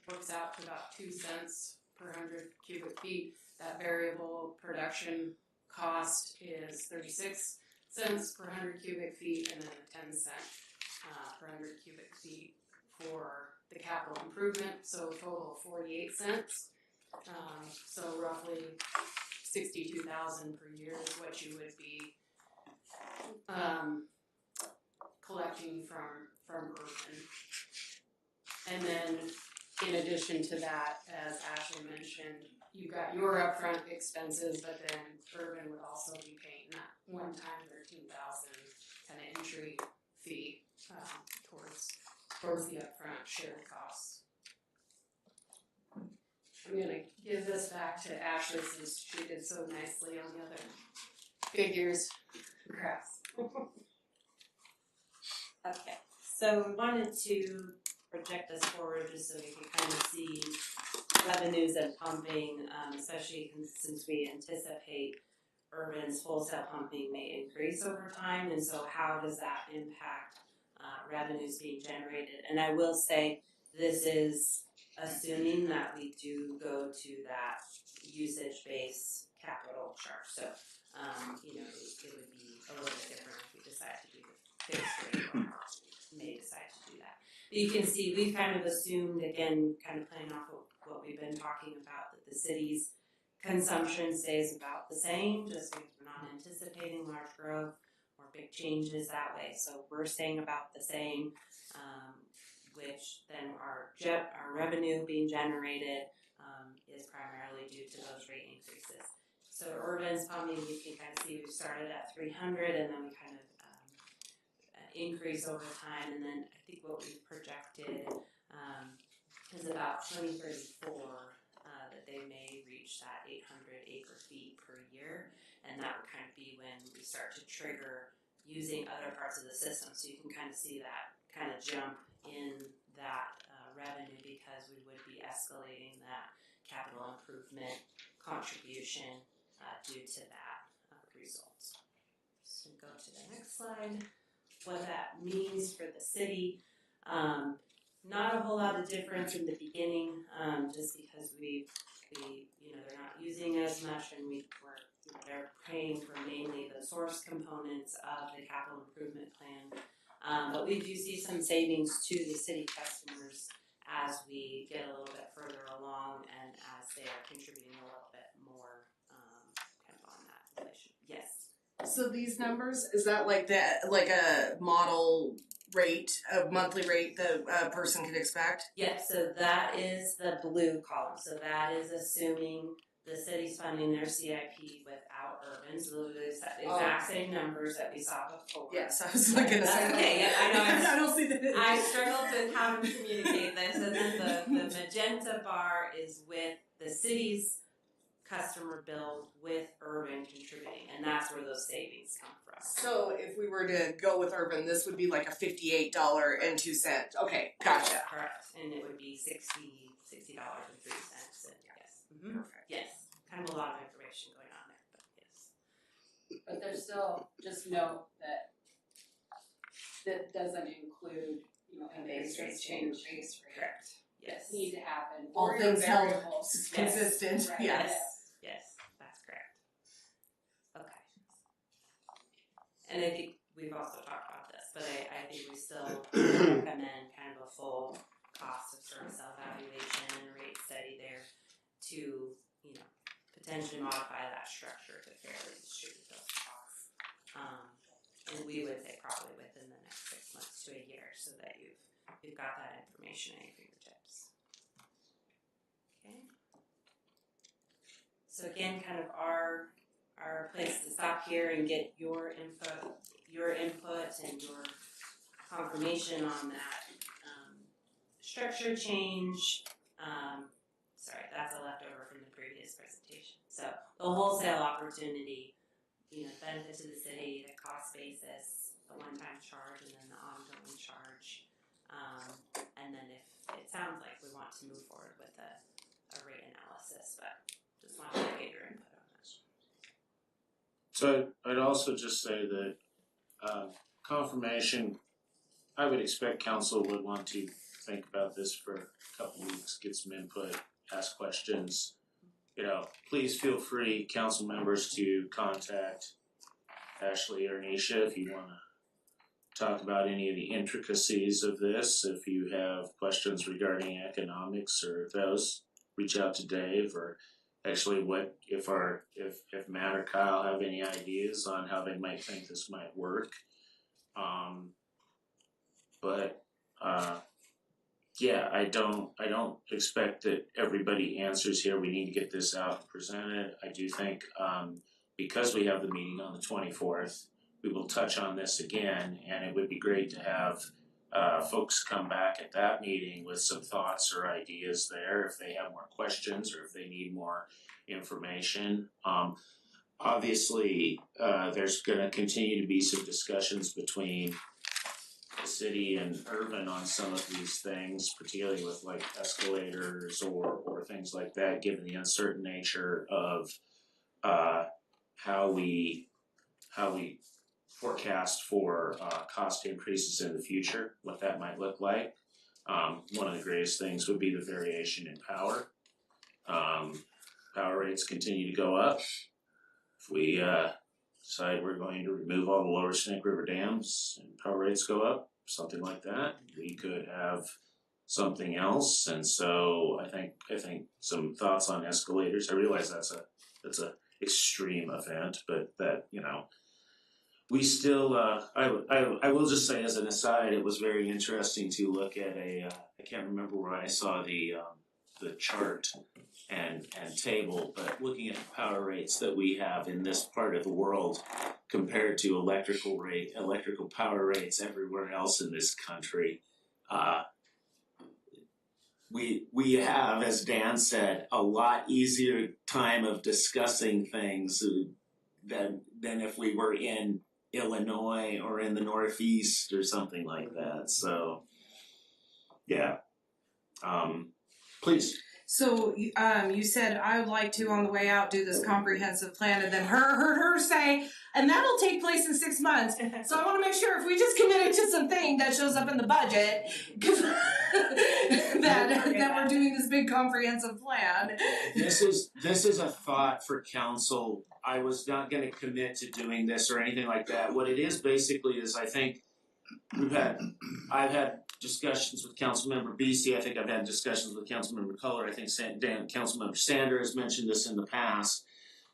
works out to about 2 cents per 100 cubic feet. That variable production cost is 36 cents per 100 cubic feet, and then a 10 cent per 100 cubic feet for the capital improvement. So a total of 48 cents. So roughly 62,000 per year is what you would be collecting from Urban. And then in addition to that, as Ashley mentioned, you've got your upfront expenses, but then Urban would also be paying that one-time 13,000 kind of entry fee towards the upfront shared costs. I'm gonna give this back to Ashley since she did so nicely on the other figures, graphs. Okay, so we wanted to project this forward just so we could kind of see revenues and pumping, especially since we anticipate Urban's wholesale pumping may increase over time, and so how does that impact revenues being generated? And I will say this is assuming that we do go to that usage-based capital charge. So, it would be a little bit different if we decide to do the fixed rate or may decide to do that. But you can see we've kind of assumed, again, kind of playing off of what we've been talking about, that the city's consumption stays about the same, just because we're not anticipating large growth or big changes that way. So we're staying about the same, which then our revenue being generated is primarily due to those rate increases. So Urban's pumping, you can kind of see we started at 300 and then we kind of increase over time, and then I think what we've projected is about 2034 that they may reach that 800 acre feet per year, and that would kind of be when we start to trigger using other parts of the system. So you can kind of see that kind of jump in that revenue because we would be escalating that capital improvement contribution due to that result. So go to the next slide. What that means for the city. Not a whole lot of difference in the beginning, just because they're not using as much, and they're paying for mainly the source components of the capital improvement plan. But we do see some savings to the city customers as we get a little bit further along and as they are contributing a little bit more kind of on that inflation. Yes. So these numbers, is that like a model rate, a monthly rate that a person could expect? Yep, so that is the blue column. So that is assuming the city's funding their CIP without urban, so those are the exact same numbers that we saw before. Yes, I was looking at That's that. okay, yeah, I know, I don't see that. I struggled with how to communicate this, and then the magenta bar is with the city's customer bill with urban contributing, and that's where those savings come from. So if we were to go with urban, this would be like a $58.02. Okay, gotcha. Correct, and it would be $60.03, and yes. Perfect. Yes, kind of a lot of information going on there, but yes. But there's still, just note that that doesn't include, a base rate change. Correct. Yes. Need to happen. All for your things held variables. consistent, Right. yes. Yes, that's correct. Okay. And I think we've also talked about this, but I think we still recommend kind of a full cost of service evaluation and rate study there to, potentially modify that structure to fairly distribute those costs. And we would say probably within the next 6 months to a year, so that you've got that information at your fingertips. Okay. So again, kind of our place to stop here and get your input and your confirmation on that structure change. Sorry, that's a leftover from the previous presentation. So the wholesale opportunity, benefit to the city, the cost basis, the one-time charge, and then the ongoing charge. And then if it sounds like we want to move forward with a rate analysis, but just wanted to get your input on that. So I'd also just say that confirmation, I would expect council would want to think about this for a couple weeks, get some input, ask questions. Please feel free, council members, to contact Ashley or Nisha if you want to talk about any of the intricacies of this. If you have questions regarding economics or those, reach out to Dave, or actually if Matt or Kyle have any ideas on how they might think this might work. Yeah, I don't expect that everybody answers here. We need to get this out and present it. I do think because we have the meeting on the 24th, we will touch on this again, and it would be great to have folks come back at that meeting with some thoughts or ideas there if they have more questions or if they need more information. Obviously, there's going to continue to be some discussions between the city and urban on some of these things, particularly with like escalators or things like that, given the uncertain nature of how we forecast for cost increases in the future, what that might look like. One of the greatest things would be the variation in power. Power rates continue to go up. If we decide we're going to remove all the lower Snake River dams and power rates go up, something like that, we could have something else. And so I think some thoughts on escalators. I realize that's a extreme event, but that, we still I will just say as an aside, it was very interesting to look at I can't remember where I saw the chart and table, but looking at the power rates that we have in this part of the world compared to electrical power rates everywhere else in this country, we have, as Dan said, a lot easier time of discussing things than if we were in Illinois or in the Northeast or something like that. So yeah. Please. So you said I would like to on the way out do this comprehensive plan, and then heard her say, and that'll take place in 6 months. So I want to make sure if we just committed to something that shows up in the budget, because that we're doing this big comprehensive plan. This is a thought for council. I was not going to commit to doing this or anything like that. What it is basically is I think I've had discussions with Councilmember Beastie. I think I've had discussions with Councilmember Culler. I think Councilmember Sanders mentioned this in the past,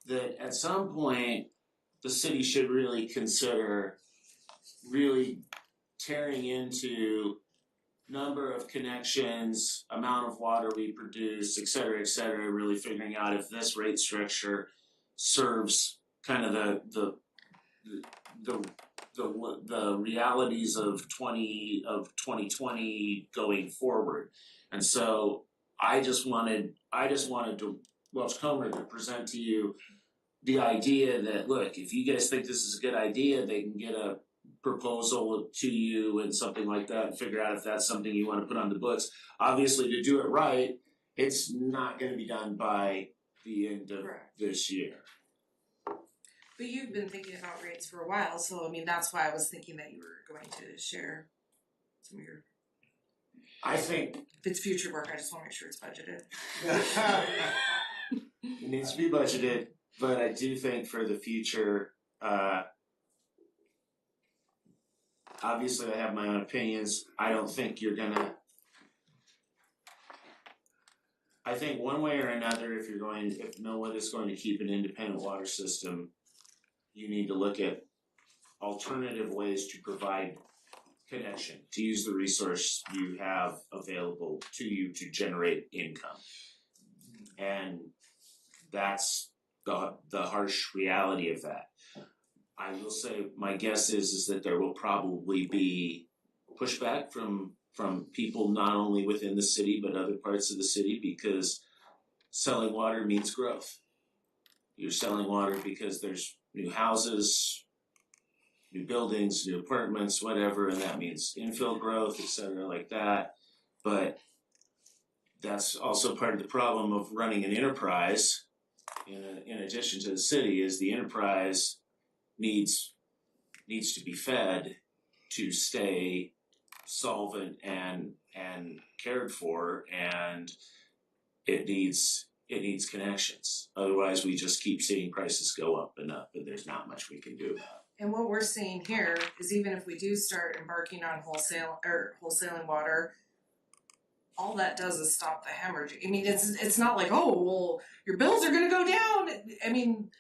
that at some point the city should really consider really tearing into number of connections, amount of water we produce, et cetera, really figuring out if this rate structure serves kind of the realities of 2020 going forward. And so I just wanted to Welch Comer to present to you the idea that, look, if you guys think this is a good idea, they can get a proposal to you and something like that and figure out if that's something you want to put on the books. Obviously, to do it right, it's not going to be done by the end of this year. But you've been thinking about rates for a while, so I mean, that's why I was thinking that you were going to share some of your. I think if it's future work, I just want to make sure it's budgeted. it needs to be budgeted, but I do think for the future, obviously I have my own opinions. I don't think you're gonna. I think one way or another, if Millwood is going to keep an independent water system, you need to look at alternative ways to provide connection, to use the resource you have available to you to generate income. And that's the harsh reality of that. I will say my guess is that there will probably be pushback from people not only within the city but other parts of the city, because selling water means growth. You're selling water because there's new houses, new buildings, new apartments, whatever, and that means infill growth, etc., like that. But that's also part of the problem of running an enterprise. In addition to the city, is the enterprise needs to be fed to stay solvent and cared for, and it needs connections. Otherwise, we just keep seeing prices go up, and there's not much we can do about it. And what we're seeing here is even if we do start embarking on wholesaling water, all that does is stop the hemorrhage. I mean, it's not like, oh, well, your bills are gonna go down. I mean,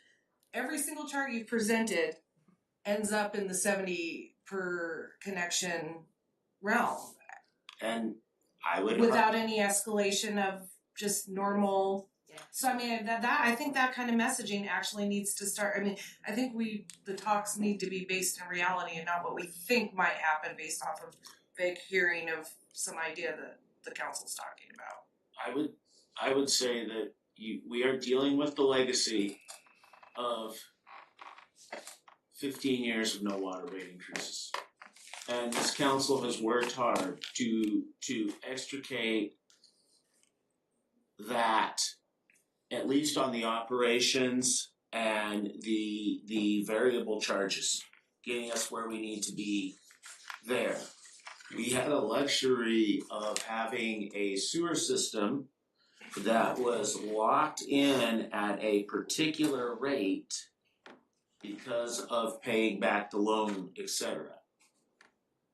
every single chart you've presented ends up in the 70 per connection realm. And I would without any escalation of just normal. Yeah. So I mean that I think that kind of messaging actually needs to start. I mean, I think the talks need to be based in reality and not what we think might happen based off of vague hearing of some idea that the council's talking about. I would say that we are dealing with the legacy of 15 years of no water rate increases. And this council has worked hard to extricate that, at least on the operations and the variable charges, getting us where we need to be there. We had a luxury of having a sewer system that was locked in at a particular rate because of paying back the loan, etc.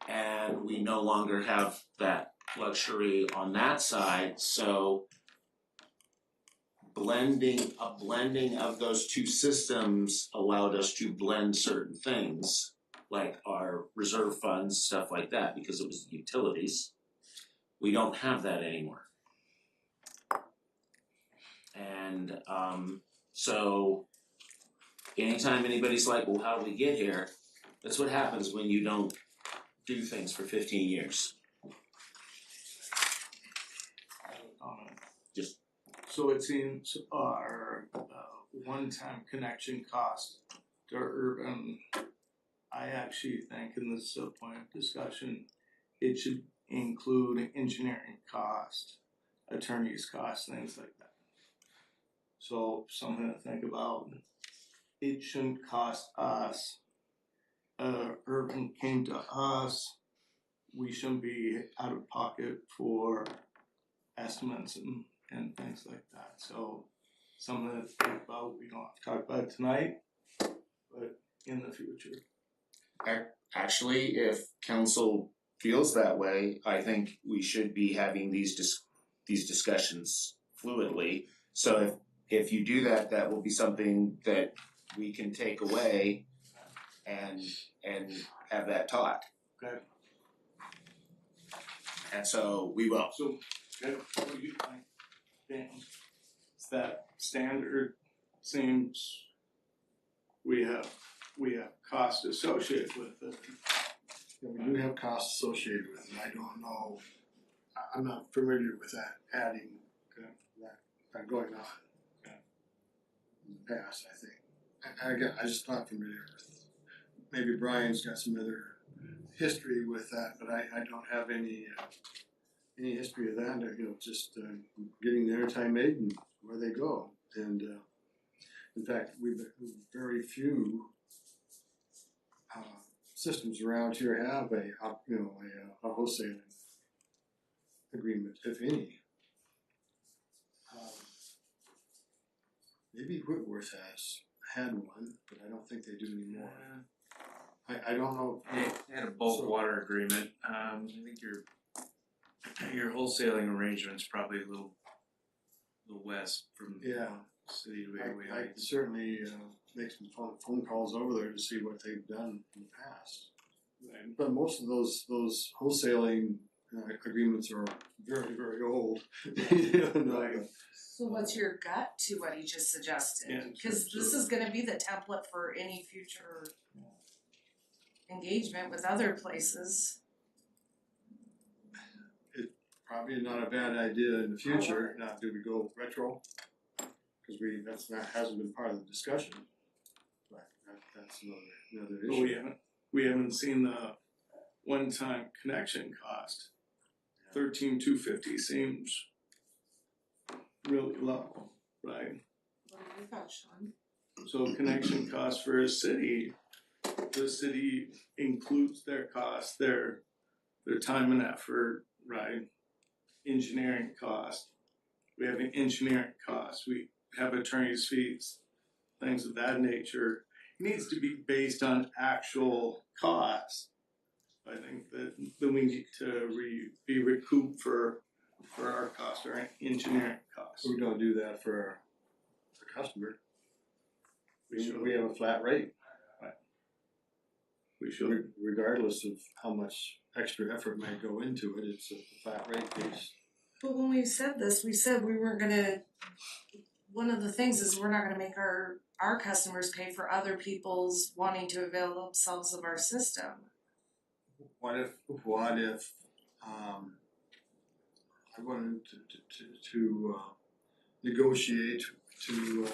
And we no longer have that luxury on that side, so a blending of those two systems allowed us to blend certain things, like our reserve funds, stuff like that, because it was utilities. We don't have that anymore. And so anytime anybody's like, well, how do we get here? That's what happens when you don't do things for 15 years. Just so it seems our one-time connection cost to urban, I actually think, and this is a point of discussion, it should include engineering cost, attorney's cost, things like that. So something to think about. It shouldn't cost us. Urban came to us. We shouldn't be out of pocket for estimates and things like that. So something to think about. We don't have to talk about it tonight, but in the future. Actually, if council feels that way, I think we should be having these discussions fluidly. So if you do that, that will be something that we can take away and have that talk. Okay. And so we will. So, what do you think, Dan? Is that standard? Seems we have costs associated with it. Yeah, we do have costs associated with it, I don't know, I'm not familiar with that adding, that going on. In the past, I think, I just not familiar with, maybe Brian's got some other history with that, but I don't have any history of that, just getting their time made and where they go, and in fact, we've very few systems around here have a wholesaling agreement, if any. Maybe Whitworth has had one, but I don't think they do anymore. I don't know. They had a bulk water agreement. I think your wholesaling arrangement's probably a little west from city to Way I Heights. certainly make some phone calls over there to see what they've done in the past. But most of those wholesaling agreements are very, very old. So what's your gut to what he just suggested? Yeah, Cause this is gonna be the template for any future engagement with other places. Probably not a bad idea in the future. Now, do we go retro? Cause hasn't been part of the discussion. But that's another But issue. we haven't seen the one-time connection cost. 13,250 seems really low, right? What have you thought, Sean? So connection cost for a city, the city includes their cost, their time and effort, right? Engineering cost. We have an engineering cost, we have attorney's fees, things of that nature. It needs to be based on actual costs. I think that we need to be recouped for our cost, our engineering costs. We don't do that for the customer. We should. We have a flat rate. Right. We should. Regardless of how much extra effort might go into it, it's a flat rate base. But when we said this, we said we weren't gonna, one of the things is we're not gonna make our customers pay for other people's wanting to avail themselves of our system. What if I wanted to negotiate to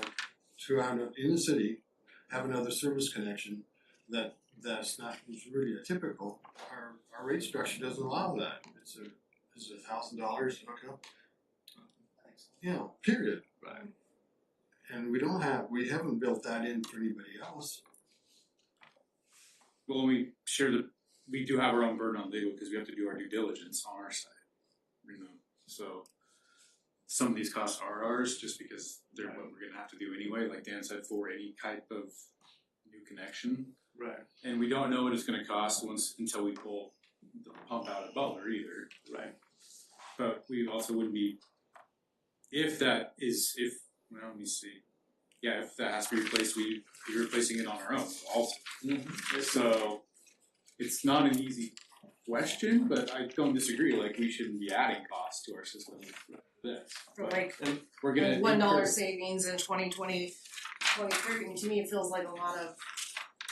in the city, have another service connection that's not really a typical, our rate structure doesn't allow that. It's $1,000 hookup. Period. Right. And we haven't built that in for anybody else. Well, we do have our own burden on legal because we have to do our due diligence on our side, so some of these costs are ours just because they're what we're gonna have to do anyway, like Dan said, for any type of new connection. Right. And we don't know what it's gonna cost until we pull the pump out at Butler either. Right. But we also wouldn't be, if that has to be replaced, we'd be replacing it on our own also. Mm-hmm. So it's not an easy question, but I don't disagree, like we shouldn't be adding costs to our system for this. For like We're gonna $1 savings in 2020, 2030, and to me it feels like a lot of,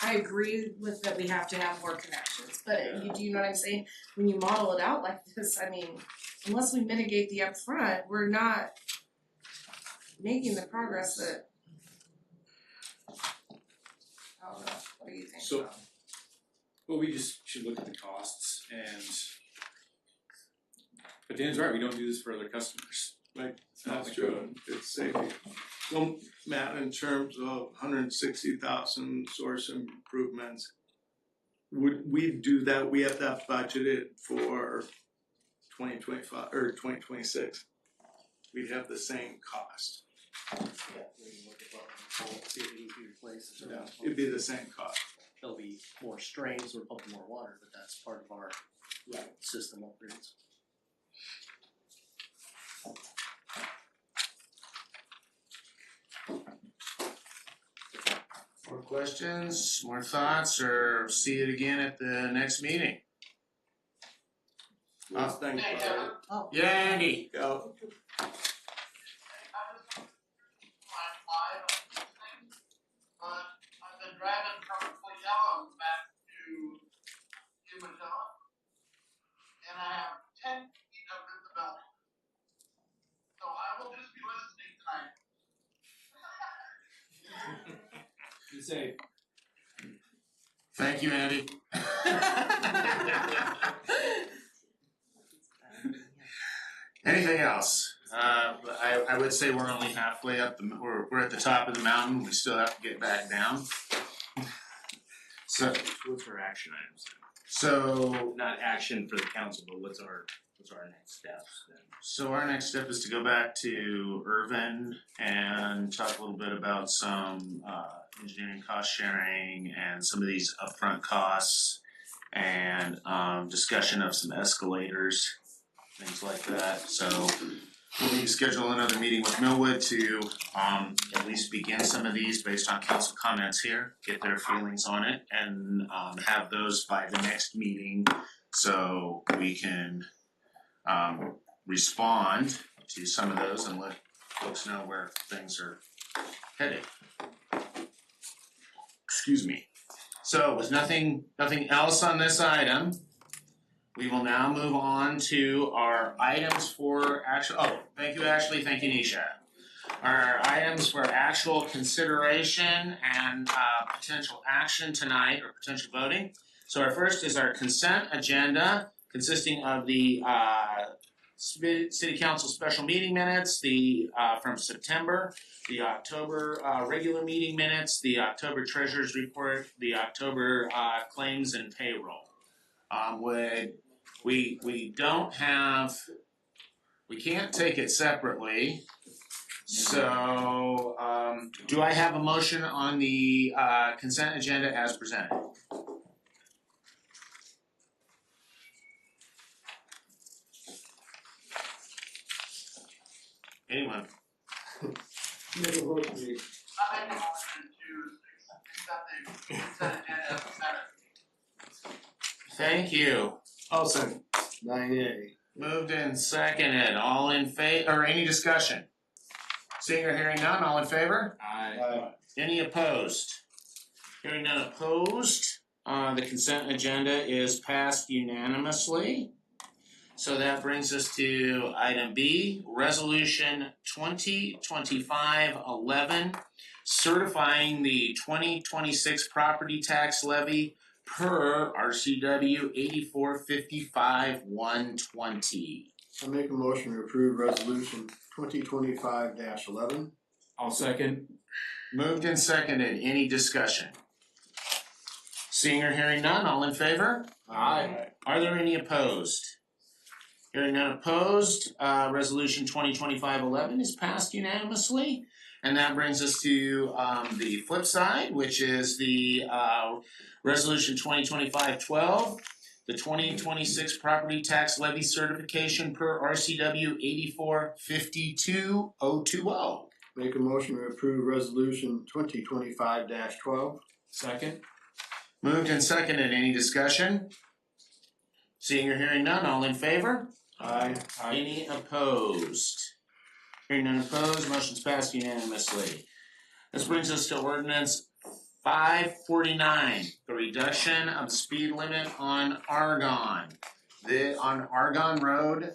I agree with that we have to have more connections, but do you know what I'm saying? When you model it out like this, I mean, unless we mitigate the upfront, we're not making the progress that, I don't know, what do you think? So, well, we just should look at the costs but Dan's right, we don't do this for other customers. Right, That's that's true, it's safety. Well, Matt, in terms of 160,000 source improvements, would we do that, we have that budgeted for 2025 or 2026? We'd have the same cost. Yeah, we can look at what, see if it needs to be replaced. Yeah, it'd be the same cost. There'll be more strains, we're pumping more water, but that's part of our system upgrades. More questions, more thoughts, or see it again at the next meeting? Thank you. Yeah, Andy. Go. But I've been safe. Thank you, Andy. Anything else? I would say we're only halfway up we're at the top of the mountain, we still have to get back down. So, What's our action items then? so, Not action for the council, but what's our next steps then? so our next step is to go back to Irvin and talk a little bit about some, engineering cost sharing and some of these upfront costs and, discussion of some escalators, things like that, so we'll need to schedule another meeting with Millwood to at least begin some of these based on council comments here, get their feelings on it, and have those by the next meeting so we can respond to some of those and let folks know where things are headed. Excuse me. So with nothing else on this item, we will now move on to our items for thank you Ashley, thank you Nisha. Our items for actual consideration and potential action tonight or potential voting. So our first is our consent agenda consisting of the City Council special meeting minutes, the from September, the October regular meeting minutes, the October treasurer's report, the October claims and payroll. We don't have, we can't take it separately. So do I have a motion on the consent agenda as presented? Anyone? Make a motion, please. I make a motion to accept the consent agenda as presented. Thank you. I'll second. 9A. Moved and seconded. All in favor, or any discussion? Seeing or hearing none, all in favor? Aye. Any opposed? Hearing none opposed, the consent agenda is passed unanimously. So that brings us to item B, resolution 2025-11, certifying the 2026 property tax levy per RCW 8455-120. I make a motion to approve resolution 2025-11. I'll second. Moved and seconded. Any discussion? Seeing or hearing none, all in favor? Aye. Are there any opposed? Hearing none opposed, resolution 2025-11 is passed unanimously. And that brings us to the flip side, which is the resolution 2025-12, the 2026 property tax levy certification per RCW 8452-020. Make a motion to approve resolution 2025-12. Second. Moved and seconded. Any discussion? Seeing or hearing none, all in favor? Aye. Any opposed? Hearing none opposed, motion's passed unanimously. This brings us to ordinance 549, the reduction of speed limit on Argonne. On Argonne Road,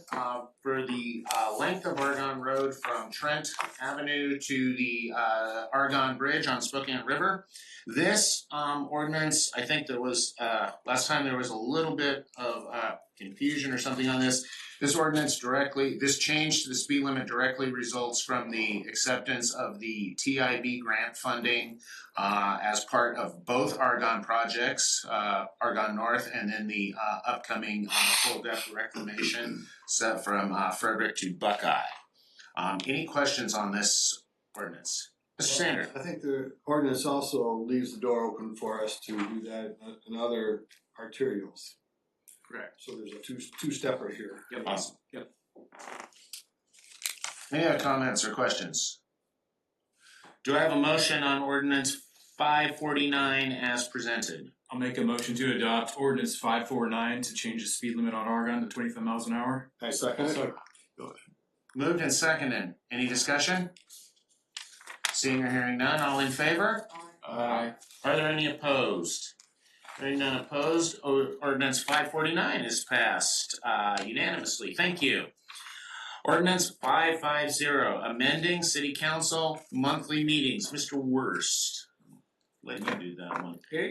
for the length of Argonne Road from Trent Avenue to the Argonne Bridge on Spokane River. This ordinance, I think there was, last time there was a little bit of confusion or something on this. This change to the speed limit directly results from the acceptance of the TIB grant funding as part of both Argonne projects, Argonne North, and then the upcoming full depth reclamation set from Frederick to Buckeye. Any questions on this ordinance? Mr. Sander. I think the ordinance also leaves the door open for us to do that in other arterials. Correct. So there's a two-stepper here. Yep. Awesome. Yep. Any other comments or questions? Do I have a motion on ordinance 549 as presented? I'll make a motion to adopt ordinance 549 to change the speed limit on Argonne to 25 miles an hour. I second it. Moved and seconded. Any discussion? Seeing or hearing none, all in favor? Aye. Are there any opposed? Hearing none opposed, ordinance 549 is passed unanimously. Thank you. Ordinance 550, amending city council monthly meetings. Mr. Wurst. let you do that one. Okay,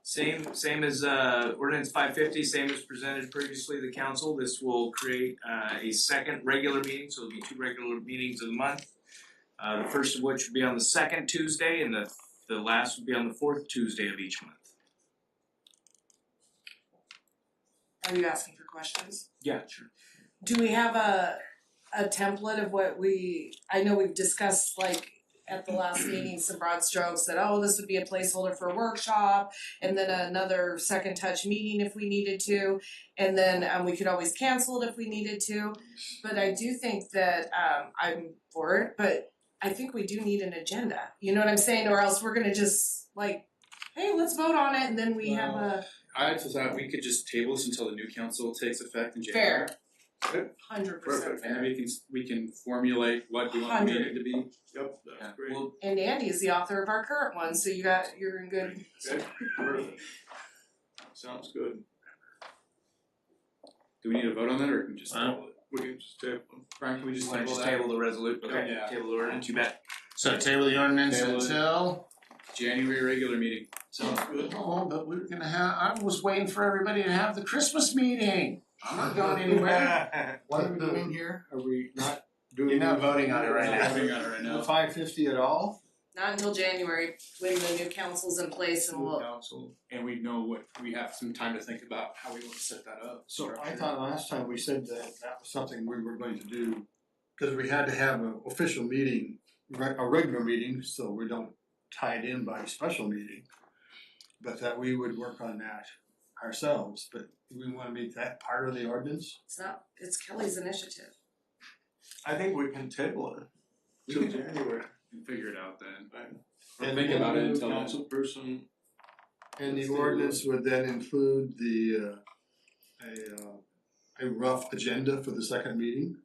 same as ordinance 550, same as presented previously to the council. This will create a second regular meeting, so it'll be 2 regular meetings of the month. The first of which would be on the second Tuesday, and the last would be on the 4th Tuesday of each month. Are you asking for questions? Yeah, sure. Do we have a template of what I know we've discussed like at the last meeting some broad strokes that, oh, this would be a placeholder for a workshop and then another second touch meeting if we needed to. And then we could always cancel it if we needed to. But I do think that I'm for it, but I think we do need an agenda. You know what I'm saying? Or else we're gonna just like, hey, let's vote on it and then we have a I just thought we could just table this until the new council takes effect in January. fair. Good. 100% Perfect, and fair. then we can formulate what we want the meeting to be. Yep, Yeah. that's great. Well, And Andy is the author of our current one, so you're in good. Okay, perfect. Sounds good. Do we need to vote on that, or can we just table it? We can just table. Brian, can we just wanna table just that? table the resolution? Okay, Yeah. table the ordinance, you bet. So table the ordinance Table it. until, January regular meeting. Sounds good. oh, but we were gonna have, I was waiting for everybody to have the Christmas meeting. I'm not going anywhere. What are we doing here? Are we not doing? You're not voting on it right now. Voting on it right now. The 550 at all? Not until January, when the new council's in place and we'll. Council. And we know we have some time to think about how we want to set that up. So I thought last time we said that was something we were going to do, cause we had to have an official meeting, a regular meeting, so we don't tie it in by a special meeting. But that we would work on that ourselves, but we wanna make that part of the ordinance? It's Kelly's initiative. I think we can table it till January. And figure it out then. Or And think about it the until then. Council person. And the ordinance would then include a rough agenda for the second meeting?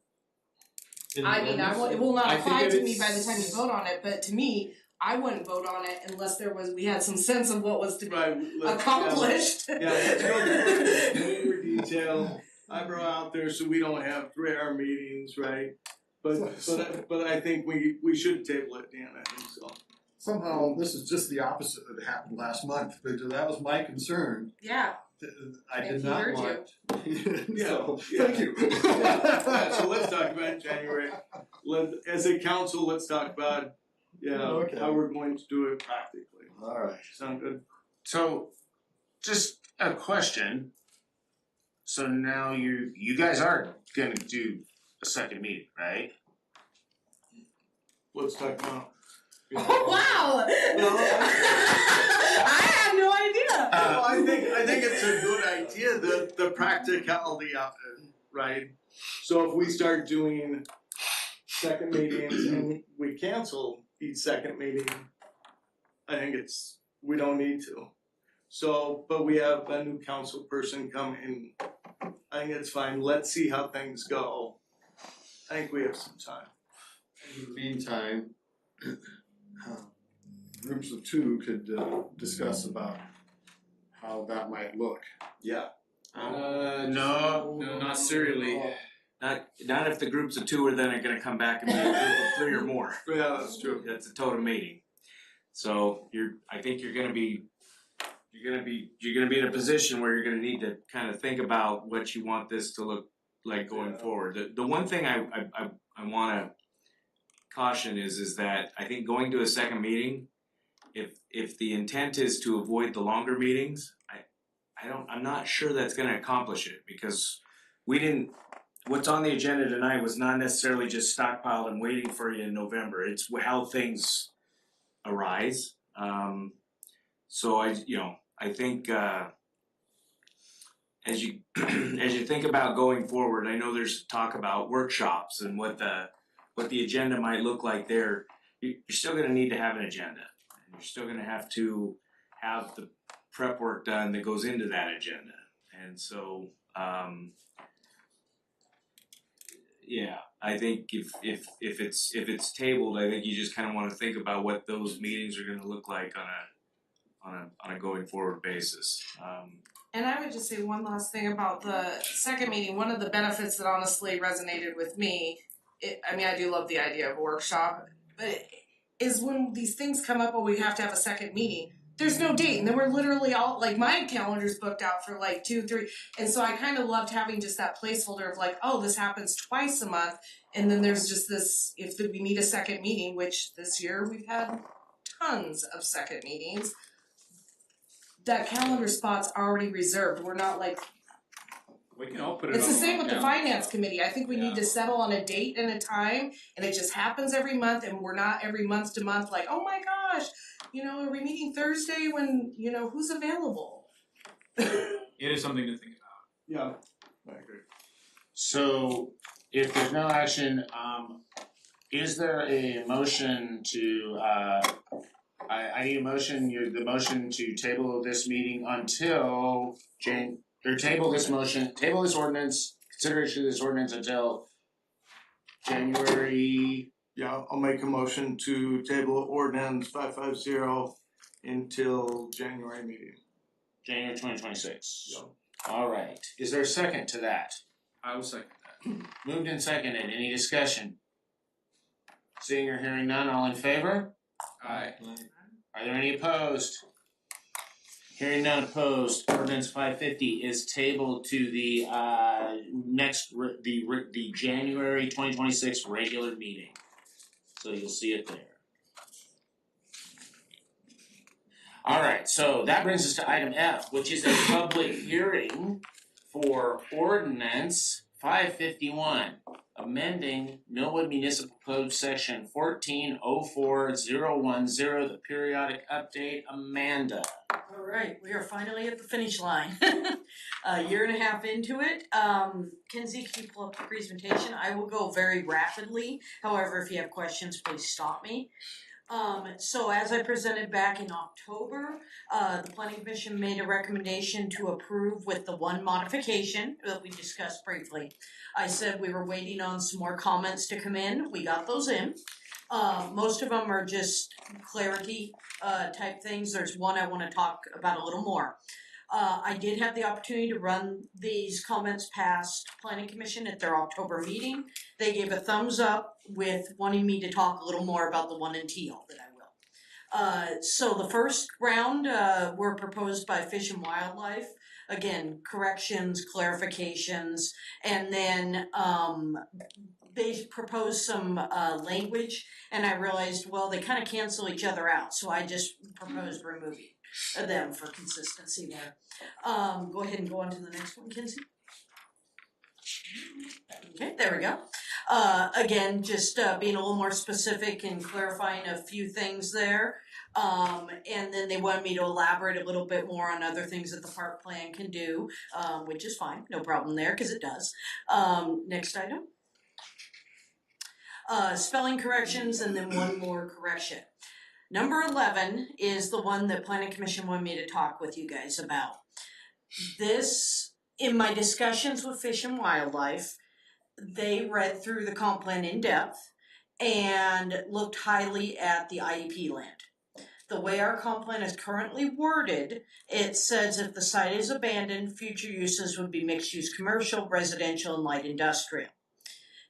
In the I mean, ordinance? it will not I think apply if to me it's- by the time you vote on it, but to me, I wouldn't vote on it unless we had some sense of what was to be Right, accomplished. Yeah, let's go into more detail. I brought out there so we don't have 3-hour meetings, right? But I think we should table it, Dan, I think so. Somehow, this is just the opposite that happened last month, because that was my concern. Yeah, I And did he not heard want. Yeah, So, yeah. thank you. Yeah, so let's talk about it in January. As a council, let's talk about, Okay. how we're going to do it practically. Alright. Sound good? So, just a question. So now you guys are gonna do a second meeting, right? Let's talk about. Oh, wow! I had no idea. Well, I think it's a good idea, the practicality of it, right? So if we start doing second meetings and we cancel each second meeting, I think we don't need to. So, but we have a new council person come in, I think it's fine, let's see how things go. I think we have some time. In the meantime, groups of 2 could discuss about how that might look. Yeah. No. No, not serially. Not if the groups of 2 are then gonna come back and be a group of 3 or more. Yeah, that's true. That's a total meeting. So I think you're gonna be in a position where you're gonna need to kind of think about what you want this to look like going forward. The one thing I wanna caution is that I think going to a second meeting, if the intent is to avoid the longer meetings, I'm not sure that's gonna accomplish it, because what's on the agenda tonight was not necessarily just stockpiled and waiting for you in November. It's how things arise. So I think as you think about going forward, I know there's talk about workshops and what the agenda might look like there. You're still gonna need to have an agenda. And you're still gonna have to have the prep work done that goes into that agenda. And so I think if it's tabled, I think you just kind of want to think about what those meetings are going to look like on a going forward basis. And I would just say one last thing about the second meeting. One of the benefits that honestly resonated with me, I do love the idea of a workshop, but is when these things come up, oh, we have to have a second meeting. There's no date, and then we're literally all, like, my calendar's booked out for like 2, 3, and so I kind of loved having just that placeholder of like, oh, this happens twice a month, and then there's just this, if we need a second meeting, which this year we've had tons of second meetings, that calendar spot's already reserved, we're not like, We can all put it on it's the our same with the calendar. finance committee, I think we need to settle on a date and a time, and it just happens every month, and we're not every month to month like, oh my gosh, you know, are we meeting Thursday when, you know, who's available? It is something to think about. Yeah, I agree. So if there's no action, is there a motion to, I need a motion, the motion to table this meeting until table this ordinance, consideration of this ordinance until January. Yeah, I'll make a motion to table ordinance 550 until January meeting. January 2026. Yeah. All right. Is there a second to that? I will second that. Moved and seconded. Any discussion? Seeing or hearing none, all in favor? Aye. Are there any opposed? Hearing none opposed, ordinance 550 is tabled to the the January 2026 regular meeting. So you'll see it there. Alright, so that brings us to item F, which is a public hearing for ordinance 551, amending Millwood Municipal Code section 1404010, the periodic update. Amanda. All right, we are finally at the finish line. A year and a half into it. Kenzie, can you pull up the presentation? I will go very rapidly. However, if you have questions, please stop me. So as I presented back in October, the Planning Commission made a recommendation to approve with the one modification that we discussed briefly. I said we were waiting on some more comments to come in. We got those in. Most of them are just clarity type things. There's one I want to talk about a little more. I did have the opportunity to run these comments past Planning Commission at their October meeting. They gave a thumbs up with wanting me to talk a little more about the one in teal that I will. So the first round were proposed by Fish and Wildlife. Again, corrections, clarifications, and then they proposed some language, and I realized, well, they kind of cancel each other out, so I just proposed removing them for consistency there. Go ahead and go on to the next one, Kinsey. Okay, there we go. Again, just being a little more specific and clarifying a few things there. And then they wanted me to elaborate a little bit more on other things that the park plan can do, which is fine, no problem there, because it does. Next item. Spelling corrections and then one more correction. Number 11 is the one that Planning Commission wanted me to talk with you guys about. This, in my discussions with Fish and Wildlife, they read through the comp plan in depth and looked highly at the IEP land. The way our comp plan is currently worded, it says if the site is abandoned, future uses would be mixed-use commercial, residential, and light industrial.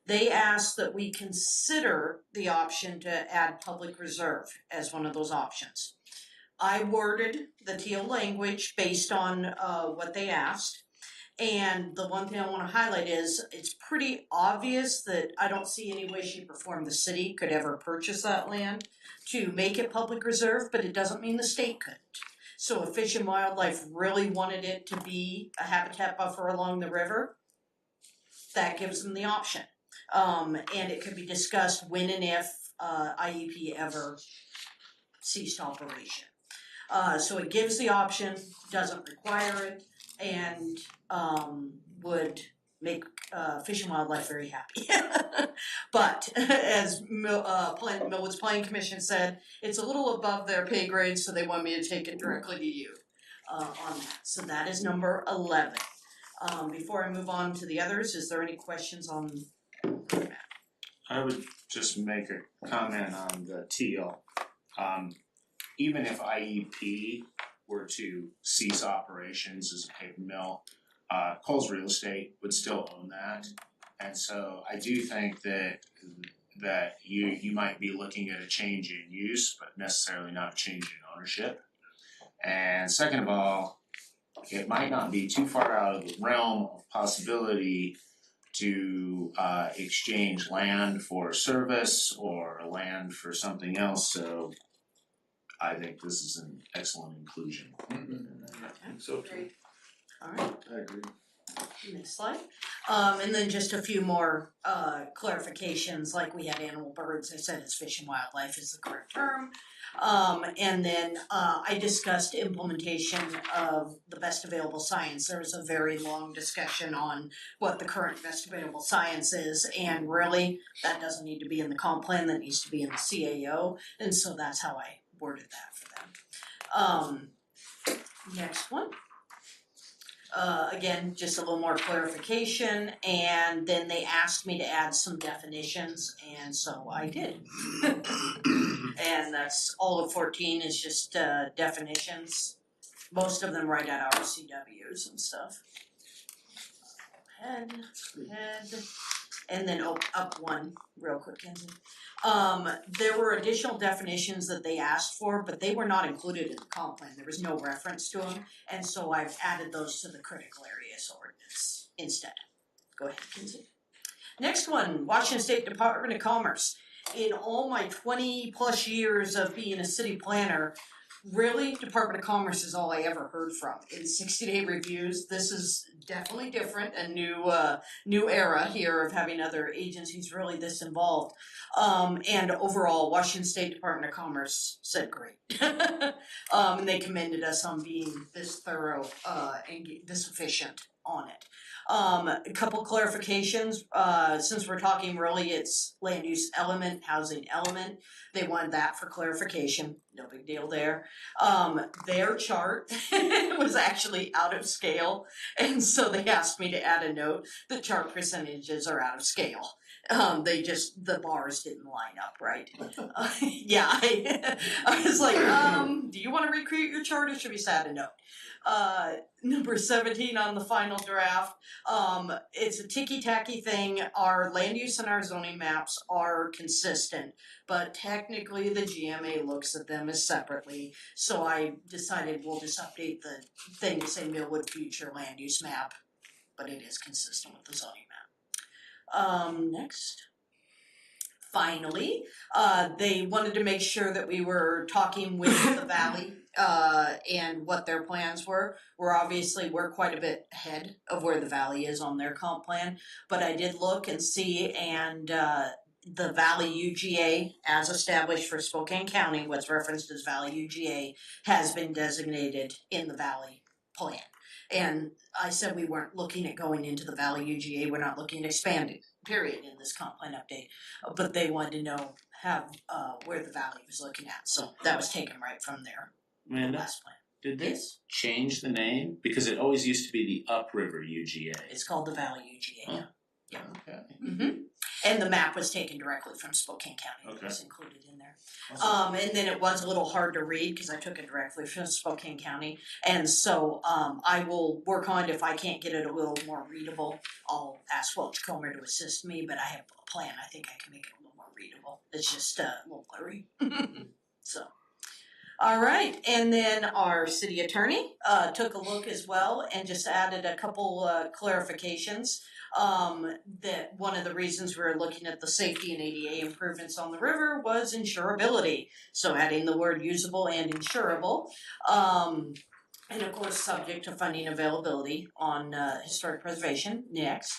They asked that we consider the option to add public reserve as one of those options. I worded the teal language based on what they asked. And the one thing I want to highlight is it's pretty obvious that I don't see any way, shape, or form the city could ever purchase that land to make it public reserve, but it doesn't mean the state couldn't. So if Fish and Wildlife really wanted it to be a habitat buffer along the river, that gives them the option. And it could be discussed when and if IEP ever ceased operation. So it gives the option, doesn't require it, and would make Fish and Wildlife very happy. But as Millwood's Planning Commission said, it's a little above their pay grade, so they want me to take it directly to you on that. So that is number 11. Before I move on to the others, is there any questions on that? I would just make a comment on the teal. Even if IEP were to cease operations as a paper mill, Coles Real Estate would still own that. And so I do think that that you might be looking at a change in use, but necessarily not a change in ownership. And second of all, it might not be too far out of the realm of possibility to exchange land for service or land for something else, so I think this is an excellent inclusion. So too. Alright, I agree. next slide. And then just a few more clarifications, like we had animal birds, I said it's fish and wildlife is the correct term. And then I discussed implementation of the best available science. There was a very long discussion on what the current best available science is, and really, that doesn't need to be in the comp plan, that needs to be in the CAO, and so that's how I worded that for them. Next one. Again, just a little more clarification, and then they asked me to add some definitions, and so I did. And that's all of 14 is just definitions, most of them right out of RCWs and stuff. Head, and then up one, real quick, Kenzie. There were additional definitions that they asked for, but they were not included in the comp plan. There was no reference to them, and so I've added those to the critical areas ordinance instead. Go ahead, Kenzie. Next one, Washington State Department of Commerce. In all my 20 plus years of being a city planner, really, Department of Commerce is all I ever heard from. In 60-day reviews, this is definitely different, a new era here of having other agencies really this involved. And overall, Washington State Department of Commerce said great. And they commended us on being this thorough and this efficient on it. A couple clarifications, since we're talking really it's land use element, housing element, they wanted that for clarification, no big deal there. Their chart was actually out of scale, and so they asked me to add a note, the chart percentages are out of scale. The bars didn't line up right. Yeah, I was like, do you wanna recreate your chart or should we just add a note? Number 17 on the final draft, it's a ticky-tacky thing. Our land use and our zoning maps are consistent, but technically the GMA looks at them as separately. So I decided we'll just update the thing to say Millwood Future Land Use Map, but it is consistent with the zoning map. Next. Finally, they wanted to make sure that we were talking with the Valley and what their plans were. We're quite a bit ahead of where the Valley is on their comp plan, but I did look and see, and the Valley UGA, as established for Spokane County, what's referenced as Valley UGA, has been designated in the Valley plan. And I said we weren't looking at going into the Valley UGA, we're not looking at expanding, period, in this comp plan update. But they wanted to know where the Valley was looking at, so that was taken right from their last plan. Did they change the name? Because it always used to be the Upriver UGA. It's called the Valley UGA now. Yeah. Okay. Mm-hmm. And the map was taken directly from Spokane County. It was included in there. And then it was a little hard to read because I took it directly from Spokane County. And so I will work on it. If I can't get it a little more readable, I'll ask Welch Comer to assist me, but I have a plan. I think I can make it a little more readable. It's just a little blurry. So. All right, and then our city attorney took a look as well and just added a couple clarifications. That one of the reasons we were looking at the safety and ADA improvements on the river was insurability. So adding the word usable and insurable. And of course, subject to funding availability on historic preservation. Next.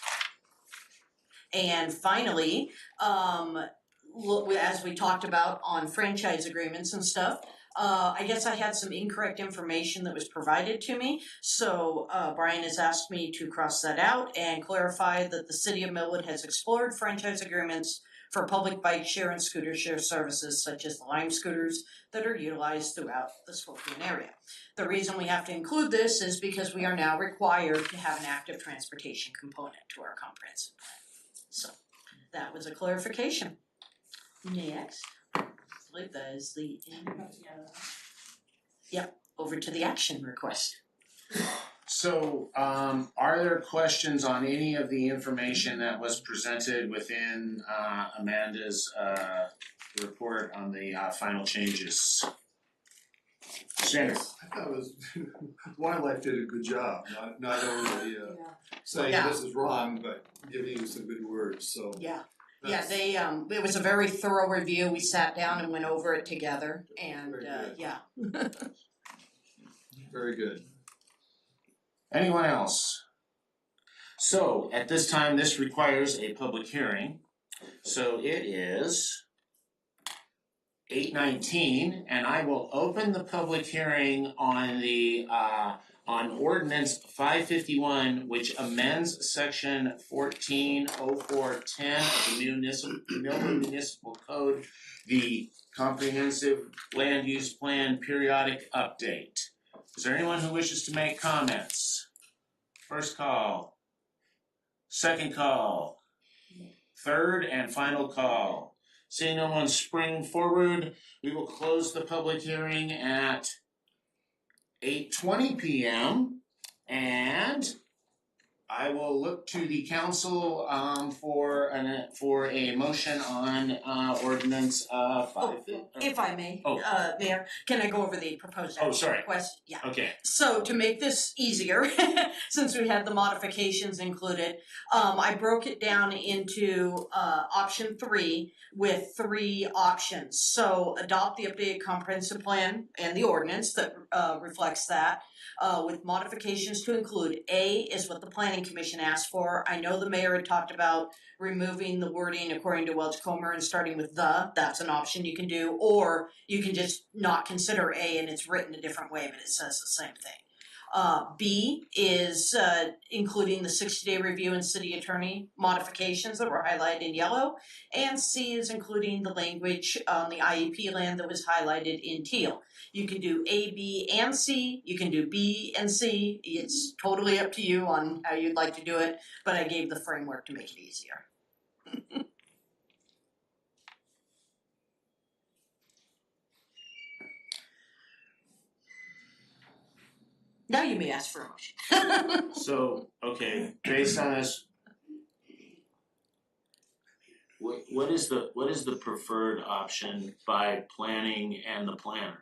And finally, as we talked about on franchise agreements and stuff, I guess I had some incorrect information that was provided to me, so Brian has asked me to cross that out and clarify that the city of Millwood has explored franchise agreements for public bike share and scooter share services such as the Lime scooters that are utilized throughout the Spokane area. The reason we have to include this is because we are now required to have an active transportation component to our comprehensive plan. So that was a clarification. Next. I believe that is the end. Yep, over to the action request. So, are there questions on any of the information that was presented within Amanda's report on the final changes? Sanders. I thought it was, Wildlife did a good job, not only saying Yeah. this is wrong, but giving you some good words, so. Yeah, that's- they, it was a very thorough review, we sat down and went over it together, and, Very good. yeah. Very good. Anyone else? So, at this time, this requires a public hearing. So it is 8:19, and I will open the public hearing on the on ordinance 551, which amends section 140410 of the Milton Municipal Code, the comprehensive land use plan periodic update. Is there anyone who wishes to make comments? First call. Second call. Third and final call. Seeing no one spring forward, we will close the public hearing at 8:20 p.m. and I will look to the council for a motion on ordinance 5. If I may, Oh. Mayor, can I go over the proposed Oh, sorry. request? Yeah. Okay. So to make this easier, since we had the modifications included, I broke it down into option 3 with 3 options. So adopt the updated comprehensive plan and the ordinance that reflects that. With modifications to include A is what the planning commission asked for. I know the mayor had talked about removing the wording according to Welch Comer and starting with that's an option you can do, or you can just not consider A and it's written a different way, but it says the same thing. B is including the 60-day review and city attorney modifications that were highlighted in yellow, and C is including the language on the IEP land that was highlighted in teal. You can do A, B, and C, you can do B and C, it's totally up to you on how you'd like to do it, but I gave the framework to make it easier. Now you may ask for a motion. So, okay, based on this, what is the preferred option by planning and the planner?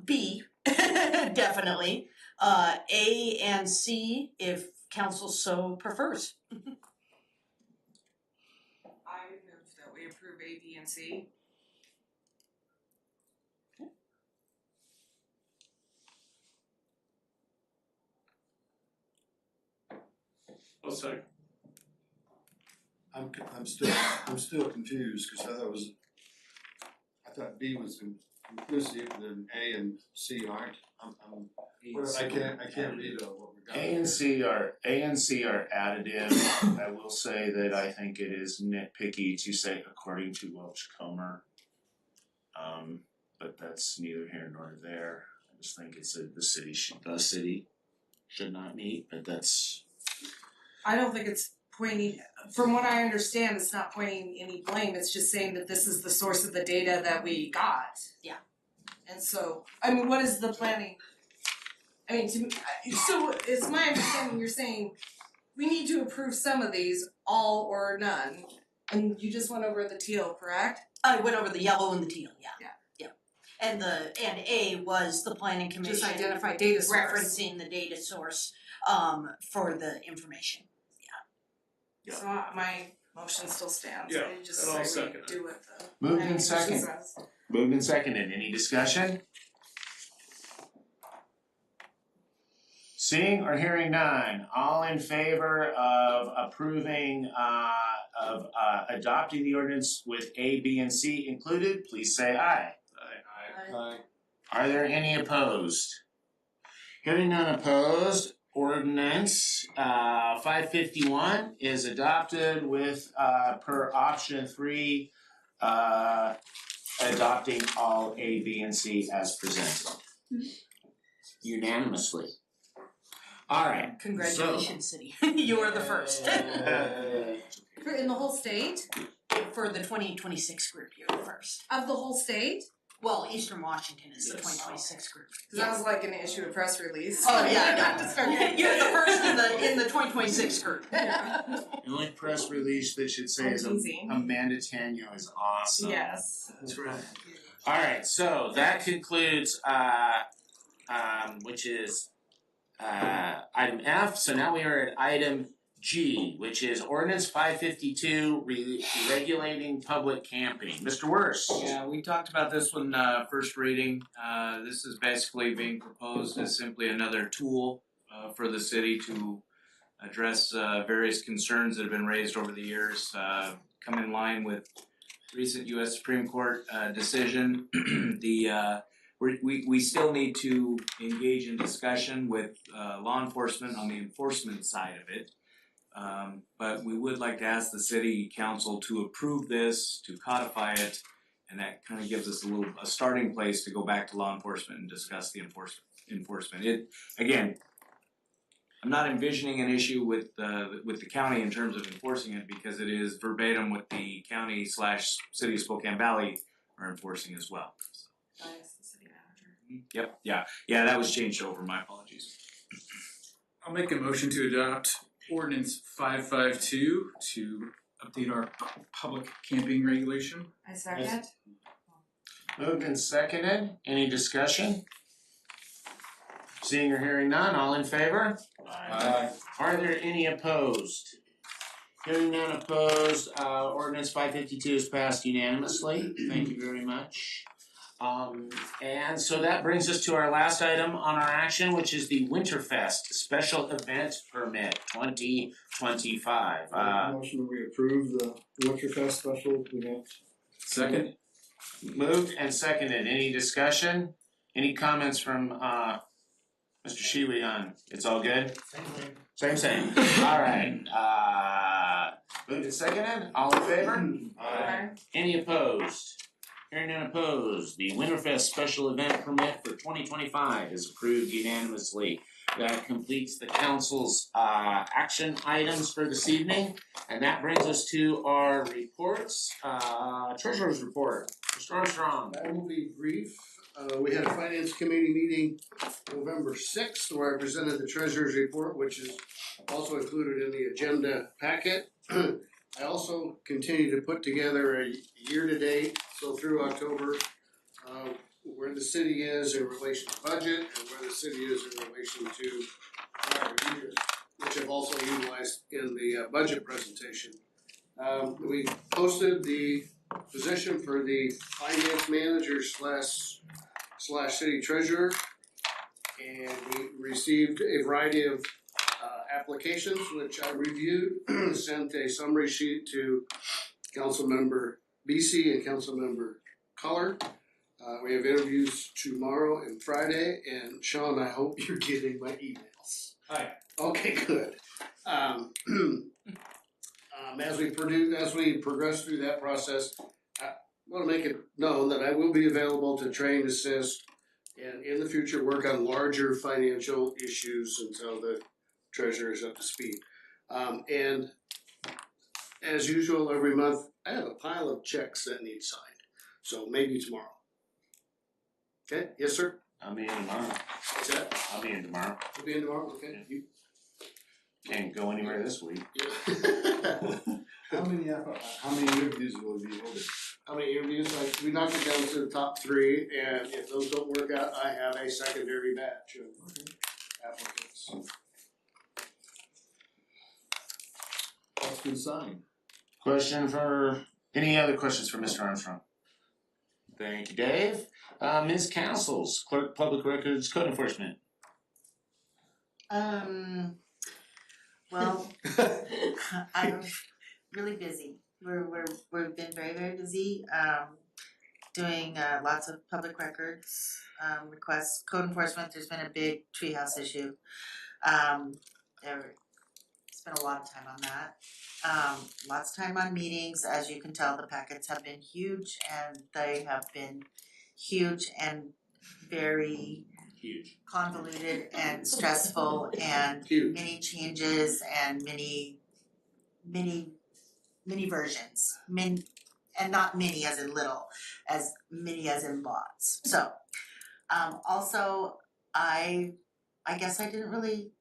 B, definitely. A and C if council so prefers. I move that we approve A, B, and C. Oh, sorry. I'm still confused, cause I thought B was inclusive, then A and C aren't. I can't read what we got. A and C are additive. I will say that I think it is nitpicky to say according to Welch Comer. But that's neither here nor there. I just think it's the city should not meet, but that's. I don't think it's pointing, from what I understand, it's not pointing any blame, it's just saying that this is the source of the data that we got. Yeah. And so, I mean, what is the planning? I mean, so it's my understanding you're saying we need to approve some of these, all or none, and you just went over the teal, correct? I went over the yellow and the teal, yeah. Yeah. And A was the planning commission. Just identify data source. Referencing the data source for the information. Yeah. So my motion still stands, Yeah, I just and I'll say we second it. do what the Moved planning and second. commission says. Moved and seconded. Any discussion? Seeing or hearing none, all in favor of approving adopting the ordinance with A, B, and C included, please say aye. Aye. Are there any opposed? Hearing none opposed, ordinance 551 is adopted with per option 3 adopting all A, B, and C as presented. Unanimously. Alright. Congratulations, city. You are the first. In the whole state? For the 2026 group, you're the first. Of the whole state? Well, Eastern Washington is the Yes. 2026 group. Sounds like an issue of press release. Oh, yeah, you're the first in the 2026 group. The only press release they should say is Teasing. Amanda Tanyo is awesome. Yes. That's right. Alright, so that concludes which is item F, so now we are at item G, which is ordinance 552 regulating public camping. Mr. Wurst. Yeah, we talked about this one first reading. This is basically being proposed as simply another tool for the city to address various concerns that have been raised over the years, come in line with recent U.S. Supreme Court decision. We still need to engage in discussion with law enforcement on the enforcement side of it. But we would like to ask the city council to approve this, to codify it, and that kind of gives us a starting place to go back to law enforcement and discuss the enforcement. Again, I'm not envisioning an issue with the county in terms of enforcing it because it is verbatim what the county / city of Spokane Valley are enforcing as well. Yep, yeah, that was changed over, my apologies. I'll make a motion to adopt ordinance 552 to update our public camping regulation. I second. Moved and seconded. Any discussion? Seeing or hearing none, all in favor? Aye. Are there any opposed? Hearing none opposed, ordinance 552 is passed unanimously. Thank you very much. And so that brings us to our last item on our action, which is the Winterfest Special Event Permit 2025. Motion we approve the Winterfest special event. Second. Moved and seconded. Any discussion? Any comments from Mr. Shealy on it's all good? Same. Alright. Moved and seconded. All in favor? Aye. Any opposed? Hearing none opposed, the Winterfest Special Event Permit for 2025 is approved unanimously. That completes the council's action items for this evening, and that brings us to our reports. Treasurer's report, Mr. Armstrong. I will be brief. We had a finance committee meeting November 6th where I presented the treasurer's report, which is also included in the agenda packet. I also continue to put together a year-to-date, so through October, where the city is in relation to budget and where the city is in relation to prior years, which I've also utilized in the budget presentation. We posted the position for the finance manager slash city treasurer, and we received a variety of applications, which I reviewed, sent a summary sheet to Councilmember BC and Councilmember Culler. We have interviews tomorrow and Friday, and Sean, I hope you're getting my emails. Hi. Okay, good. As we progress through that process, I want to make it known that I will be available to train, assist, and in the future work on larger financial issues until the treasurer is up to speed. And as usual, every month I have a pile of checks that need signed. So maybe tomorrow. Okay, yes, sir? I'll be in tomorrow. What's that? I'll be in tomorrow. You'll be in tomorrow, okay? You? Can't go anywhere this week. How many interviews will you be holding? How many interviews? We knocked it down to the top 3, and if those don't work out, I have a secondary batch of applicants. That's been signed. Any other questions for Mr. Armstrong? Thank you, Dave. Ms. Castles, Clerk Public Records Code Enforcement. Well, I'm really busy. We've been very, very busy, doing lots of public records, requests, code enforcement. There's been a big treehouse issue. Spent a lot of time on that. Lots of time on meetings. As you can tell, the packets have been huge, and they have been huge and very convoluted and stressful, and many changes and many versions. and not many as in little, as many as in lots. So, also, I guess I didn't really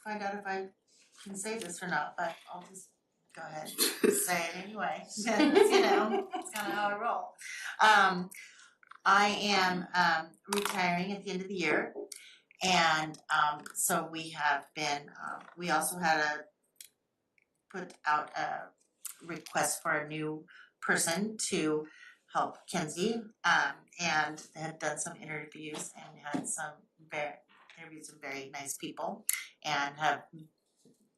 find out if I can say this or not, but I'll just go ahead and say it anyway, because, you know, it's kinda how I roll. I am retiring at the end of the year, and so we have been, we also had put out a request for a new person to help Kenzie, and had done some interviews and had interviewed some very nice people, and have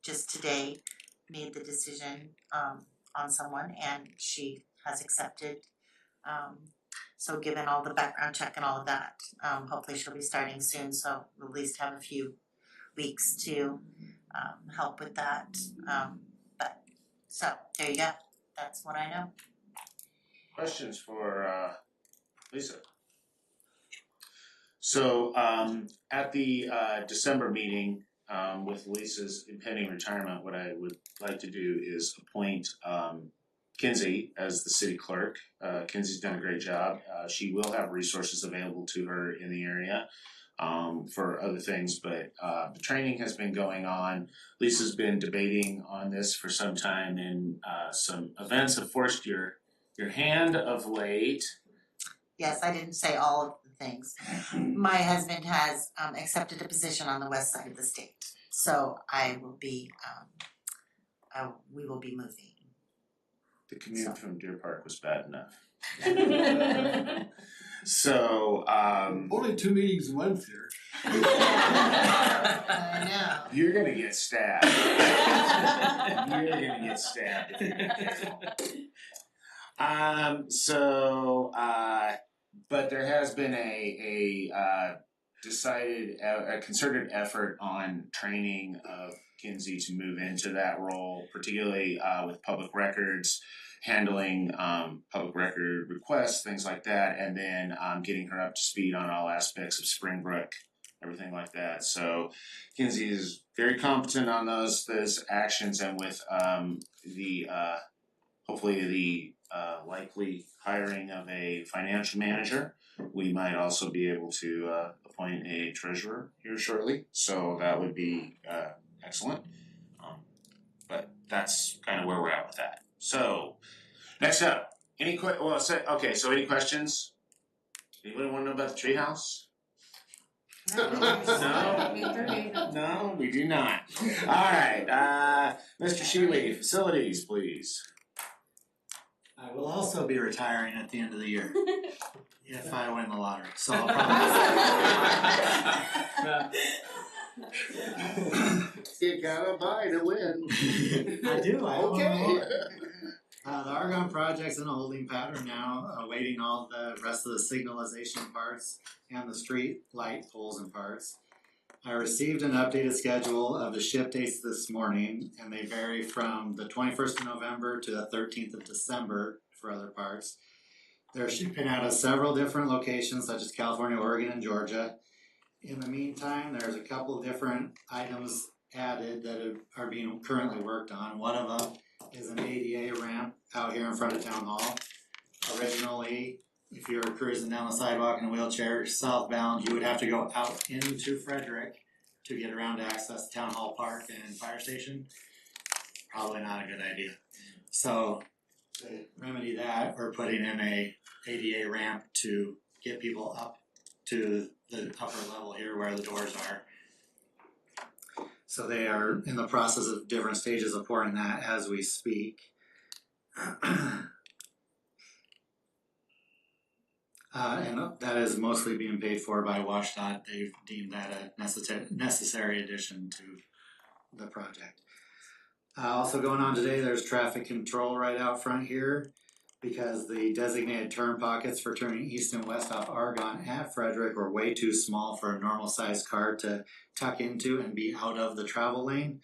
just today made the decision on someone, and she has accepted. So given all the background check and all of that, hopefully she'll be starting soon, so we'll at least have a few weeks to help with that. But so there you go. That's what I know. Questions for Lisa? So at the December meeting, with Lisa's impending retirement, what I would like to do is appoint Kinsey as the city clerk. Kinsey's done a great job. She will have resources available to her in the area for other things, but the training has been going on. Lisa's been debating on this for some time, and some events have forced your hand of late. Yes, I didn't say all of the things. My husband has accepted a position on the west side of the state, so I will be, we will be moving. The commute from Deer Park was bad enough. So, only 2 meetings a month here. I know. You're gonna get stabbed. You're gonna get stabbed if you're not careful. But there has been a concerted effort on training of Kinsey to move into that role, particularly with public records, handling public record requests, things like that, and then getting her up to speed on all aspects of Springbrook, everything like that. So Kinsey is very competent on those actions, and with hopefully the likely hiring of a financial manager, we might also be able to appoint a treasurer here shortly. So that would be excellent. But that's kind of where we're at with that. So next up, any questions? Anybody want to know about the treehouse? No, we do not. All right, Mr. Shealy, facilities, please. I will also be retiring at the end of the year if I win the lottery. So I'll probably. You gotta buy to win. I do. Okay. The Argonne project's in a holding pattern now, awaiting all the rest of the signalization parts and the street light poles and parts. I received an updated schedule of the ship dates this morning, and they vary from the 21st of November to the 13th of December for other parts. They're shipping out of several different locations such as California, Oregon, and Georgia. In the meantime, there's a couple of different items added that are being currently worked on. One of them is an ADA ramp out here in front of Town Hall. Originally, if you were cruising down the sidewalk in a wheelchair southbound, you would have to go out into Frederick to get around to access Town Hall Park and Fire Station. Probably not a good idea. So to remedy that, we're putting in a ADA ramp to get people up to the upper level here where the doors are. So they are in the process of different stages of pouring that as we speak. And that is mostly being paid for by WashDOT. They've deemed that a necessary addition to the project. Also going on today, there's traffic control right out front here because the designated turn pockets for turning east and west off Argonne at Frederick were way too small for a normal sized car to tuck into and be out of the travel lane.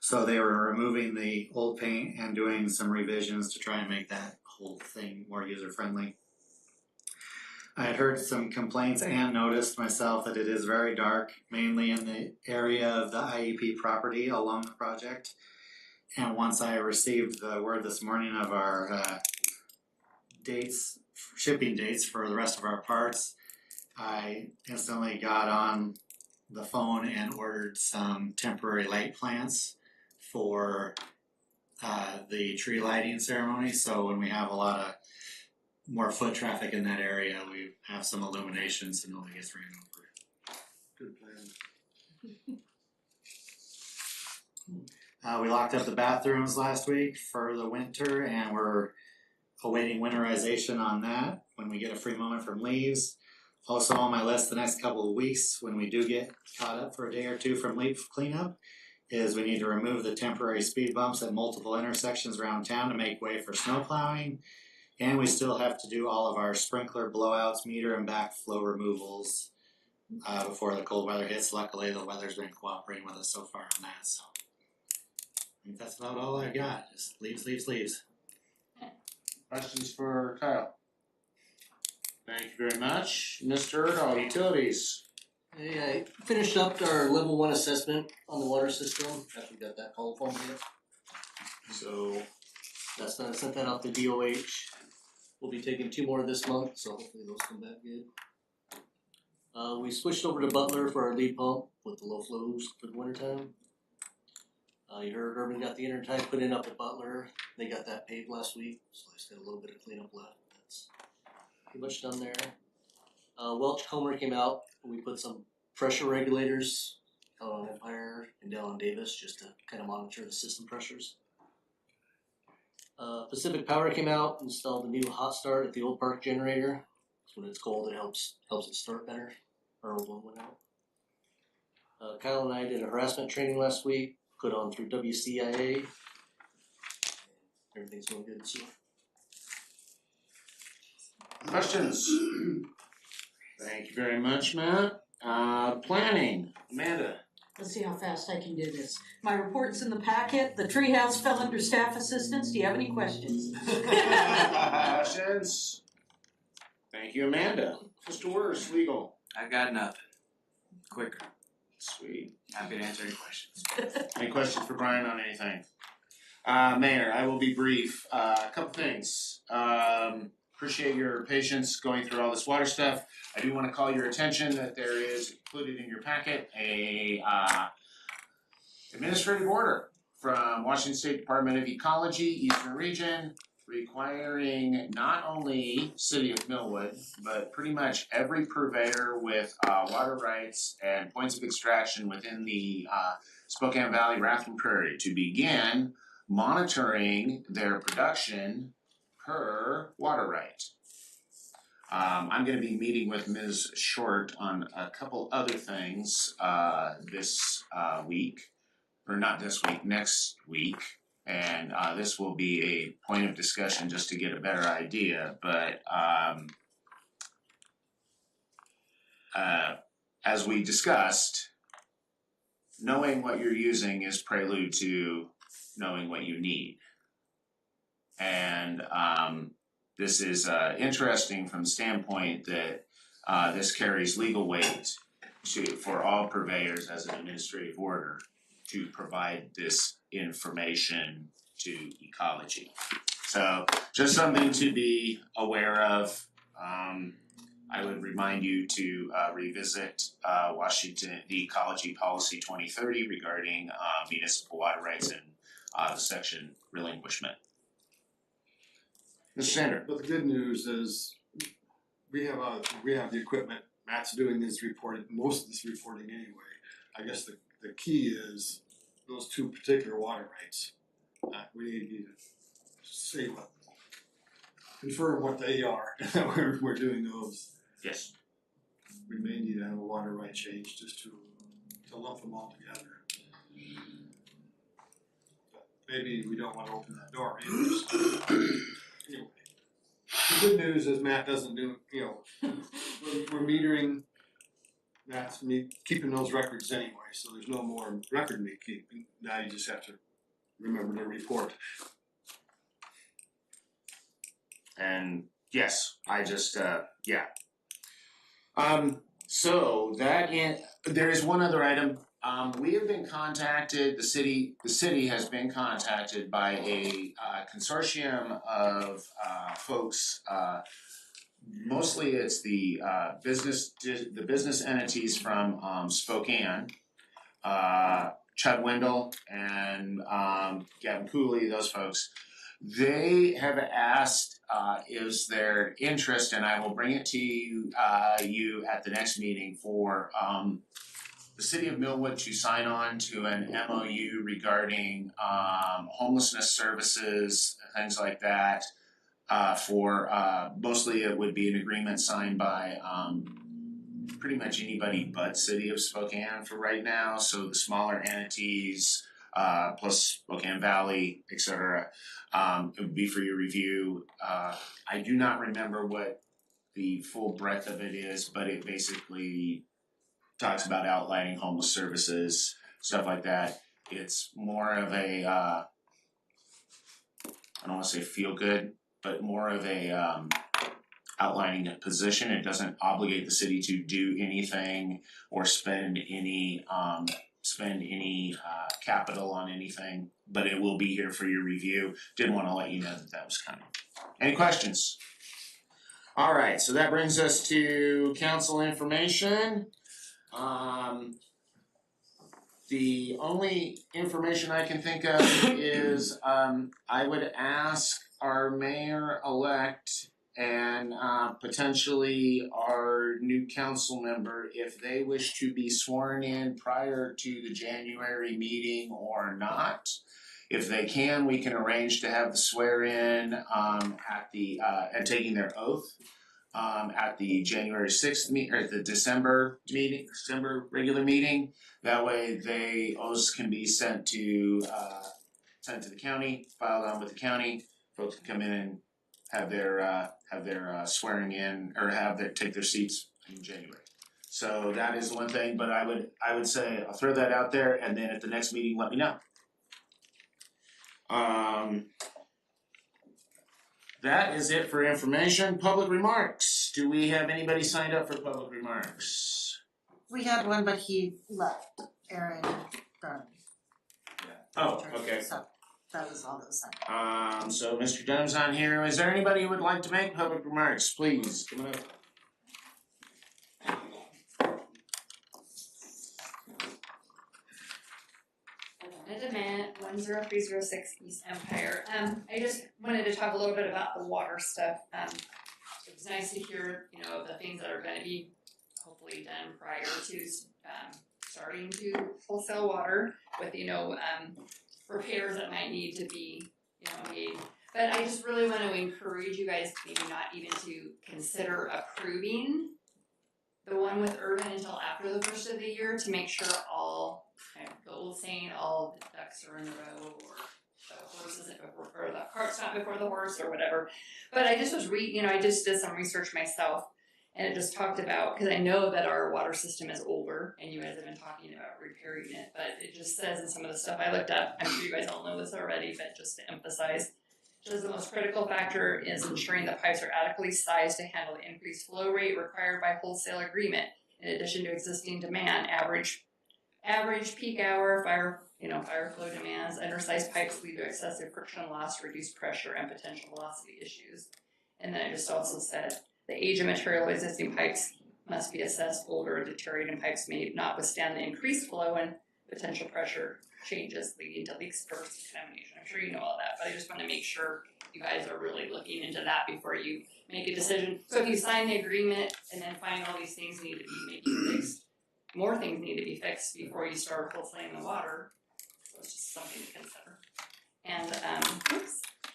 So they were removing the old paint and doing some revisions to try and make that whole thing more user friendly. I had heard some complaints and noticed myself that it is very dark, mainly in the area of the IEP property along the project. And once I received the word this morning of our dates, shipping dates for the rest of our parts, I instantly got on the phone and ordered some temporary light plants for the tree lighting ceremony. So when we have a lot of more foot traffic in that area, we have some illumination so nobody gets ran over. Good plan. We locked up the bathrooms last week for the winter, and we're awaiting winterization on that when we get a free moment from leaves. Also on my list the next couple of weeks, when we do get caught up for a day or two from leaf cleanup, is we need to remove the temporary speed bumps at multiple intersections around town to make way for snow plowing. And we still have to do all of our sprinkler blowouts, meter and backflow removals before the cold weather hits. Luckily, the weather's been cooperating with us so far on that. So I think that's about all I got. Just leaves. Questions for Kyle? Thank you very much. Mr. Erdahl, Utilities. Hey, I finished up our level 1 assessment on the water system after we got that call from you. So that's done. I sent that out to DOH. We'll be taking 2 more this month, so hopefully those come back good. We switched over to Butler for our lead pump with the low flows for the wintertime. You heard Urban got the intertype put in up at Butler. They got that paved last week, so they just got a little bit of cleanup left. That's pretty much done there. Welch Comer came out. We put some pressure regulators out on Empire and down on Davis just to kind of monitor the system pressures. Pacific Power came out, installed a new hot start at the old park generator. So when it's cold, it helps it start better. Our old one went out. Kyle and I did a harassment training last week, put on through WCIA. Everything's going good so. Questions? Thank you very much, Matt. Planning, Amanda. Let's see how fast I can do this. My report's in the packet. The treehouse fell under staff assistance. Do you have any questions? Questions? Thank you, Amanda. Mr. Wurst, legal. I got nothing. Quicker. Sweet. Happy to answer any questions. Any questions for Brian on anything? Mayor, I will be brief. A couple things. Appreciate your patience going through all this water stuff. I do want to call your attention that there is included in your packet a administrative order from Washington State Department of Ecology, Eastern Region, requiring not only City of Millwood, but pretty much every purveyor with water rights and points of extraction within the Spokane Valley, Rathrum Prairie to begin monitoring their production per water right. I'm going to be meeting with Ms. Short on a couple other things this week, or not this week, next week. And this will be a point of discussion just to get a better idea. But as we discussed, knowing what you're using is prelude to knowing what you need. And this is interesting from the standpoint that this carries legal weight for all purveyors as an administrative order to provide this information to ecology. So just something to be aware of. I would remind you to revisit Washington, the Ecology Policy 2030 regarding municipal water rights and the section relinquishment. Mr. Sander. But the good news is we have the equipment. Matt's doing this reporting, most of this reporting anyway. I guess the key is those 2 particular water rights. We need to say confirm what they are. we're doing those. Yes. We may need to have a water right change just to lump them all together. But maybe we don't want to open that door either. So, anyway, the good news is Matt doesn't do. We're metering. Matt's keeping those records anyway, so there's no more record keeping. Now you just have to remember to report. And yes, I just So there is one other item. We have been contacted, the city has been contacted by a consortium of folks, mostly it's the business entities from Spokane, Chud Wendell and Gavin Cooley, those folks. They have asked is there interest, and I will bring it to you at the next meeting, for the city of Millwood to sign on to an MOU regarding homelessness services, things like that. For mostly it would be an agreement signed by pretty much anybody but City of Spokane for right now. So the smaller entities, plus Spokane Valley, etc. It would be for your review. I do not remember what the full breadth of it is, but it basically talks about outlining homeless services, stuff like that. It's more of a, I don't want to say feel good, but more of a outlining a position. It doesn't obligate the city to do anything or spend any capital on anything, but it will be here for your review. Didn't want to let you know that was coming. Any questions? All right, so that brings us to council information. The only information I can think of is I would ask our mayor-elect and potentially our new council member if they wish to be sworn in prior to the January meeting or not. If they can, we can arrange to have the swear-in at the and taking their oath at the January 6th meeting, or the December meeting, December regular meeting. That way oaths can be sent to the county, filed on with the county. Folks can come in and have their swearing in, or take their seats in January. So that is one thing, but I would say I'll throw that out there, and then at the next meeting let me know. That is it for information. Public remarks. Do we have anybody signed up for public remarks? We had one, but he left, Aaron Dunn. Oh, okay. So that was all that was signed. So Mr. Dunn's on here. Is there anybody who would like to make public remarks? Please, come on up. Demand 10306 East Empire. I just wanted to talk a little bit about the water stuff. It was nice to hear, the things that are going to be hopefully done prior to starting to wholesale water with, repairs that might need to be, made. But I just really want to encourage you guys maybe not even to consider approving the one with Urban until after the first of the year, to make sure all, the old saying, all the ducks are in a row, or the horse isn't before, or the cart's not before the horse, or whatever. But I just was I just did some research myself, and it just talked about, because I know that our water system is older, and you guys have been talking about repairing it, but it just says in some of the stuff I looked up, I'm sure you guys all know this already, but just to emphasize, says the most critical factor is ensuring the pipes are adequately sized to handle the increased flow rate required by wholesale agreement. In addition to existing demand, average peak hour fire flow demands, undersized pipes lead to excessive friction loss, reduced pressure, and potential velocity issues. And then it just also said the age and material of existing pipes must be assessed. Older, deteriorating pipes may not withstand the increased flow and potential pressure changes, leading to leaks, bursts, contamination. I'm sure you know all that, but I just want to make sure you guys are really looking into that before you make a decision. So if you sign the agreement and then find all these things need to be maybe fixed, more things need to be fixed before you start wholesaling the water. So it's just something to consider. And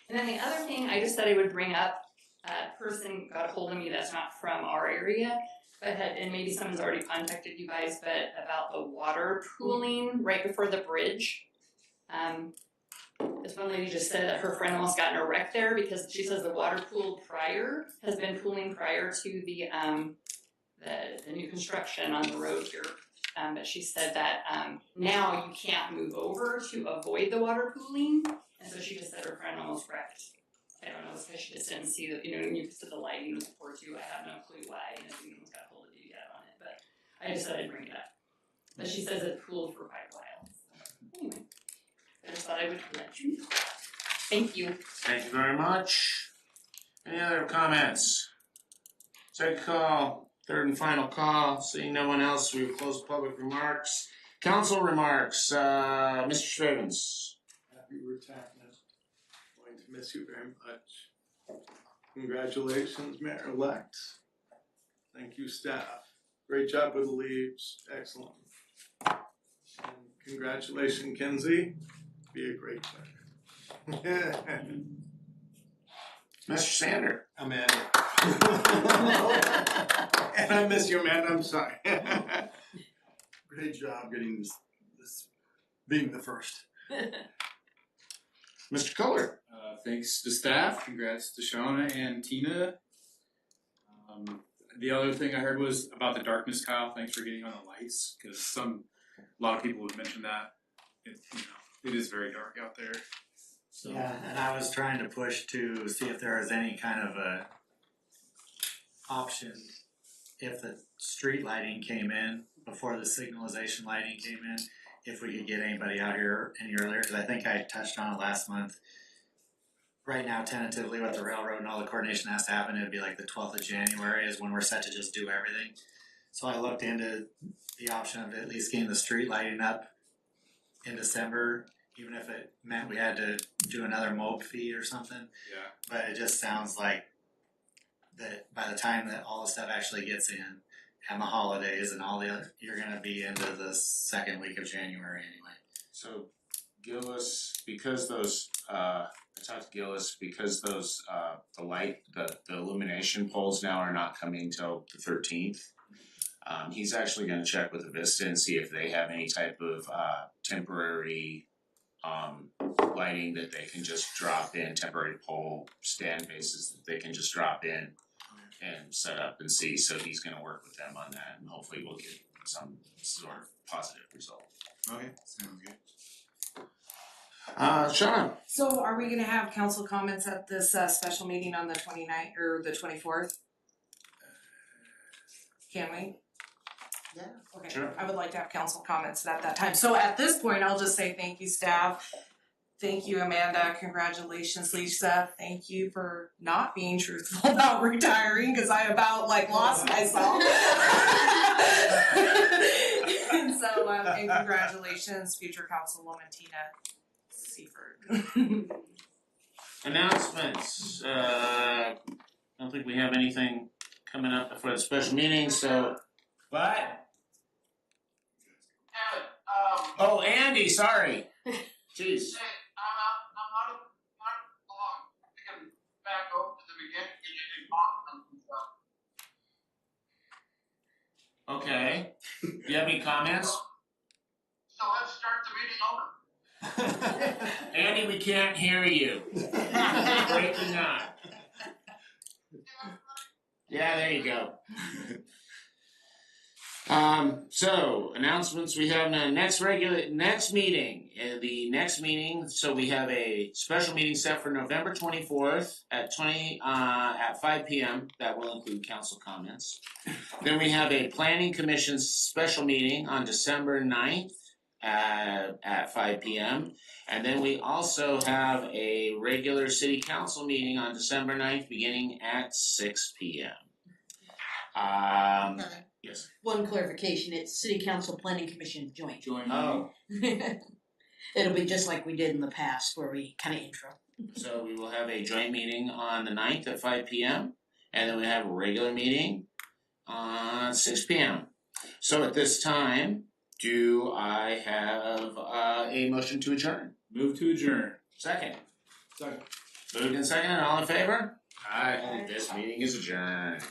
then the other thing I just said I would bring up, a person got a hold of me that's not from our area, and maybe someone's already contacted you guys, but about the water pooling right before the bridge. This one lady just said that her friend almost got in a wreck there because she says the water has been pooling prior to the new construction on the road here. But she said that now you can't move over to avoid the water pooling, and so she just said her friend almost wrecked. I don't know, it's because she just didn't see when you said the lighting before too. I have no clue why, anyone got hold of you yet on it, but I just said I'd bring it up. But she says it cooled for quite a while. So, anyway, I just thought I would let you know. Thank you. Thank you very much. Any other comments? Second call, third and final call. Seeing no one else, we will close public remarks. Council remarks, Mr. Stravens. Happy retirement. Going to miss you very much. Congratulations, Mayor-elect. Thank you, staff. Great job with the leaves. Excellent. And congratulations, Kenzie. Be a great clerk. Mr. Sander. Amanda. And I miss you, Amanda. I'm sorry. Great job getting this being the first. Mr. Kohler. Thanks to staff, congrats to Shauna and Tina. The other thing I heard was about the darkness, Kyle, thanks for getting on the lights, because a lot of people would mention that. It is very dark out there. So. Yeah, and I was trying to push to see if there was any kind of a option if the street lighting came in before the signalization lighting came in, if we could get anybody out here any earlier, because I think I touched on it last month. Right now, tentatively, with the railroad and all the coordination has to happen, it'd be like the 12th of January is when we're set to just do everything. So I looked into the option of at least getting the street lighting up in December, even if it meant we had to do another mob fee or something. Yeah. But it just sounds like that by the time that all the stuff actually gets in, and the holidays and all the other, you're gonna be into the second week of January anyway. So Gillis, because those, I talked to Gillis, because those, the illumination poles now are not coming till the 13th. He's actually gonna check with Avista and see if they have any type of, temporary, lighting that they can just drop in, temporary pole stand bases that they can just drop in and set up and see. So he's gonna work with them on that, and hopefully we'll get some sort of positive result. Okay, sounds good. Shauna. So are we gonna have council comments at this special meeting on the 29th or the 24th? Can we? Yeah. Okay, Sure. I would like to have council comments at that time. So at this point, I'll just say thank you, staff. Thank you, Amanda. Congratulations, Lisa. Thank you for not being truthful about retiring, because I about lost myself. And so, and congratulations, future Councilwoman Tina Seifert. Announcements, I don't think we have anything coming up before the special meeting, so. What? Oh, Andy, sorry. Jeez. Hey, I'm not long. I can back up to the beginning, you can talk and stuff. Okay. Do you have any comments? So let's start the meeting over. Andy, we can't hear you. Breaking up. Yeah, there you go. So announcements, we have the next meeting, so we have a special meeting set for November 24th at 5 p.m. That will include council comments. Then we have a planning commission special meeting on December 9th at 5 p.m. And then we also have a regular city council meeting on December 9th beginning at 6 p.m. Yes. One clarification, it's City Council Planning Commission joint. Oh. It'll be just like we did in the past where we kinda intro. So we will have a joint meeting on the 9th at 5 p.m. and then we have a regular meeting on 6 p.m. So at this time, do I have a motion to adjourn? Move to adjourn. Second. Second. Moved and second, all in favor? Aye. This meeting is adjourned.